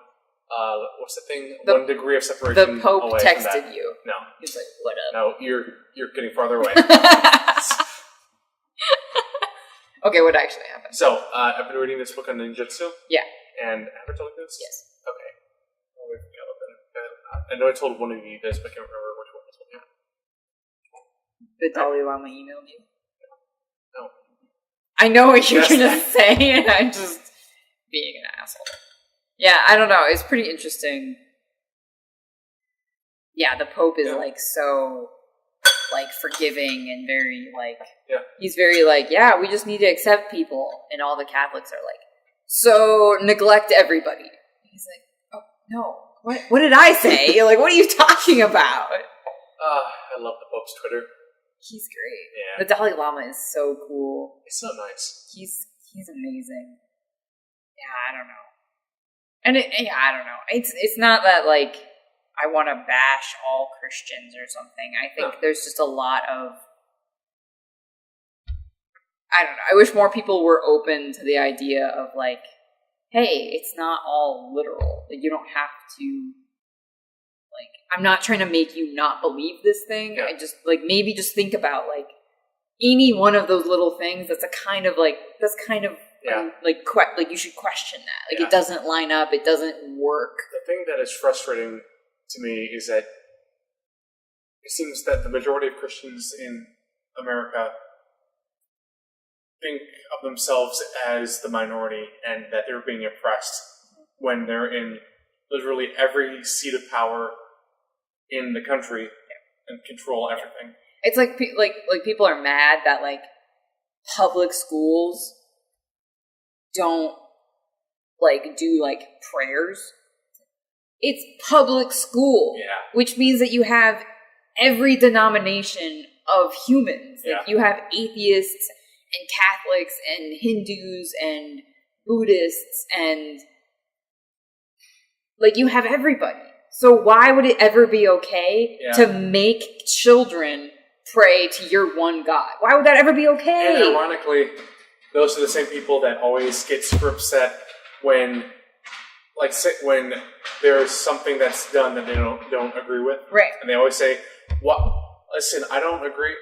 B: what's the thing? 1 degree of separation.
C: The Pope
B: away
C: texted
B: from that.
C: you.
B: No.
C: He's like, what up?
B: No, you're getting farther away.
C: Okay, what actually happened?
B: So, I've been reading this book on ninjutsu.
C: Yeah.
B: And have I told you this?
C: Yes.
B: Okay. I know I told one of you this, but I can't remember which one this one.
C: The Dalai Lama emailed you?
B: No.
C: I know what you're going to say, and I'm just being an asshole. Yeah, I don't know. It's pretty interesting. Yeah, the Pope is like so like forgiving and very like he's very like, yeah, we just need to accept people, and all the Catholics are like, so neglect everybody. He's like, oh no, what did I say? Like, what are you talking about?
B: I love the Pope's Twitter.
C: He's great.
B: Yeah.
C: The Dalai Lama is so cool.
B: He's so nice.
C: He's amazing. Yeah, I don't know. And I don't know. It's not that like I want to bash all Christians or something. I think there's just a lot of, I don't know. I wish more people were open to the idea of like, hey, it's not all literal. Like, you don't have to, like, I'm not trying to make you not believe this thing. I just, like, maybe just think about, like, any one of those little things like, you should question that. Like, it doesn't line up. It doesn't work.
B: The thing that is frustrating to me is that it seems that the majority of Christians in America think of themselves as the minority and that they're being oppressed when they're in literally every seat of power in the country and control everything.
C: It's like people are mad that like public schools don't like do like prayers. it's public school.
B: Yeah.
C: Which means that you have every denomination of humans. Like,
B: Yeah.
C: you have atheists and Catholics and Hindus and Buddhists and like you have everybody. So why would it ever be okay to make children pray to your one God? Why would that ever be okay?
B: And ironically, those are the same people that always get super upset when, like, when there's something that's done that they don't agree with.
C: Right.
B: And they always say, "What? Listen, I don't agree.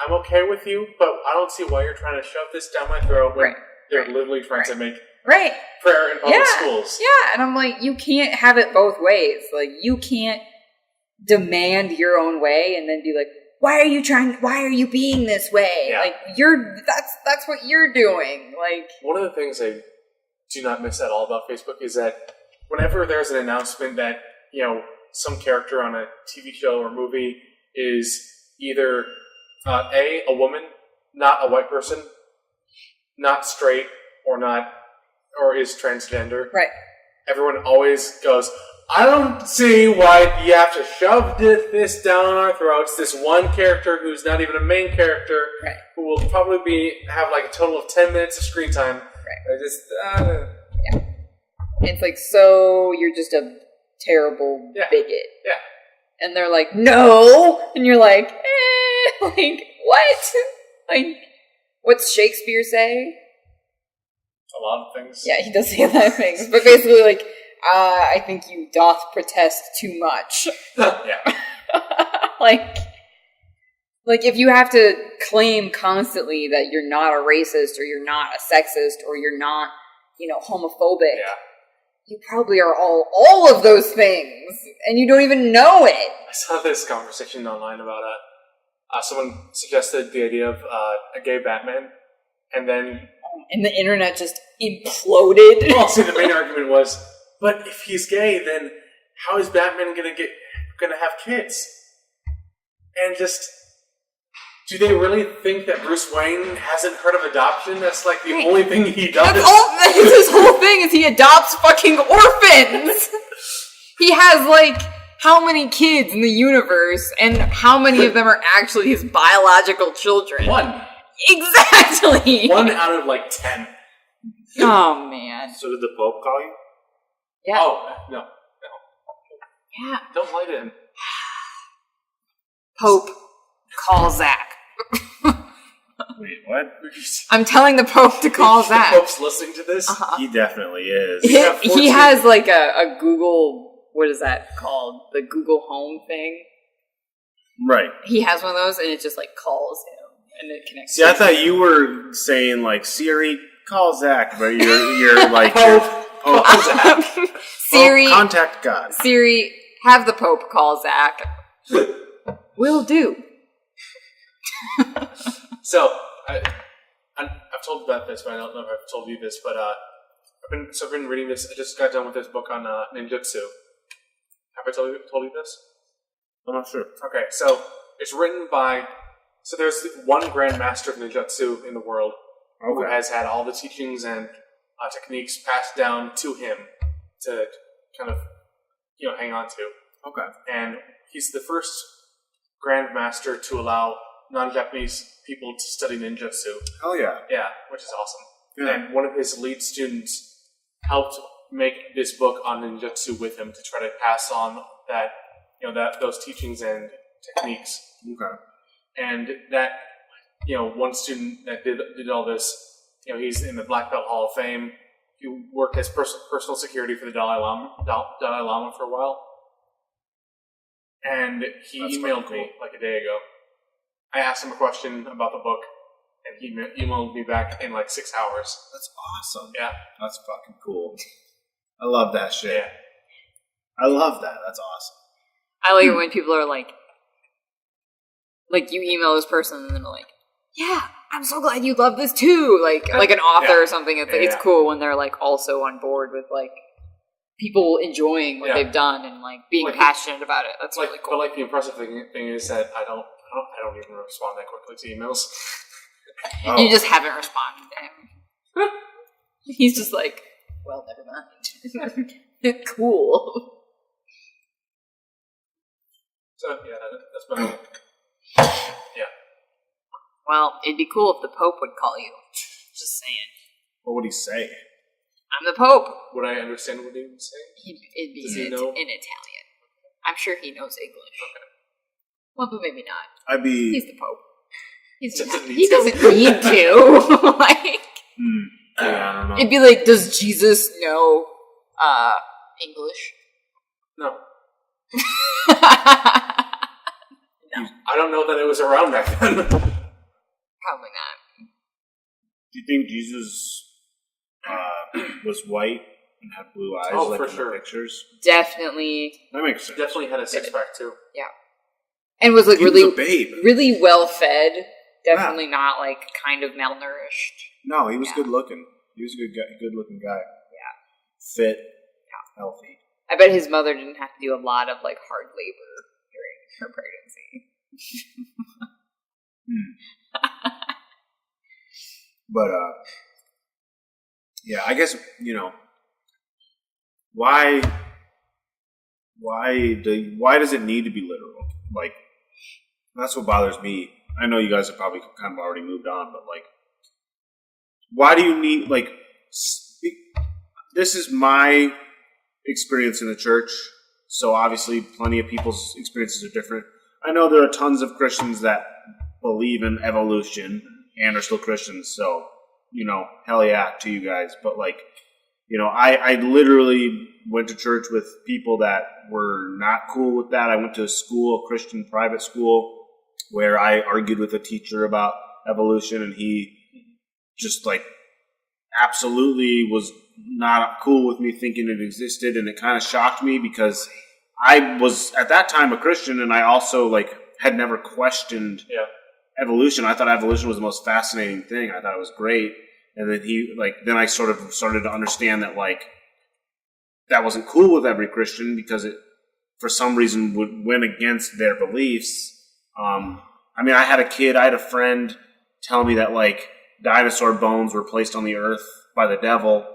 B: I'm okay with you, but I don't see why you're trying to shove this down my throat when they're literally trying to make prayer in public schools."
C: Yeah, and I'm like, you can't have it both ways. Like, you can't demand your own way and then be like, why are you being this way?
B: Yeah.
C: Like, that's what you're doing. Like,
B: one of the things I do not miss at all about Facebook is that whenever there's an announcement that, you know, some character on a TV show or movie is either a woman, not a white person, not straight, or is transgender.
C: right.
B: Everyone always goes, I don't see why you have to shove this down our throats. This one character who's not even a main character, who will probably have like a total of 10 minutes of screen time. Right.
C: Yeah. It's like, so you're just a terrible bigot.
B: Yeah.
C: And they're like, no! And you're like, like, what? Like, what's Shakespeare say?
B: A lot of things.
C: Yeah, he does say a lot of things. But basically, like, I think you doth protest too much.
B: Yeah.
C: like, if you have to claim constantly that you're not a racist or you're not a sexist or you're not, you know, homophobic, you probably are all of those things, and you don't even know it.
B: I saw this conversation online about someone suggested the idea of a gay Batman, and then...
C: And the internet just imploded.
B: Well, see, the main argument was, but if he's gay, then how is Batman gonna have kids? And just, do they really think that Bruce Wayne hasn't heard of adoption? That's like the only thing he does.
C: That's his whole thing is he adopts fucking orphans. He has like how many kids in the universe, and how many of them are actually his biological children?
B: One.
C: Exactly.
B: 1 out of like 10.
C: Oh man.
A: So did the Pope call you?
C: Yeah.
B: Oh no.
C: Yeah.
B: Don't lie to him.
C: Pope, call Zach.
A: Wait, what?
C: I'm telling the Pope to call Zach.
B: The Pope's listening to this?
A: He definitely is.
C: He has like a Google, what is that called? The Google Home thing.
A: Right.
C: He has one of those, and it just like calls him, and it connects.
A: See, I thought you were saying like Siri, call Zach, but you're like Pope Zach.
C: Siri,
A: Pope, contact God.
C: Siri, have the Pope call Zach. Will do.
B: So, I've told you about this, but I don't know if I've told you this, but I've been reading this. I just got done with this book on ninjutsu. Have I told you this?
A: I'm not sure.
B: Okay, so it's written by... So there's one grandmaster of ninjutsu in the world who has had all the teachings and techniques passed down to him to kind of, hang on to.
A: Okay.
B: And he's the first grandmaster to allow non-Japanese people to study ninjutsu.
A: Oh yeah.
B: Yeah, which is awesome.
A: Yeah.
B: And one of his lead students helped make this book on ninjutsu with him to try to pass on that, those teachings and techniques.
A: Okay.
B: And that, one student that did all this, he's in the Black Belt Hall of Fame. He worked as personal security for the Dalai Lama for a while. And he emailed me like a day ago. I asked him a question about the book, and he emailed me back in like 6 hours.
A: That's awesome.
B: Yeah.
A: That's fucking cool. I love that shit.
B: Yeah.
A: I love that. That's awesome.
C: I like it when people are like you email this person and they're like, yeah, I'm so glad you love this too. Like an author or something. It's cool when they're like also on board with like people enjoying what they've done and like being passionate about it. That's really cool.
B: But like the impressive thing is that I don't even respond that quickly to emails.
C: You just haven't responded to him. He's just like, well, never mind. Cool.
B: So yeah, that's my opinion. Yeah.
C: Well, it'd be cool if the Pope would call you. Just saying.
A: What would he say?
C: I'm the Pope.
B: Would I understand what he would say?
C: It'd be
B: Does he
C: in
B: know?
C: Italian. I'm sure he knows English. Okay. Well, but maybe not.
A: I'd be.
C: He's the Pope. He
B: Doesn't
C: doesn't need to. Like,
A: Yeah, I don't know.
C: it'd be like, does Jesus know English?
B: No. I don't know that it was around back then.
C: Probably not.
A: Do you think Jesus was white and had blue eyes
B: Oh,
A: like
B: for
A: in
B: sure.
A: the pictures?
C: Definitely.
A: That makes sense.
B: Definitely had a 6-pack too.
C: Yeah. And was like
A: He
C: really,
A: was a babe.
C: really well fed. Definitely not like kind of malnourished.
A: No, he was
C: Yeah.
A: good looking. He was a good looking guy.
C: Yeah.
A: Fit. Healthy.
C: I bet his mother didn't have to do a lot of like hard labor during her pregnancy.
A: But yeah, I guess why does it need to be literal? Like, that's what bothers me. I know you guys have probably kind of already moved on, but like, why do you need this is my experience in the church, so obviously plenty of people's experiences are different. I know there are tons of Christians that believe in evolution and are still Christians, so hell yeah to you guys. But like, I literally went to church with people that were not cool with that. I went to a Christian private school, where I argued with a teacher about evolution, and he just like absolutely was not cool with me thinking it existed, and it kind of shocked me because I was at that time a Christian, and I also like had never questioned evolution. I thought evolution was the most fascinating thing. I thought it was great, and then I sort of started to understand that like that wasn't cool with every Christian because it for some reason went against their beliefs. I mean, I had a friend tell me that like dinosaur bones were placed on the earth by the devil.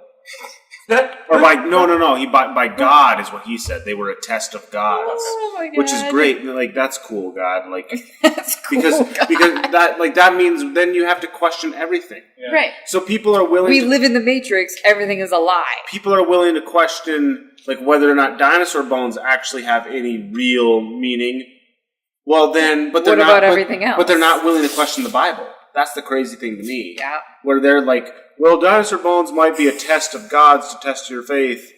A: Or by God is what he said. They were a test of God.
C: Oh my God.
A: Which is great. Like, that's cool, God. Like,
C: That's cool.
A: because that means then you have to question everything.
B: Yeah.
C: Right.
A: So people are willing
C: We live in the Matrix. Everything is a lie.
A: people are willing to question like whether or not dinosaur bones actually have any real meaning. Well, then, but they're
C: What
A: not.
C: about everything else?
A: But they're not willing to question the Bible. That's the crazy thing to me.
C: Yeah.
A: Where they're like, well, dinosaur bones might be a test of God's to test your faith.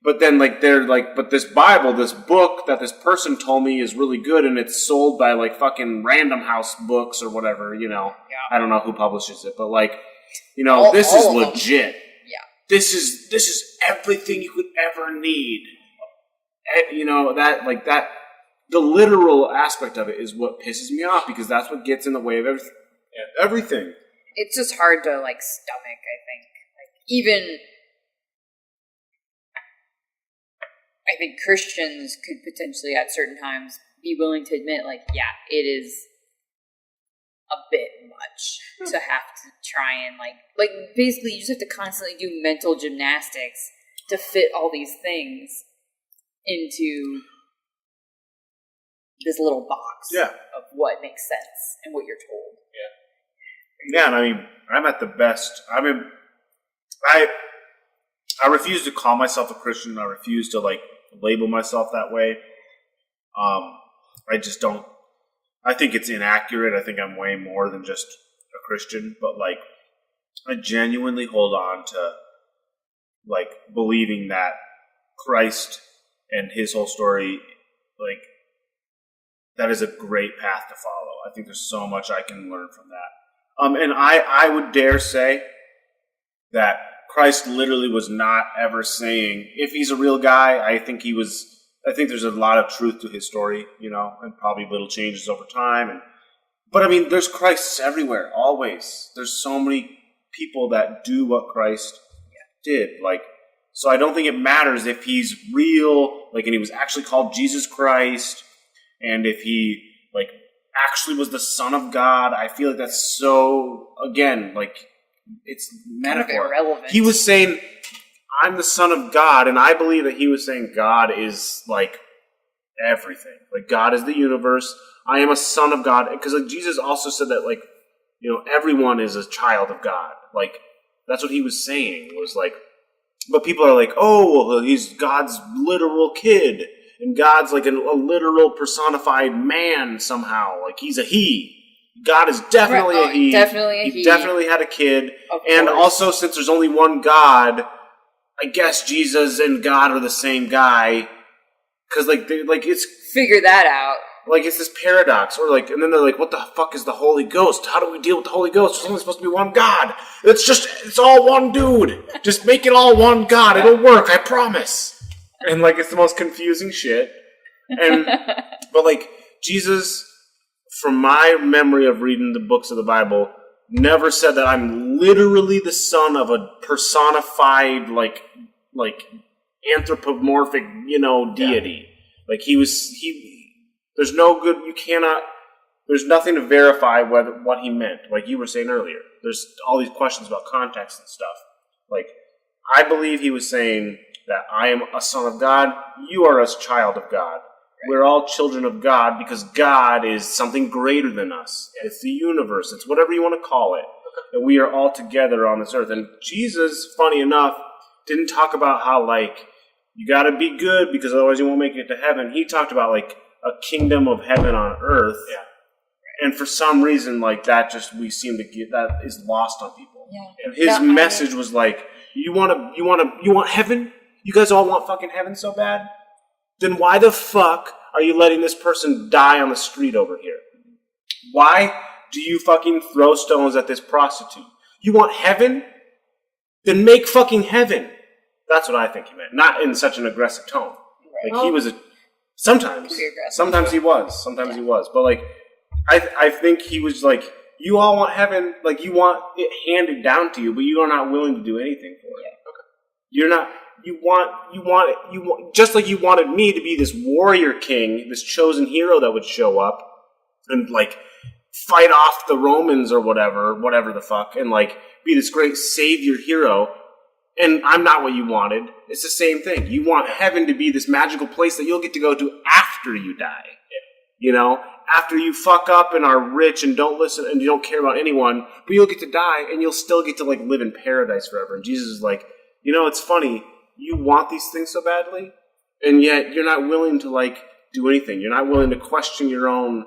A: But then, like, they're like, but this Bible, this book that this person told me is really good, and it's sold by, like, fucking Random House Books or whatever,
C: Yeah.
A: I don't know who publishes it, but, like, this
C: all
A: is
C: of them.
A: legit.
C: Yeah.
A: This is everything you could ever need. And, that, the literal aspect of it is what pisses me off, because that's what gets in the way of everything.
B: Yeah.
A: Everything.
C: It's just hard to like stomach, I think. Like even I think Christians could potentially at certain times be willing to admit like, yeah, it is a bit much to have to try and like basically you just have to constantly do mental gymnastics to fit all these things into this little box of what makes sense and what you're told.
A: Yeah, and I mean, I'm at the best. I refuse to call myself a Christian. I refuse to like label myself that way. I just don't. I think it's inaccurate. I think I'm way more than just a Christian. But like, I genuinely hold on to like believing that Christ and His whole story, like, that is a great path to follow. I think there's so much I can learn from that. And I would dare say that Christ literally was not ever saying, if he's a real guy, I think there's a lot of truth to his story, and probably little changes over time. But I mean, there's Christs everywhere, always. There's so many people that do what Christ did. Like, so I don't think it matters if he's real, like, and he was actually called Jesus Christ, and if he, like, actually was the Son of God. I feel like that's so, again, like, it's metaphor.
C: Kind of irrelevant.
A: He was saying, I'm the Son of God, and I believe that he was saying God is, like, everything. Like, God is the universe. I am a son of God. Because like, Jesus also said that, like, you know, everyone is a child of God. Like, that's what he was saying, was like, but people are like, oh, well, he's God's literal kid. And God's like a literal personified man somehow. Like, he's a he. God is definitely a he.
C: Definitely a he.
A: He definitely had a kid.
C: Of
A: and
C: course.
A: also, since there's only one God, I guess Jesus and God are the same guy. Because, like, it's...
C: Figure that out.
A: Like, it's this paradox. Or, like, and then they're like, what the fuck is the Holy Ghost? How do we deal with the Holy Ghost? There's only supposed to be one God. It's all one dude. Just make it all one God. It'll work, I promise. And, like, it's the most confusing shit. And, but, like, Jesus, from my memory of reading the books of the Bible, never said that I'm literally the son of a personified, like anthropomorphic, you know, deity. Like, there's nothing to verify what he meant. Like you were saying earlier, there's all these questions about context and stuff. Like, I believe he was saying that I am a son of God, you are a child of God. We're all children of God because God is something greater than us. It's the universe. It's whatever you want to call it. And we are all together on this earth. And Jesus, funny enough, didn't talk about how, like, you got to be good because otherwise you won't make it to heaven. He talked about, like, a kingdom of heaven on earth. Yeah. And for some reason, like, that is lost on people.
C: Yeah.
A: And his message was like, you want heaven? You guys all want fucking heaven so bad? Then why the fuck are you letting this person die on the street over here? Why do you fucking throw stones at this prostitute? You want heaven? Then make fucking heaven. That's what I think he meant. Not in such an aggressive tone. Like, he was sometimes he was. But, like, I think he was like, you all want heaven, like, you want it handed down to you, but you are not willing to do anything for it. Yeah. Okay. You're not... You want, just like you wanted me to be this warrior king, this chosen hero that would show up and, like, fight off the Romans or whatever the fuck, and, like, be this great savior hero, and I'm not what you wanted. It's the same thing. You want heaven to be this magical place that you'll get to go to after you die. Yeah. You know? After you fuck up and are rich and don't listen and you don't care about anyone, but you'll get to die and you'll still get to, like, live in paradise forever. And Jesus is like, you know, it's funny. You want these things so badly, and yet you're not willing to, like, do anything. You're not willing to question your own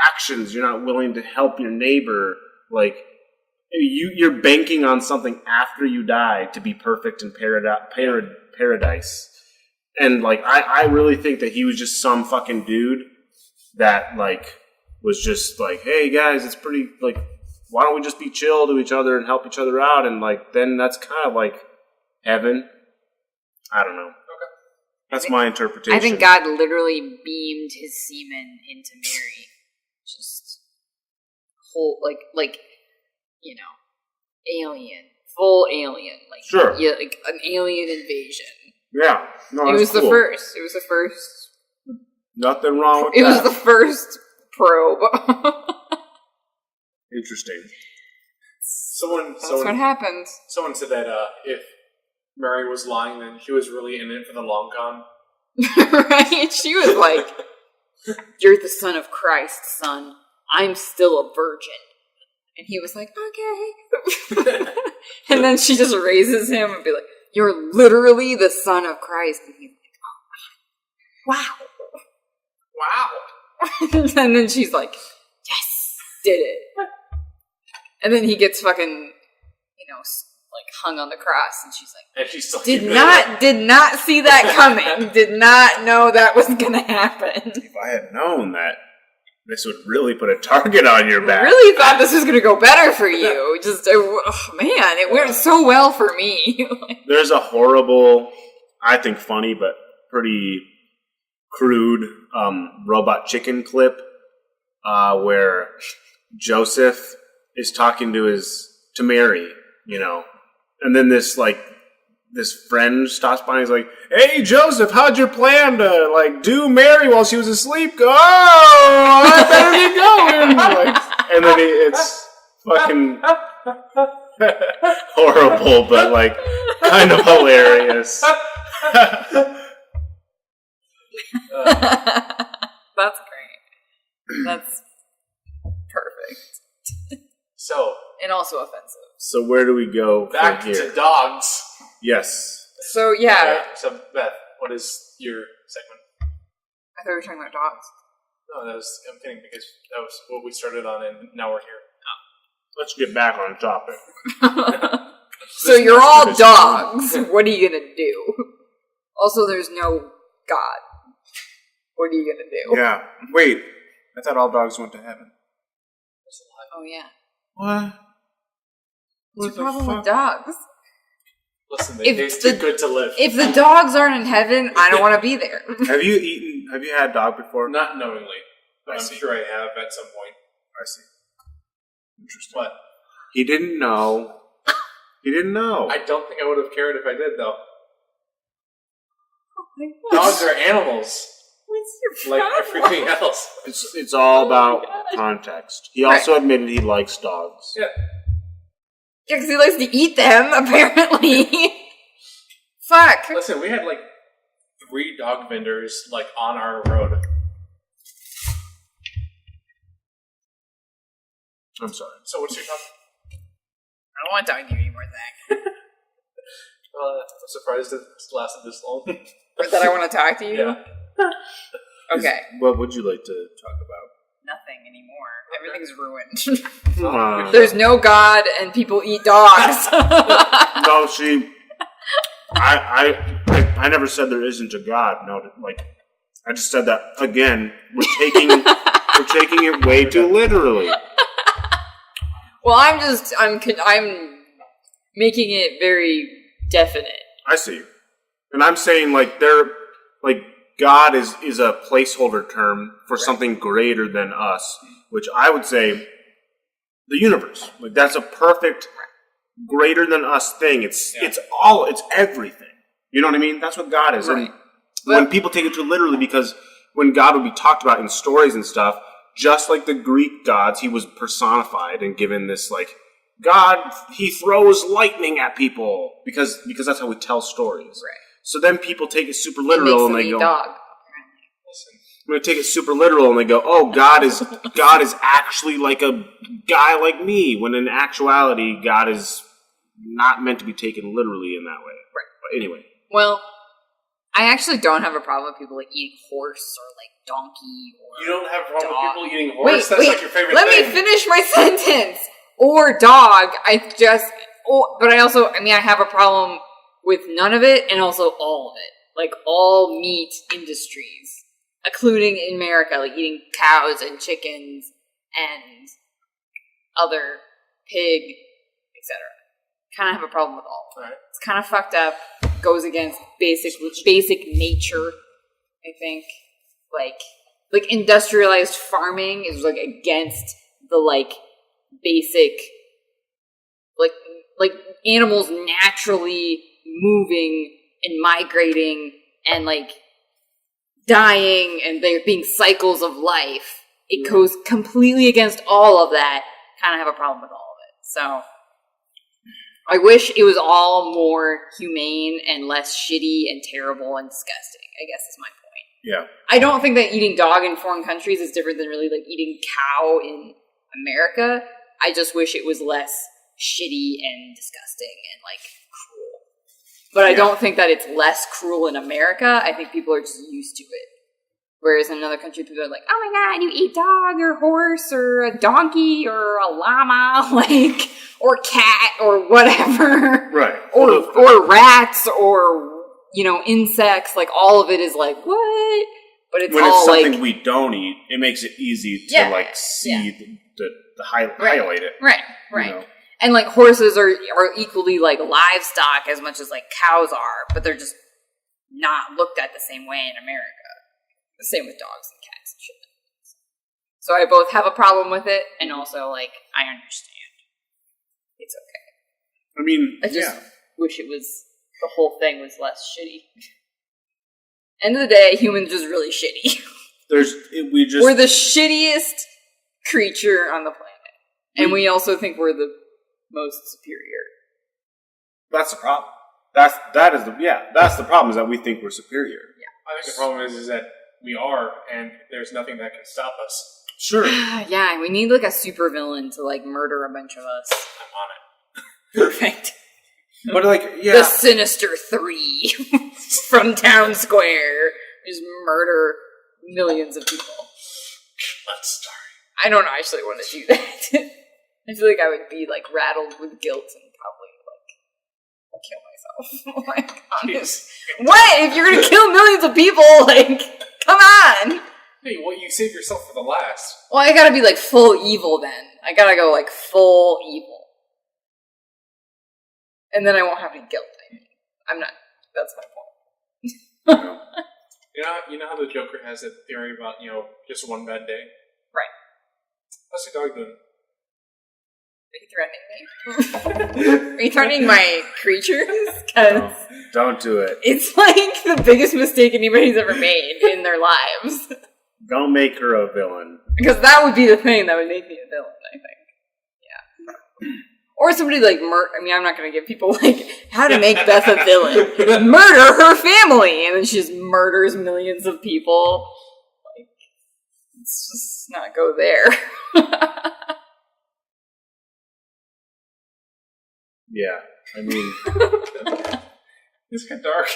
A: actions. You're not willing to help your neighbor. Like, you're banking on something after you die to be perfect in paradise. And, like, I really think that he was just some fucking dude that, like, was just like, hey, guys, it's pretty, like, why don't we just be chill to each other and help each other out? And, like, then that's kind of like heaven. I don't know. Okay. That's my interpretation.
C: I think God literally beamed his semen into Mary. Just whole, like, you know, alien. Full alien. Like,
A: sure.
C: Yeah, like an alien invasion.
A: Yeah. No,
C: it was
A: cool.
C: the first. It was the first.
A: Nothing wrong with that.
C: It was the first probe.
A: Interesting.
C: That's what happens.
B: Someone said that if Mary was lying, then she was really in it for the long con.
C: Right? She was like, you're the son of Christ, son. I'm still a virgin. And he was like, okay. And then she just raises him and be like, you're literally the son of Christ. And he's like, oh, wow. And then she's like, yes, did it. And then he gets fucking, you know, like, hung on the cross, and she's like,
B: and she's still
C: did not see that coming. Did not know that was gonna happen.
A: If I had known that this would really put a target on your back.
C: I really thought this was gonna go better for you. Just, man, it went so well for me.
A: There's a horrible, I think funny, but pretty crude Robot Chicken clip where Joseph is talking to Mary, you know. And then this friend stops by and he's like, hey, Joseph, how'd your plan to, like, do Mary while she was asleep go? Oh, I better get going. Like, and then it's fucking horrible, but, like, kind of hilarious.
C: That's great. That's perfect.
B: So,
C: And also offensive.
A: So where do we go
B: back
A: from here?
B: to dogs.
A: Yes.
C: So, yeah.
B: So, Beth, what is your segment?
C: I thought we were talking about dogs.
B: No, I'm kidding, because that was what we started on, and now we're here.
A: Let's get back on topic.
C: So you're all dogs. What are you going to do? Also, there's no God. What are you going to do?
D: Yeah. Wait. I thought all dogs went to heaven.
C: Oh, yeah.
D: What?
C: What's the problem with dogs?
B: Listen, they taste too good to live.
C: If the dogs aren't in heaven, I don't want to be there.
D: Have you had dog before?
B: Not knowingly, but
D: I
B: I'm
D: see.
B: sure I have at some point.
D: I see. Interesting.
B: What?
D: He didn't know. He didn't know.
B: I don't think I would have cared if I did, though.
C: Oh my gosh.
B: Dogs are animals,
C: What's your
B: like
C: problem?
B: everything else.
A: It's all about
C: God.
A: context. He also admitted he likes dogs.
B: Yeah.
C: Yeah, because he likes to eat them, apparently. Fuck.
B: Listen, we had like 3 dog vendors like on our road.
A: I'm sorry.
B: So what's your topic?
C: I don't want to talk to you anymore, Zach.
B: I'm surprised it's lasted this long.
C: Or that I want to talk to you?
B: Yeah.
C: Okay.
A: What would you like to talk about?
C: Nothing anymore. Everything's ruined.
A: Come on.
C: There's no God and people eat dogs.
A: No, see, I never said there isn't a God. No, like I just said that again. We're taking it way too literally.
C: Well, I'm making it very definite.
A: I see, and I'm saying like God is a placeholder term for something greater than us, which I would say the universe. Like that's a perfect greater than us thing. It's everything. You know what I mean? That's what God is.
C: Right.
A: And when people take it too literally, because when God would be talked about in stories and stuff, just like the Greek gods, he was personified and given this like God. He throws lightning at people because that's how we tell stories.
C: Right.
A: So then people take it super
C: It
A: literal and
C: makes
A: they
C: them
A: go,
C: eat dog.
B: Listen,
A: I'm going to take it super literal and they go, oh, God is actually like a guy like me, when in actuality, God is not meant to be taken literally in that way.
C: Right.
A: But anyway.
C: Well, I actually don't have a problem with people like eating horse or like donkey or
B: you don't have a problem
C: dog.
B: with people eating horse? That's like your favorite
C: Let
B: thing.
C: me finish my sentence. Or dog. But I also, I have a problem with none of it and also all of it. Like all meat industries, including in America, like eating cows and chickens and other pig, etc. Kind of have a problem with all of it.
B: Right.
C: It's kind of fucked up. Goes against basic nature, I think. Like industrialized farming is like against the like basic like animals naturally moving and migrating and like dying and there being cycles of life. It goes completely against all of that. Kind of have a problem with all of it. So I wish it was all more humane and less shitty and terrible and disgusting, I guess is my point.
A: Yeah.
C: I don't think that eating dog in foreign countries is different than really like eating cow in America. I just wish it was less shitty and disgusting and like cruel. But I don't think that it's less cruel in America. I think people are just used to it. Whereas in another country, people are like, oh my God, you eat dog or horse or a donkey or a llama, like, or cat or whatever.
A: Right.
C: Or rats or, insects. Like, all of it is like, what? But it's
A: when
C: all
A: it's something
C: like,
A: we don't eat, it makes it easy to see the highlight it.
C: Right.
A: you know?
C: And like horses are equally like livestock as much as like cows are, but they're just not looked at the same way in America. The same with dogs and cats and shit. So I both have a problem with it, and also like I understand. It's okay.
A: I mean,
C: I just wish it was the whole thing was less shitty. End of the day, humans just really shitty. We're the shittiest creature on the planet, and we also think we're the most superior.
A: That's the problem. That's the problem, is that we think we're superior.
B: I think the problem is that we are, and there's nothing that can stop us.
A: Sure.
C: Yeah, we need like a supervillain to like murder a bunch of us.
B: I'm on it.
C: Perfect.
A: But like, yeah.
C: The Sinister Three from Town Square just murder millions of people.
B: Let's start.
C: I don't actually want to do that. I feel like I would be like rattled with guilt and probably like kill myself. Like, honest. What? If you're gonna kill millions of people, like, come on!
B: Hey, well, you save yourself for the last.
C: Well, I gotta be like full evil then. I gotta go like full evil. And then I won't have any guilt. I mean, I'm not. That's my point.
B: You know how the Joker has that theory about, just one bad day?
C: Right.
B: How's your dog doing?
C: Are you threatening me? Are you threatening my creatures? Because
A: Don't do it.
C: it's like the biggest mistake anybody's ever made in their lives.
A: Don't make her a villain.
C: Because that would be the thing that would make me a villain, I think. Yeah. Or somebody like I'm not going to give people like how to make Beth a villain. Murder her family, and then she just murders millions of people. Like, let's just not go there.
A: Yeah, I mean,
B: This got dark.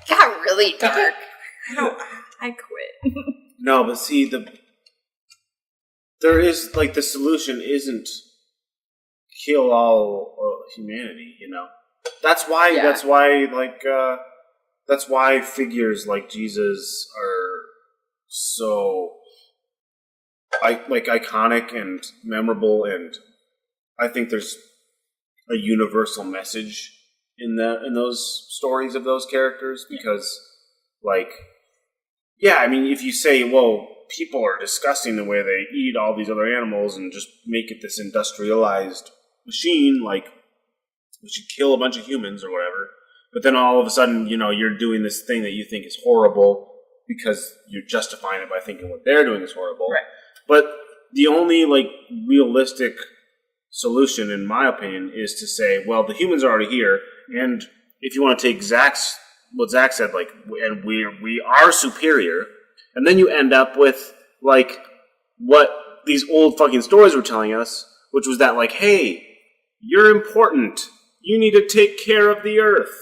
C: Got really dark. I quit.
A: no, but see, there is like the solution isn't kill all humanity. That's why.
C: Yeah.
A: That's why figures like Jesus are so iconic and memorable, and I think there's a universal message in those stories of those characters, because if you say, well, people are disgusting the way they eat all these other animals and just make it this industrialized machine, like we should kill a bunch of humans or whatever, but then all of a sudden, you're doing this thing that you think is horrible because you're justifying it by thinking what they're doing is horrible.
C: Right.
A: But the only realistic solution, in my opinion, is to say, well, the humans are already here, and if you want to take what Zach said, and we are superior, and then you end up with what these old fucking stories were telling us, which was that hey, you're important, you need to take care of the earth,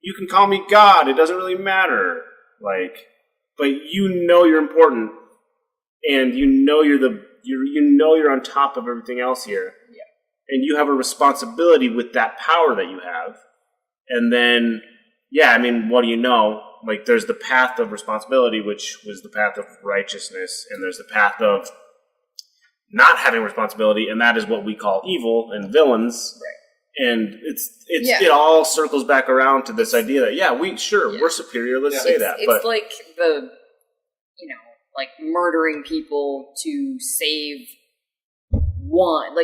A: you can call me God, it doesn't really matter, but you're important, and you're on top of everything else here. Yeah. And you have a responsibility with that power that you have. And then, what do you know? There's the path of responsibility, which was the path of righteousness, and there's the path of not having responsibility, and that is what we call evil and villains. Right. And it all circles back around to this idea that, we're superior, let's say that.
C: It's like the, murdering people to save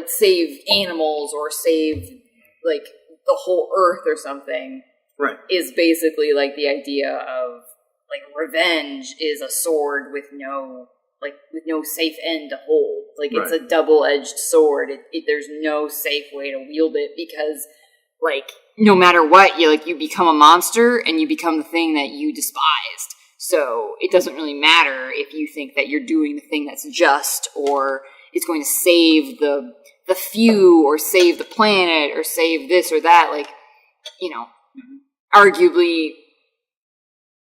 C: save animals or save, the whole earth or something.
A: Right.
C: Is basically, the idea of, revenge is a sword with no safe end to hold. It's a double-edged sword. There's no safe way to wield it because, no matter what, you become a monster and you become the thing that you despised. So it doesn't really matter if you think that you're doing the thing that's just or it's going to save the few or save the planet or save this or that. Arguably,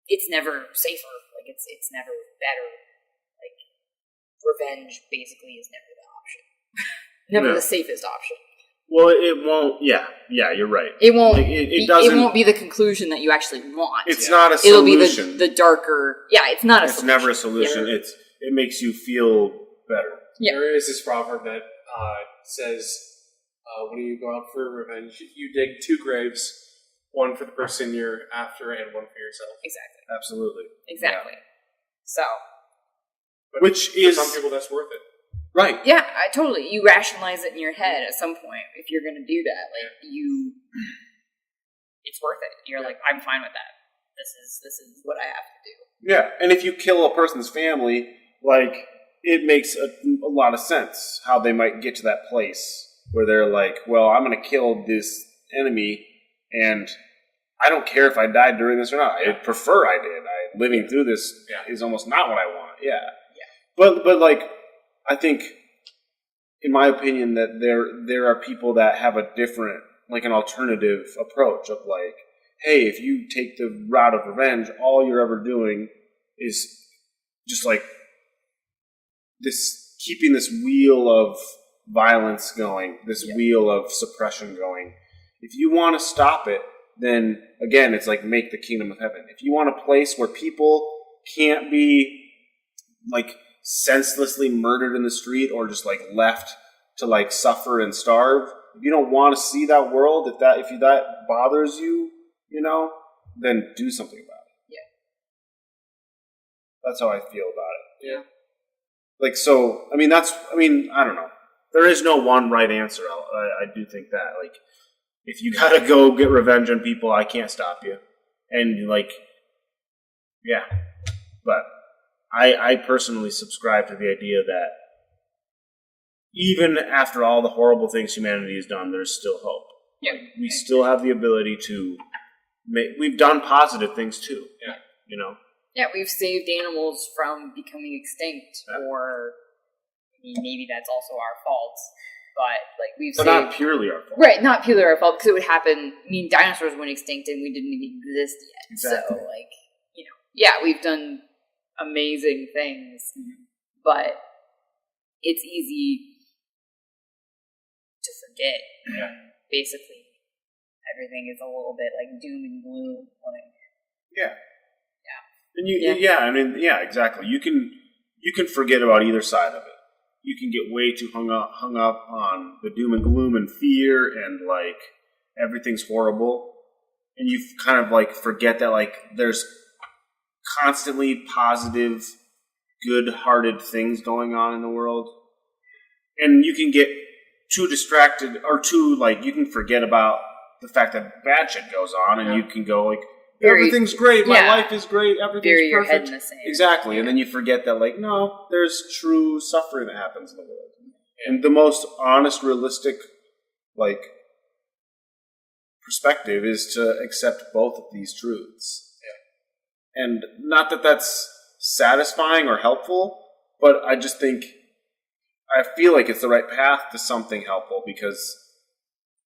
C: it's never safer. It's never better. Revenge basically is never the option. Never the safest option.
A: Well, it won't. Yeah, you're right.
C: It won't.
A: It doesn't.
C: It won't be the conclusion that you actually want.
A: It's not a solution.
C: It'll be the darker. Yeah, it's not a solution.
A: It's never a solution.
C: Yeah.
A: It makes you feel better.
C: Yeah.
B: There is this proverb that says, when you go out for revenge, you dig 2 graves, one for the person you're after and one for yourself.
C: Exactly.
A: Absolutely.
C: Exactly.
A: Yeah.
C: So.
A: But which is
B: for some people that's worth it.
A: Right.
C: Yeah, totally. You rationalize it in your head at some point if you're going to do that. It's worth it. You're I'm fine with that. This is what I have to do.
A: Yeah, and if you kill a person's family, it makes a lot of sense how they might get to that place where they're well, I'm going to kill this enemy, and I don't care if I died during this or not. I prefer I did. living through this
B: Yeah.
A: is almost not what I want. Yeah. But like, I think, in my opinion, that there are people that have a different, like an alternative approach of like, hey, if you take the route of revenge, all you're ever doing is just like this, keeping this wheel of violence going, this wheel of suppression going. If you want to stop it, then again, it's like make the kingdom of heaven. If you want a place where people can't be like senselessly murdered in the street or just like left to like suffer and starve, if you don't want to see that world, if that bothers you, then do something about it.
C: Yeah.
A: That's how I feel about it.
B: Yeah.
A: Like, so, I don't know. There is no one right answer. I do think that, like, if you gotta go get revenge on people, I can't stop you. And, like, yeah. But I personally subscribe to the idea that even after all the horrible things humanity has done, there's still hope.
C: Yeah.
A: Like, we still have the ability to we've done positive things too.
B: Yeah.
C: Yeah, we've saved animals from becoming extinct, or maybe that's also our fault. But like we've
A: But
C: saved,
A: not purely our fault.
C: right? Not purely our fault, because it would happen. I mean, dinosaurs went extinct and we didn't even exist yet.
A: Exactly.
C: So, like, yeah, we've done amazing things, but it's easy to forget.
B: Yeah.
C: Basically, everything is a little bit like doom and gloom. Like,
A: Yeah. And exactly. You can forget about either side of it. You can get way too hung up on the doom and gloom and fear and like everything's horrible, and you kind of like forget that like there's constantly positive, good-hearted things going on in the world, and you can get too distracted or too like you can forget about the fact that bad shit goes on, and you can go like, everything's great, my life is great, everything's
C: bury your
A: perfect.
C: head in the sand.
A: Exactly, and then you forget that like, no, there's true suffering that happens in the world. And the most honest, realistic, like, perspective is to accept both of these truths. Yeah. And not that that's satisfying or helpful, but I just think, I feel like it's the right path to something helpful because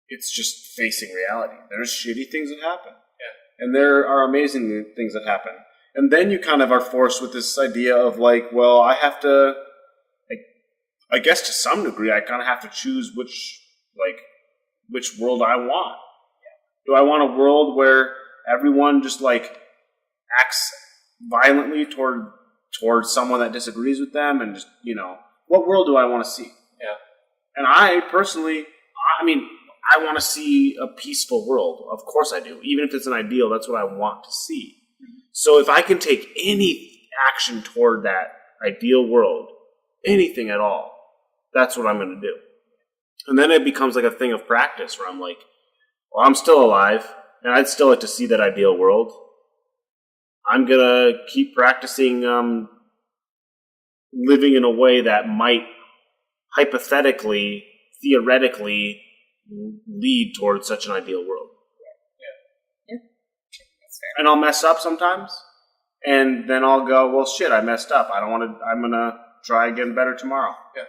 A: it's just facing reality. There's shitty things that happen. And there are amazing things that happen. And then you kind of are forced with this idea of like, well, I have to, I guess to some degree, I kind of have to choose which world I want. Do I want a world where everyone just like acts violently toward someone that disagrees with them and just, what world do I want to see?
B: Yeah.
A: And I personally, I want to see a peaceful world. Of course I do. Even if it's an ideal, that's what I want to see. So if I can take any action toward that ideal world, anything at all, that's what I'm going to do. And then it becomes like a thing of practice where I'm like, well, I'm still alive, and I'd still like to see that ideal world. I'm going to keep practicing living in a way that might hypothetically, theoretically, lead towards such an ideal world.
C: Yeah. That's fair.
A: And I'll mess up sometimes, and then I'll go, well, shit, I messed up. I don't want to. I'm gonna try again better tomorrow.
B: Yeah.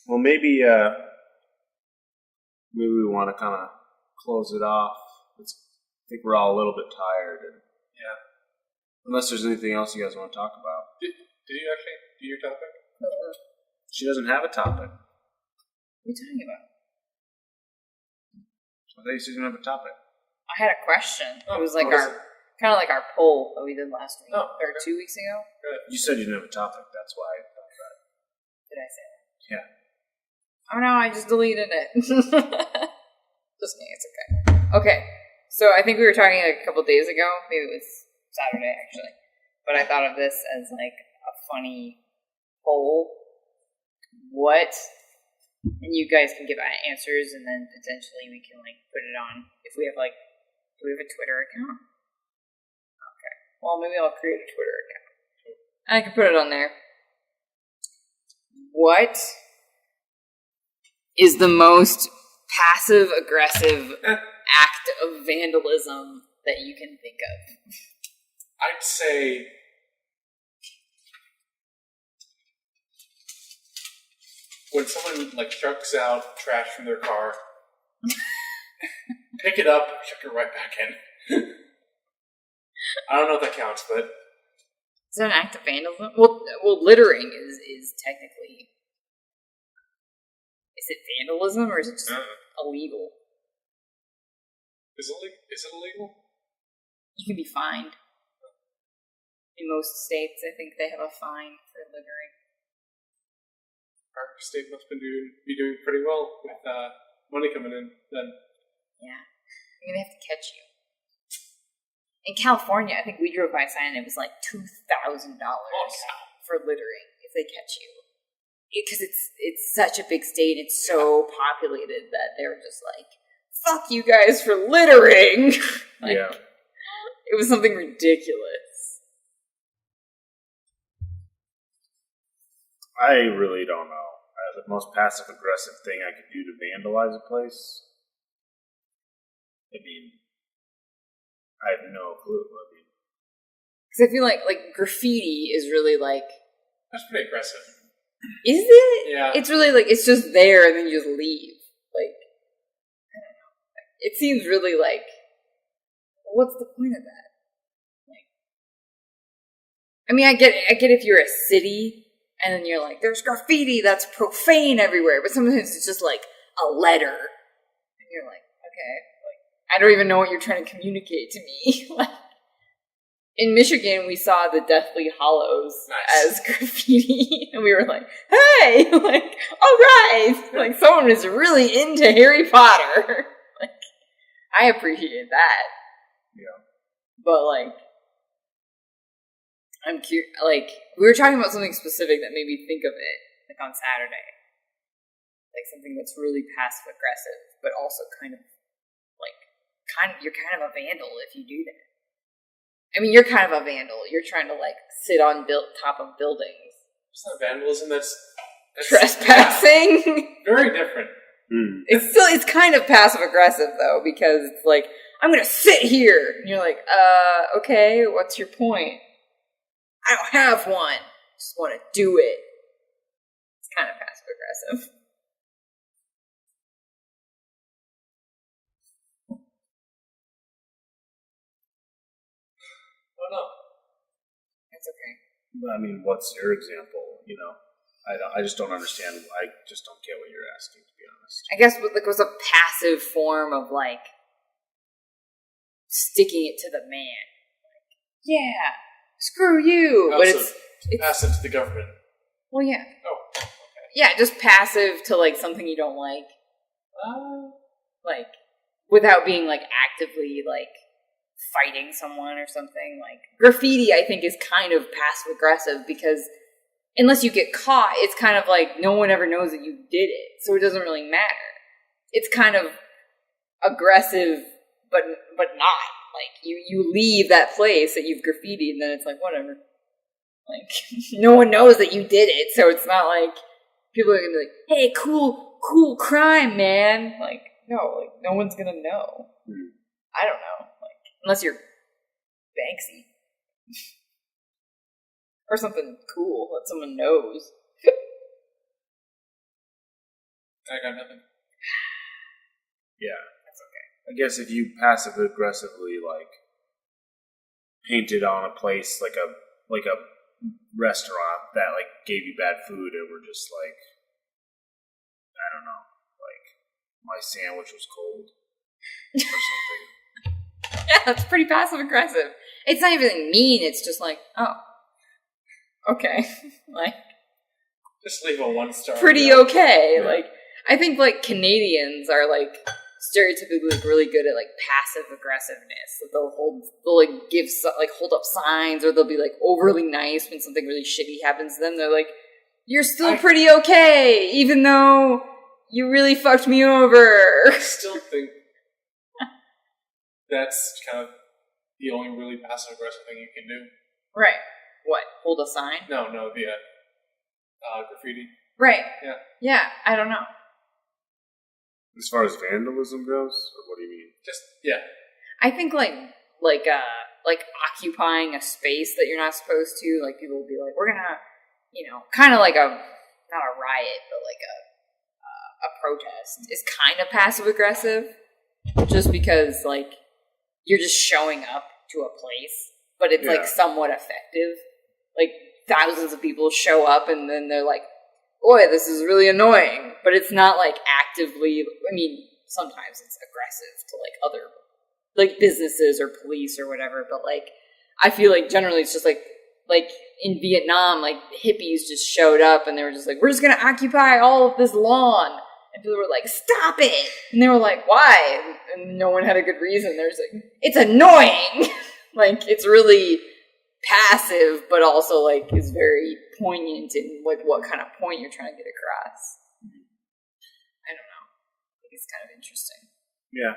A: Well, maybe we want to kind of close it off. I think we're all a little bit tired, and unless there's anything else you guys want to talk about.
B: Did you actually do your topic?
A: She doesn't have a topic.
C: What are you talking about?
A: I thought you said you didn't have a topic.
C: I had a question.
B: Oh,
C: it was like
B: what was
C: kind of like our poll that we did last week,
B: Oh,
C: or
B: okay.
C: 2 weeks ago.
B: Good.
A: You said you didn't have a topic. That's why I thought that.
C: Did I say that?
A: Yeah.
C: Oh no, I just deleted it. Just kidding, it's okay. Okay, so I think we were talking like a couple days ago. Maybe it was Saturday actually, but I thought of this as like a funny poll. What? And you guys can give answers, and then potentially we can like put it on if we have like. Do we have a Twitter account? Okay. Well, maybe I'll create a Twitter account. I can put it on there. What is the most passive-aggressive act of vandalism that you can think of?
B: I'd say when someone like chucks out trash from their car, pick it up, chuck it right back in. I don't know if that counts, but
C: Is that an act of vandalism? Well, littering is technically. Is it vandalism or is it just illegal?
B: Is it illegal?
C: You can be fined. In most states, I think they have a fine for littering.
B: Our state must be doing pretty well with money coming in then.
C: Yeah. I'm going to have to catch you. In California, I think we drove by a sign and it was like $2,000 for littering if they catch you. Because it's such a big state, it's so populated that they were just like, fuck you guys for littering!
A: Yeah.
C: It was something ridiculous.
A: I really don't know. The most passive-aggressive thing I could do to vandalize a place? I mean, I have no clue.
C: Because I feel like graffiti is really like...
B: That's pretty aggressive.
C: Is it?
B: Yeah.
C: It's really like, it's just there and then you just leave. Like, I don't know. It seems really like, what's the point of that? Like, I mean, I get if you're a city and then you're like, there's graffiti that's profane everywhere, but sometimes it's just like a letter. And you're like, okay, like, I don't even know what you're trying to communicate to me. Like, in Michigan, we saw the Deathly Hallows as graffiti, and we were like, hey, like, all right, like, someone is really into Harry Potter. Like, I appreciate that.
A: Yeah.
C: But, like, I'm curious, like, we were talking about something specific that made me think of it, like, on Saturday. Like, something that's really passive-aggressive, but also kind of, like, you're kind of a vandal if you do that. I mean, you're kind of a vandal. You're trying to, like, sit on top of buildings.
B: It's not vandalism, that's
C: trespassing.
B: Yeah, very different.
C: It's kind of passive-aggressive, though, because it's like, I'm going to sit here. And you're like, okay, what's your point? I don't have one. I just want to do it. It's kind of passive-aggressive.
B: No.
C: It's okay.
A: I mean, what's your example? You know, I just don't understand. I just don't get what you're asking, to be honest.
C: I guess it was a passive form of, like, sticking it to the man. Like, yeah, screw you. But it's
B: passive to the government.
C: Well, yeah.
B: Oh, okay.
C: Yeah, just passive to, like, something you don't like. Like, without being, like, actively, like, fighting someone or something. Like, graffiti, I think, is kind of passive-aggressive because unless you get caught, it's kind of like no one ever knows that you did it, so it doesn't really matter. It's kind of aggressive, but not. Like, you leave that place that you've graffitied, and then it's like, whatever. Like, no one knows that you did it, so it's not like people are gonna be like, hey, cool crime, man. Like, no, like, no one's gonna know. I don't know. Unless you're Banksy. Or something cool that someone knows.
B: I got nothing.
A: Yeah.
C: That's okay.
A: I guess if you passive-aggressively, like, painted on a place like a restaurant that, like, gave you bad food and were just like, I don't know, like, my sandwich was cold or something.
C: Yeah, that's pretty passive-aggressive. It's not even mean, it's just like, oh, okay. Like,
B: just leave a 1-star.
C: Pretty okay. Yeah. Like, I think, like, Canadians are, like, stereotypically, like, really good at, like, passive-aggressiveness. Like, they'll hold up signs, or they'll be, like, overly nice when something really shitty happens to them. They're like, you're still pretty okay, even though you really fucked me over.
B: I still think that's kind of the only really passive-aggressive thing you can do.
C: Right. What? Hold a sign?
B: No, the graffiti.
C: Right.
B: Yeah.
C: Yeah, I don't know.
D: As far as vandalism goes, or what do you mean?
B: Just yeah.
C: I think like occupying a space that you're not supposed to. Like people will be like, we're gonna, kind of like not a riot, but like a protest is kind of passive aggressive, just because like you're just showing up to a place, but it's like somewhat effective. Like thousands of people show up and then they're like, boy, this is really annoying, but it's not like actively. I mean, sometimes it's aggressive to like other like businesses or police or whatever, but like I feel like generally it's just like in Vietnam, like hippies just showed up and they were just like, we're just gonna occupy all of this lawn, and people were like, stop it, and they were like, why? And no one had a good reason. They're just like, it's annoying. Like it's really passive, but also like is very poignant in like what kind of point you're trying to get across. I don't know. I think it's kind of interesting.
A: Yeah.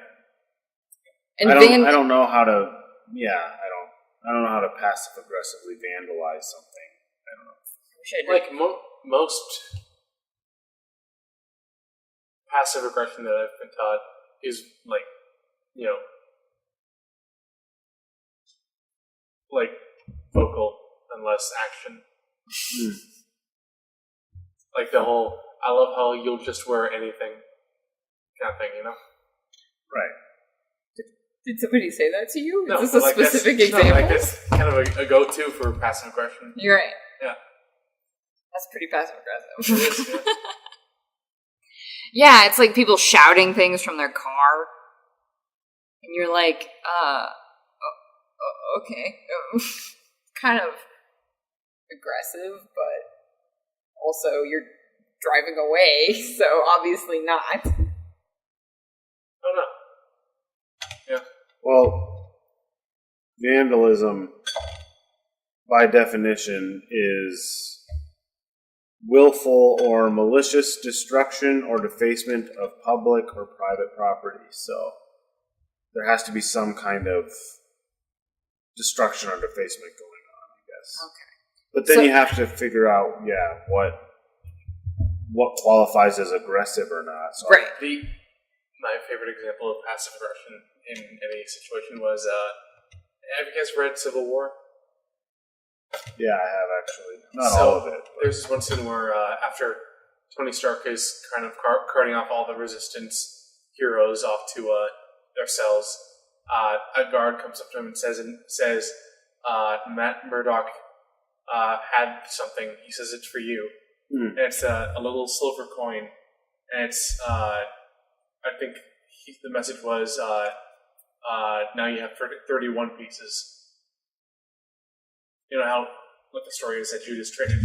C: And
A: I don't know how to. Yeah, I don't know how to passive aggressively vandalize something. I don't know.
B: Like most passive aggression that I've been taught is like, like vocal and less action. Like the whole, I love how you'll just wear anything kind of thing,
A: Right.
C: Did somebody say that to you?
B: No,
C: is this a
B: like
C: specific
B: that's,
C: example?
B: No, like that's kind of a go-to for passive aggression.
C: You're right.
B: Yeah.
C: That's pretty passive aggressive.
B: It is, yeah.
C: Yeah, it's like people shouting things from their car. And you're like, okay. Kind of aggressive, but also you're driving away, so obviously not.
B: Oh, no. Yeah.
A: Well, vandalism, by definition, is willful or malicious destruction or defacement of public or private property. So there has to be some kind of destruction or defacement going on, I guess.
C: Okay.
A: But then you have to figure out, what qualifies as aggressive or not. So
C: Right.
B: My favorite example of passive aggression in any situation was, have you guys read Civil War?
A: Yeah, I have actually. Not
B: So,
A: all of it. But.
B: There's this one scene where after Tony Stark is kind of carting off all the Resistance heroes off to their cells, a guard comes up to him and says, Matt Murdock had something. He says it's for you. And it's a little silver coin. And it's, I think the message was, now you have 31 pieces. You know what the story is that Judas traded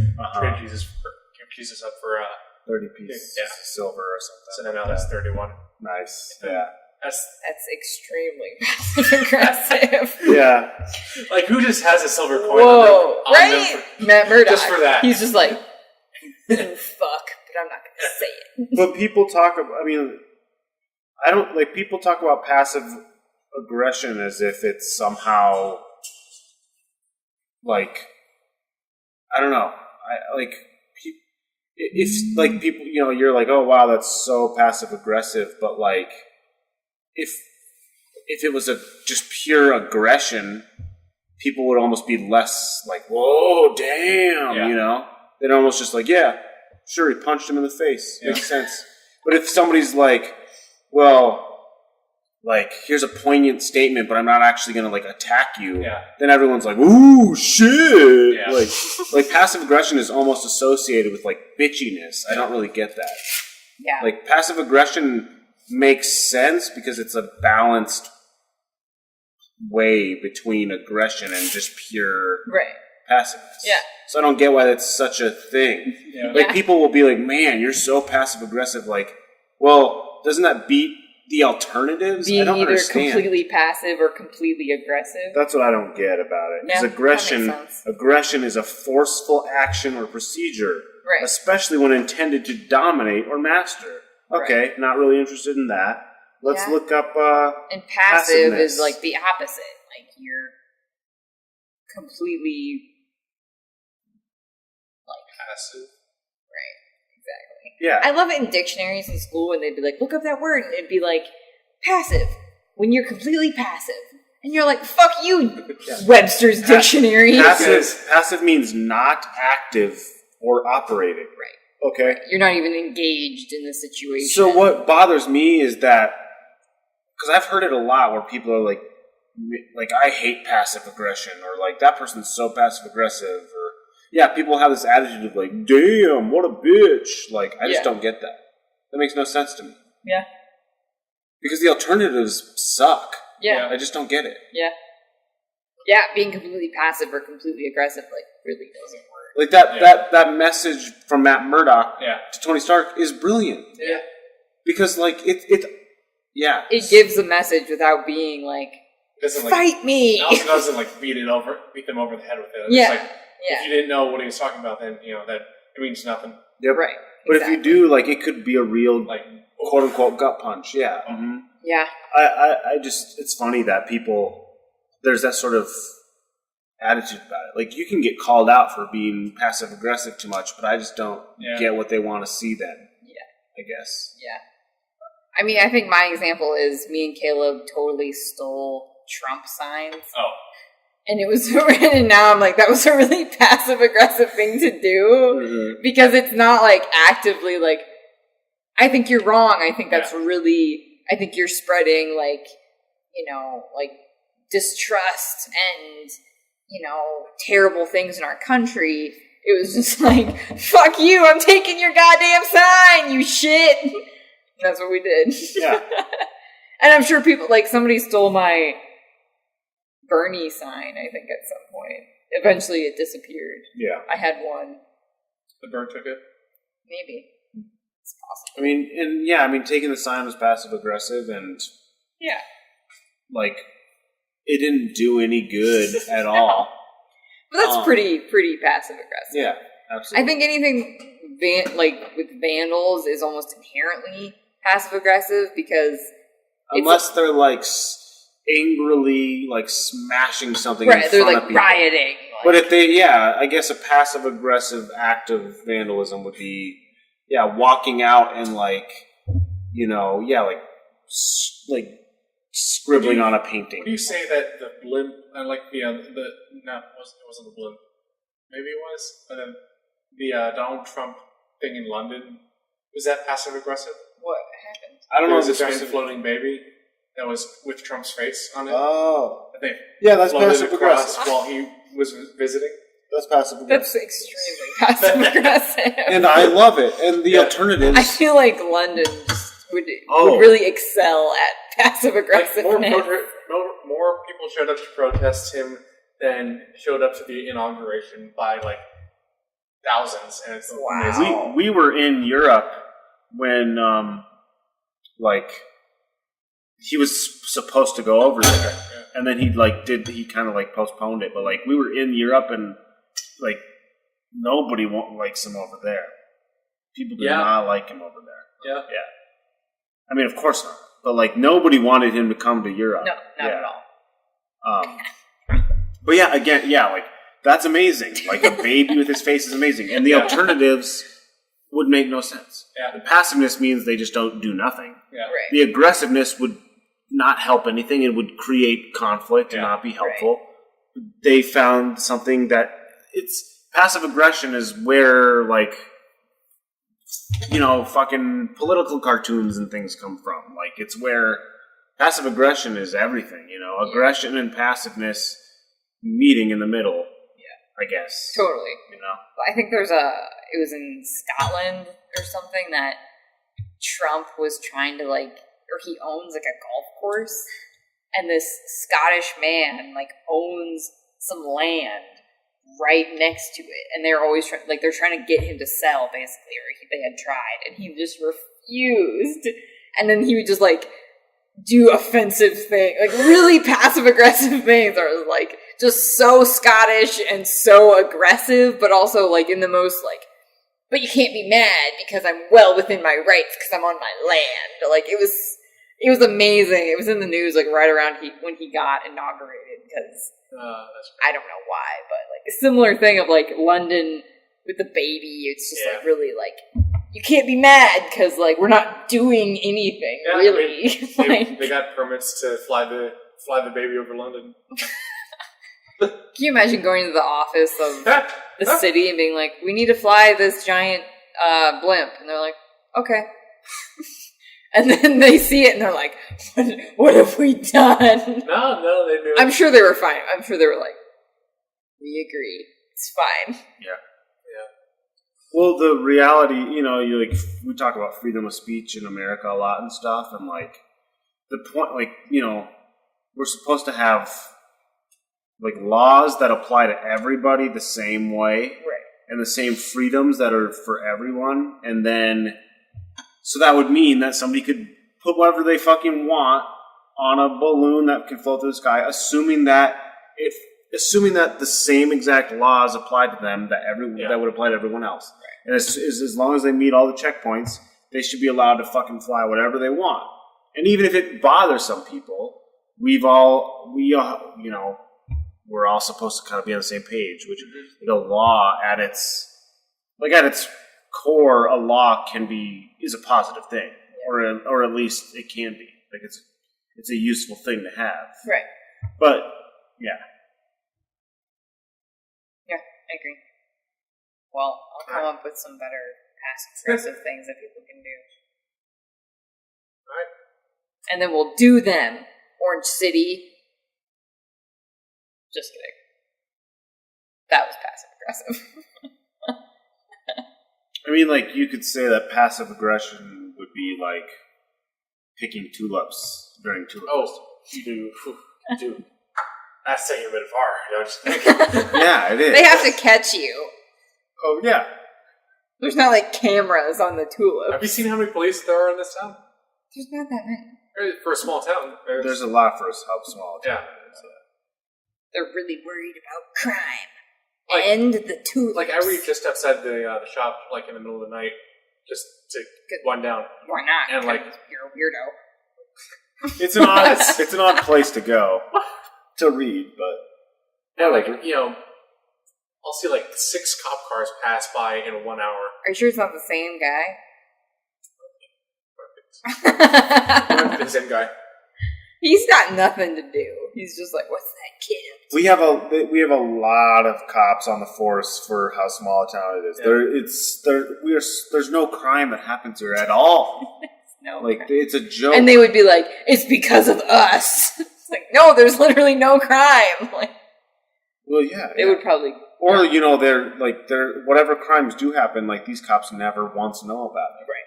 B: Jesus up for
A: 30 pieces of silver or something.
B: So now that's 31.
A: Nice. Yeah.
B: That's
C: extremely passive aggressive.
A: Yeah.
B: Like, who just has a silver coin
C: Whoa,
B: on
C: right? Matt Murdock.
B: Just for that.
C: He's just like, fuck, but I'm not going to say it.
A: But people talk about, people talk about passive aggression as if it's somehow, I don't know. If people, you're like, oh wow, that's so passive aggressive, but if it was just pure aggression, people would almost be less like, whoa, damn, They'd almost just like, yeah, sure, he punched him in the face. Yeah. Makes sense. But if somebody's like, well, here's a poignant statement, but I'm not actually going to attack you.
B: Yeah. Then
A: everyone's like, ooh, shit.
B: Yeah.
A: Like passive aggression is almost associated with bitchiness. I don't really get that.
C: Yeah.
A: Passive aggression makes sense because it's a balanced way between aggression and just pure passiveness.
C: Yeah.
A: So I don't get why that's such a thing.
B: Yeah.
A: People will be like, man, you're so passive aggressive. Well, doesn't that beat the alternatives?
C: Being
A: I don't
C: either
A: understand.
C: completely passive or completely aggressive.
A: That's what I don't get about it. Because aggression is a forceful action or procedure, especially when intended to dominate or master. Okay, not really interested in that. Let's look up
C: and passive
A: passiveness.
C: is the opposite. You're completely
B: passive.
C: Right.
A: Yeah.
C: I love it in dictionaries in school when they'd be like, look up that word, and it'd be like, passive, when you're completely passive. And you're like, fuck you, Webster's Dictionary.
A: Passive means not active or operating.
C: Right.
A: Okay.
C: You're not even engaged in the situation.
A: So what bothers me is that, because I've heard it a lot where people are like, I hate passive aggression, or like, that person's so passive aggressive, or, yeah, people have this attitude of like, damn, what a bitch. Like, I just don't get that. That makes no sense to me.
C: Yeah.
A: Because the alternatives suck.
C: Yeah.
A: I just don't get it.
C: Yeah. Yeah, being completely passive or completely aggressive, like, really doesn't work.
A: Like, that message from Matt Murdock to Tony Stark is brilliant.
B: Yeah.
A: Because, like,
C: it gives a message without being like, fight me!
B: It also doesn't, like, beat them over the head with it.
C: Yeah.
B: It's like, if you didn't know what he was talking about, then, that it means nothing.
A: Yep.
C: Right.
A: But
C: exactly.
A: if you do, like, it could be a real, like, quote-unquote gut punch. Yeah. Mm-hmm.
C: Yeah.
A: I just, it's funny that there's that sort of attitude about it. Like, you can get called out for being passive-aggressive too much, but I just don't get what they want to see then. Yeah. I guess.
C: Yeah. I mean, I think my example is me and Caleb totally stole Trump signs.
B: Oh.
C: And it was written, and now I'm like, that was a really passive-aggressive thing to do. Because it's not, like, actively, like, I think you're wrong. I think that's really... I think you're spreading, like, like, distrust and, terrible things in our country. It was just like, fuck you, I'm taking your goddamn sign, you shit! And that's what we did.
A: Yeah.
C: And I'm sure people, like, somebody stole my Bernie sign, I think, at some point. Eventually it disappeared.
A: Yeah.
C: I had one.
B: The bird took it?
C: Maybe. It's possible.
A: I mean, taking the sign was passive aggressive, and like, it didn't do any good at all.
C: But that's pretty passive aggressive.
A: Yeah, absolutely.
C: I think anything with vandals is almost inherently passive aggressive because
A: unless they're like angrily like smashing something in front
C: they're like
A: of people.
C: rioting.
A: But if they, I guess a passive aggressive act of vandalism would be. Yeah, walking out and like scribbling on a painting.
B: Would you say that the blimp, it wasn't the blimp, maybe it was, and then the Donald Trump thing in London, was that passive aggressive?
C: What happened?
A: I don't know.
B: There was a giant floating baby that was with Trump's face on it.
A: Oh,
B: that's
A: passive aggressive
B: while he was visiting.
A: That's passive aggressive.
C: That's extremely passive aggressive.
A: And I love it. And the alternatives.
C: I feel like London would really excel at passive aggressiveness.
B: More people showed up to protest him than showed up to the inauguration by like thousands. And it's amazing.
A: We were in Europe when he was supposed to go over there, and then he kind of postponed it. But like we were in Europe and. Like, nobody likes him over there. People do not like him over there. Yeah. Yeah. I mean, of course not. But, like, nobody wanted him to come to Europe.
C: No, not at all.
A: But, like, that's amazing. Like, a baby with his face is amazing. And the alternatives would make no sense. Yeah. The passiveness means they just don't do nothing.
B: Yeah.
C: Right.
A: The aggressiveness would not help anything. It would create conflict and not be helpful. Right. They found something that... passive aggression is where, like, fucking political cartoons and things come from. Like, it's where passive aggression is everything, aggression and passiveness meeting in the middle. Yeah. I guess.
C: Totally. I think it was in Scotland or something that Trump was trying to, or he owns, a golf course, and this Scottish man, owns some land right next to it, and they're always they're trying to get him to sell, basically, or they had tried, and he just refused. And then he would just do offensive things, really passive aggressive things, or just so Scottish and so aggressive, but also in the most but you can't be mad because I'm well within my rights because I'm on my land. It was amazing. It was in the news right around when he got inaugurated because. I don't know why, but a similar thing of London with the baby. It's just really you can't be mad because like we're not doing anything really.
B: They got permits to fly the baby over London.
C: Can you imagine going to the office of the city and being like, we need to fly this giant blimp, and they're like, okay. And then they see it and they're like, what have we done?
B: No, they knew.
C: I'm sure they were fine. I'm sure they were like, we agree. It's fine.
A: Yeah. Well, the reality, you like, we talk about freedom of speech in America a lot and stuff, and like, the point, like, we're supposed to have like laws that apply to everybody the same way.
C: Right.
A: And the same freedoms that are for everyone, and then so that would mean that somebody could put whatever they fucking want on a balloon that can float through the sky, assuming that the same exact laws apply to them that would apply to everyone else. Right. And as long as they meet all the checkpoints, they should be allowed to fucking fly whatever they want. And even if it bothers some people, we're all supposed to kind of be on the same page, which the law at its core, a law is a positive thing, or at least it can be. Like it's a useful thing to have.
C: Right.
A: But yeah,
C: I agree. Well, I'll come up with some better passive-aggressive things that people can do.
B: All right.
C: And then we'll do them. Orange City. Just kidding. That was passive-aggressive.
A: I mean, like, you could say that passive aggression would be like picking tulips during tulip festival.
B: Dude. That's taking a bit far, don't you think?
A: Yeah, it is.
C: They have to catch you.
A: Oh, yeah.
C: There's not like cameras on the tulips.
B: Have you seen how many police there are in this town?
C: There's not that many.
B: For a small town.
A: There's a lot for how small a town it is.
C: They're really worried about crime. And the tulips.
B: Like, I read just outside the shop, like, in the middle of the night, just to get one down.
C: Why not?
B: And, like,
C: you're a weirdo.
A: It's an odd place to go to read, but
B: and, like, I'll see, like, 6 cop cars pass by in 1 hour.
C: Are you sure it's not the same guy?
B: Might be the same guy.
C: He's got nothing to do. He's just like, what's that kid?
A: we have a lot of cops on the force for how small a town it is. Yeah. There's no crime that happens here at all.
C: No,
A: like it's a joke.
C: And they would be like, "It's because of us." It's like, no, there's literally no crime. Like,
A: well, yeah,
C: they would probably,
A: or they're whatever crimes do happen, like these cops never once know about it.
C: Right.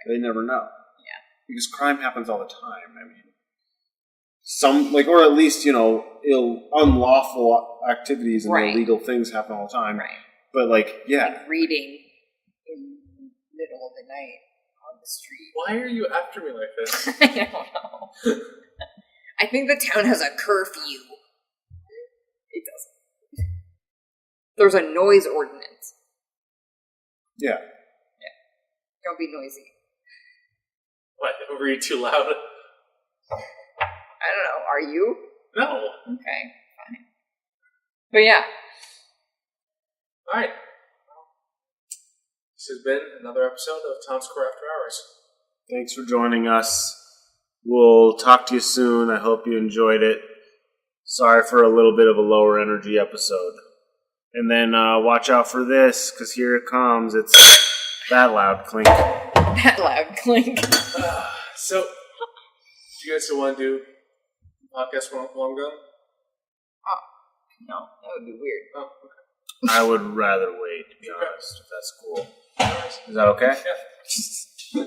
A: They never know.
C: Yeah,
A: because crime happens all the time. I mean, or at least unlawful activities and illegal things happen all the time.
C: Right.
A: But like
C: reading in the middle of the night on the street.
B: Why are you after me like this?
C: I don't know. I think the town has a curfew. It doesn't. There's a noise ordinance.
A: Yeah.
C: Don't be noisy.
B: What? Were you too loud?
C: I don't know. Are you?
B: No.
C: Okay, fine. But yeah.
B: Alright. This has been another episode of Town Square After Hours.
A: Thanks for joining us. We'll talk to you soon. I hope you enjoyed it. Sorry for a little bit of a lower energy episode. And then watch out for this, because here it comes. It's that loud clink.
C: That loud clink.
B: So, do you guys still want to do podcast while I'm gone?
C: Oh, no. That would be weird.
B: Oh, okay.
A: I would rather wait, to be honest, if that's cool. Is that okay?
B: Yeah.